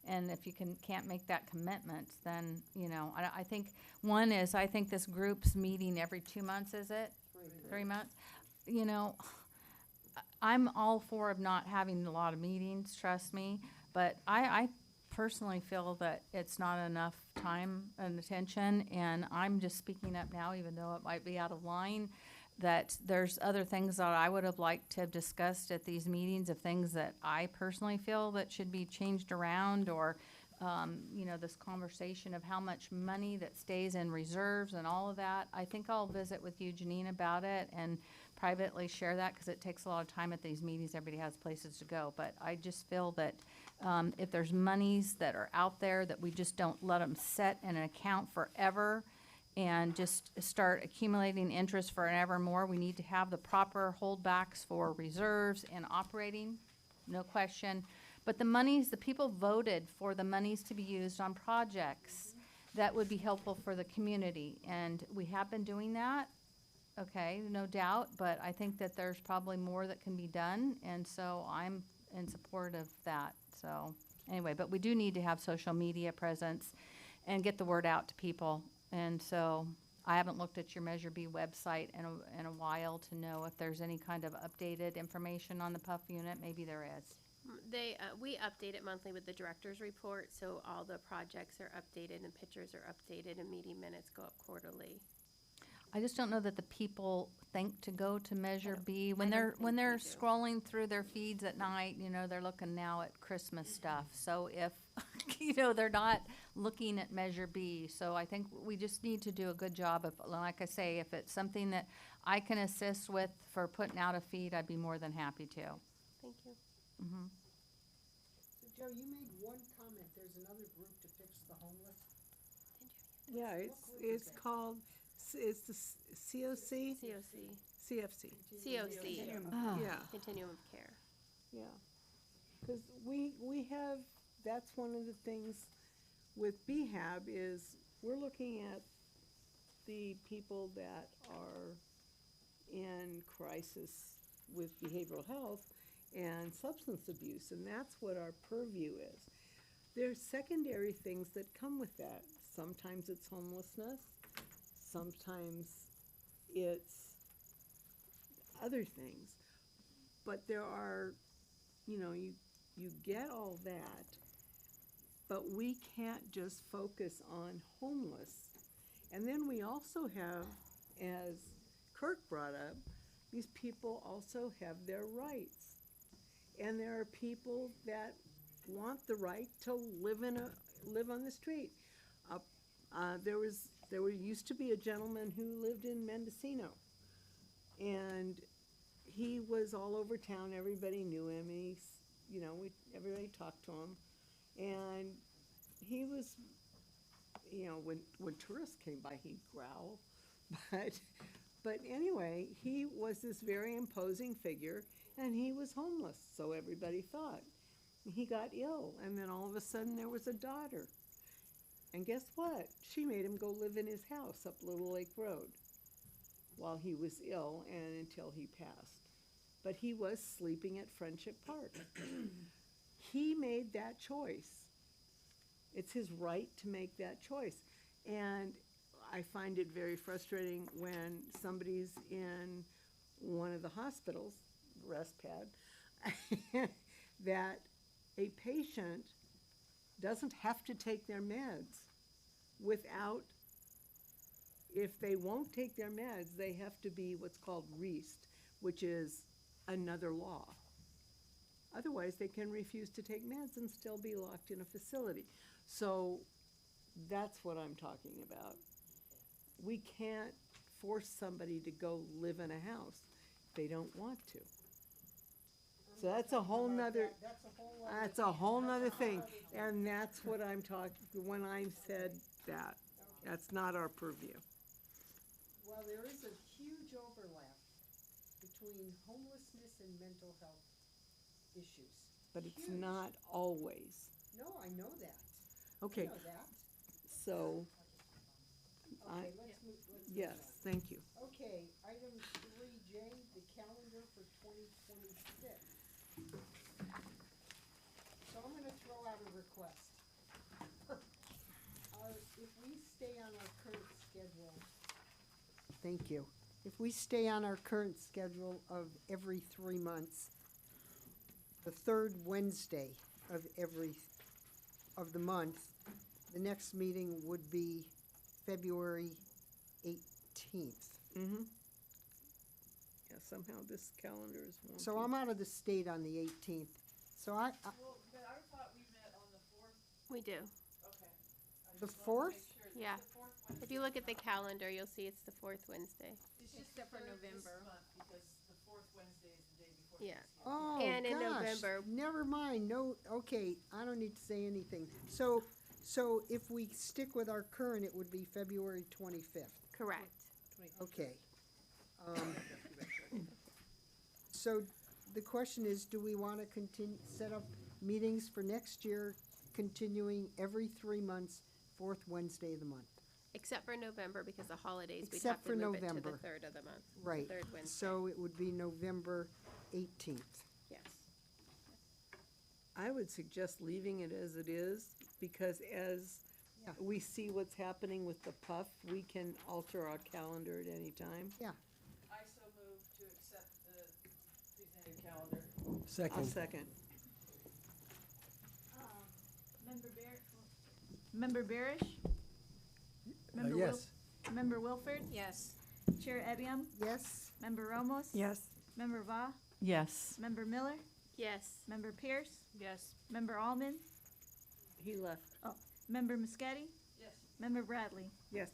And if you can't make that commitment, then, you know, I think one is, I think this group's meeting every 2 months, is it? 3 months? You know, I'm all for of not having a lot of meetings, trust me, but I personally feel that it's not enough time and attention, and I'm just speaking up now, even though it might be out of line, that there's other things that I would have liked to have discussed at these meetings of things that I personally feel that should be changed around, or, you know, this conversation of how much money that stays in reserves and all of that. I think I'll visit with you, Janine, about it and privately share that, because it takes a lot of time at these meetings. Everybody has places to go. But I just feel that if there's monies that are out there, that we just don't let them sit in an account forever and just start accumulating interest forever more. We need to have the proper holdbacks for reserves and operating, no question. But the monies, the people voted for the monies to be used on projects that would be helpful for the community. And we have been doing that, okay, no doubt, but I think that there's probably more that can be done, and so I'm in support of that. So anyway, but we do need to have social media presence and get the word out to people. And so I haven't looked at your Measure B website in a while to know if there's any kind of updated information on the PUF unit. Maybe there is. We update it monthly with the director's report, so all the projects are updated and pictures are updated and meeting minutes go up quarterly. I just don't know that the people think to go to Measure B when I they're don't think they do. scrolling through their feeds at night. You know, they're looking now at Christmas stuff. So if you know, they're not looking at Measure B. So I think we just need to do a good job of, like I say, if it's something that I can assist with for putting out a feed, I'd be more than happy to. Thank you. Mm-hmm. So Joe, you made one comment, there's another group to fix the homeless. Yeah, it's called, it's the COC? CFC. COC. Oh. Yeah, Continuum of Care. yeah. Because we have, that's one of the things with BHAB is we're looking at the people that are in crisis with behavioral health and substance abuse, and that's what our purview is. There's secondary things that come with that. Sometimes it's homelessness, sometimes it's other things. But there are, you know, you get all that, but we can't just focus on homeless. And then we also have, as Kirk brought up, these people also have their rights. And there are people that want the right to live on the street. There used to be a gentleman who lived in Mendocino, and he was all over town. Everybody knew him. Everybody talked to him, and he was, when tourists came by, he'd growl, but anyway, he was this very imposing figure, and he was homeless, so everybody thought. He got ill, and then all of a sudden there was a daughter. And guess what? She made him go live in his house up Little Lake Road while he was ill and until he passed. But he was sleeping at Friendship Park. He made that choice. It's his right to make that choice. And I find it very frustrating when somebody's in one of the hospitals, rest pad, that a patient doesn't have to take their meds without, if they won't take their meds, they have to be what's called REAST, which is another law. Otherwise, they can refuse to take meds and still be locked in a facility. So that's what I'm talking about. We can't force somebody to go live in a house if they don't want to. So that's a whole nother, that's a whole nother thing. And that's what I'm talking, when I said that, that's not our purview. Well, there is a huge overlap between homelessness and mental health issues. But it's Huge. not always. No, I know that. Okay. I know that. So, Okay, let's move. yes, thank you. Okay, item 3J, the calendar for 2026. So I'm gonna throw out a request. If we stay on our current schedule. Thank you. If we stay on our current schedule of every 3 months, the third Wednesday of the month, the next meeting would be February 18th. Mm-hmm. Yeah, somehow this calendar is wonky. So I'm out of the state on the 18th. So Well, but I thought we met on the 4th. We do, Okay. The 4th? yeah. If you look at the calendar, you'll see it's the 4th Wednesday. It's just Except for the third this November. month because the 4th Wednesday is the day before Yeah. Thanksgiving. Oh, And in gosh, November- never mind. No, okay, I don't need to say anything. So if we stick with our current, it would be February 25th. Correct. Okay. So the question is, do we want to set up meetings for next year, continuing every 3 months, 4th Wednesday of the month? Except for November, because the holidays, we'd Except have to for move it to the November. 3rd of the month. Right. 3rd Wednesday, So it would be November 18th. yes. I would suggest leaving it as it is, because as Yeah. we see what's happening with the PUF, we can alter our calendar at any time. Yeah. I so move to accept the presented calendar. I'll Second. second. Member Barish? Member Yes. Member Wilford? Yes. Chair Ebiam? Yes? Member Ramos? Yes. Member Va? Yes. Member Miller? Yes. Member Pierce? Yes. Member Allman? He left. Member Muscati? Yes. Member Bradley? Yes.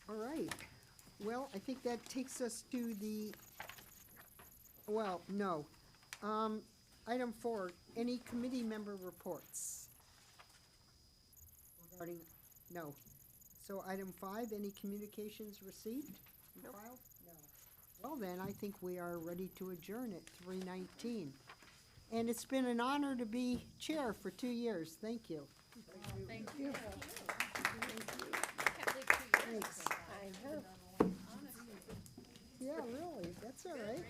All right. Well, I think that takes us to no. Item 4, any committee member reports? Regarding, no. So item 5, any communications received? Nope. Filed? No. Well then, I think we are ready to adjourn at 3:19. And it's been an honor to be chair for 2 years. Thank you. Thank you. Thanks. I know. Yeah, really, that's all right.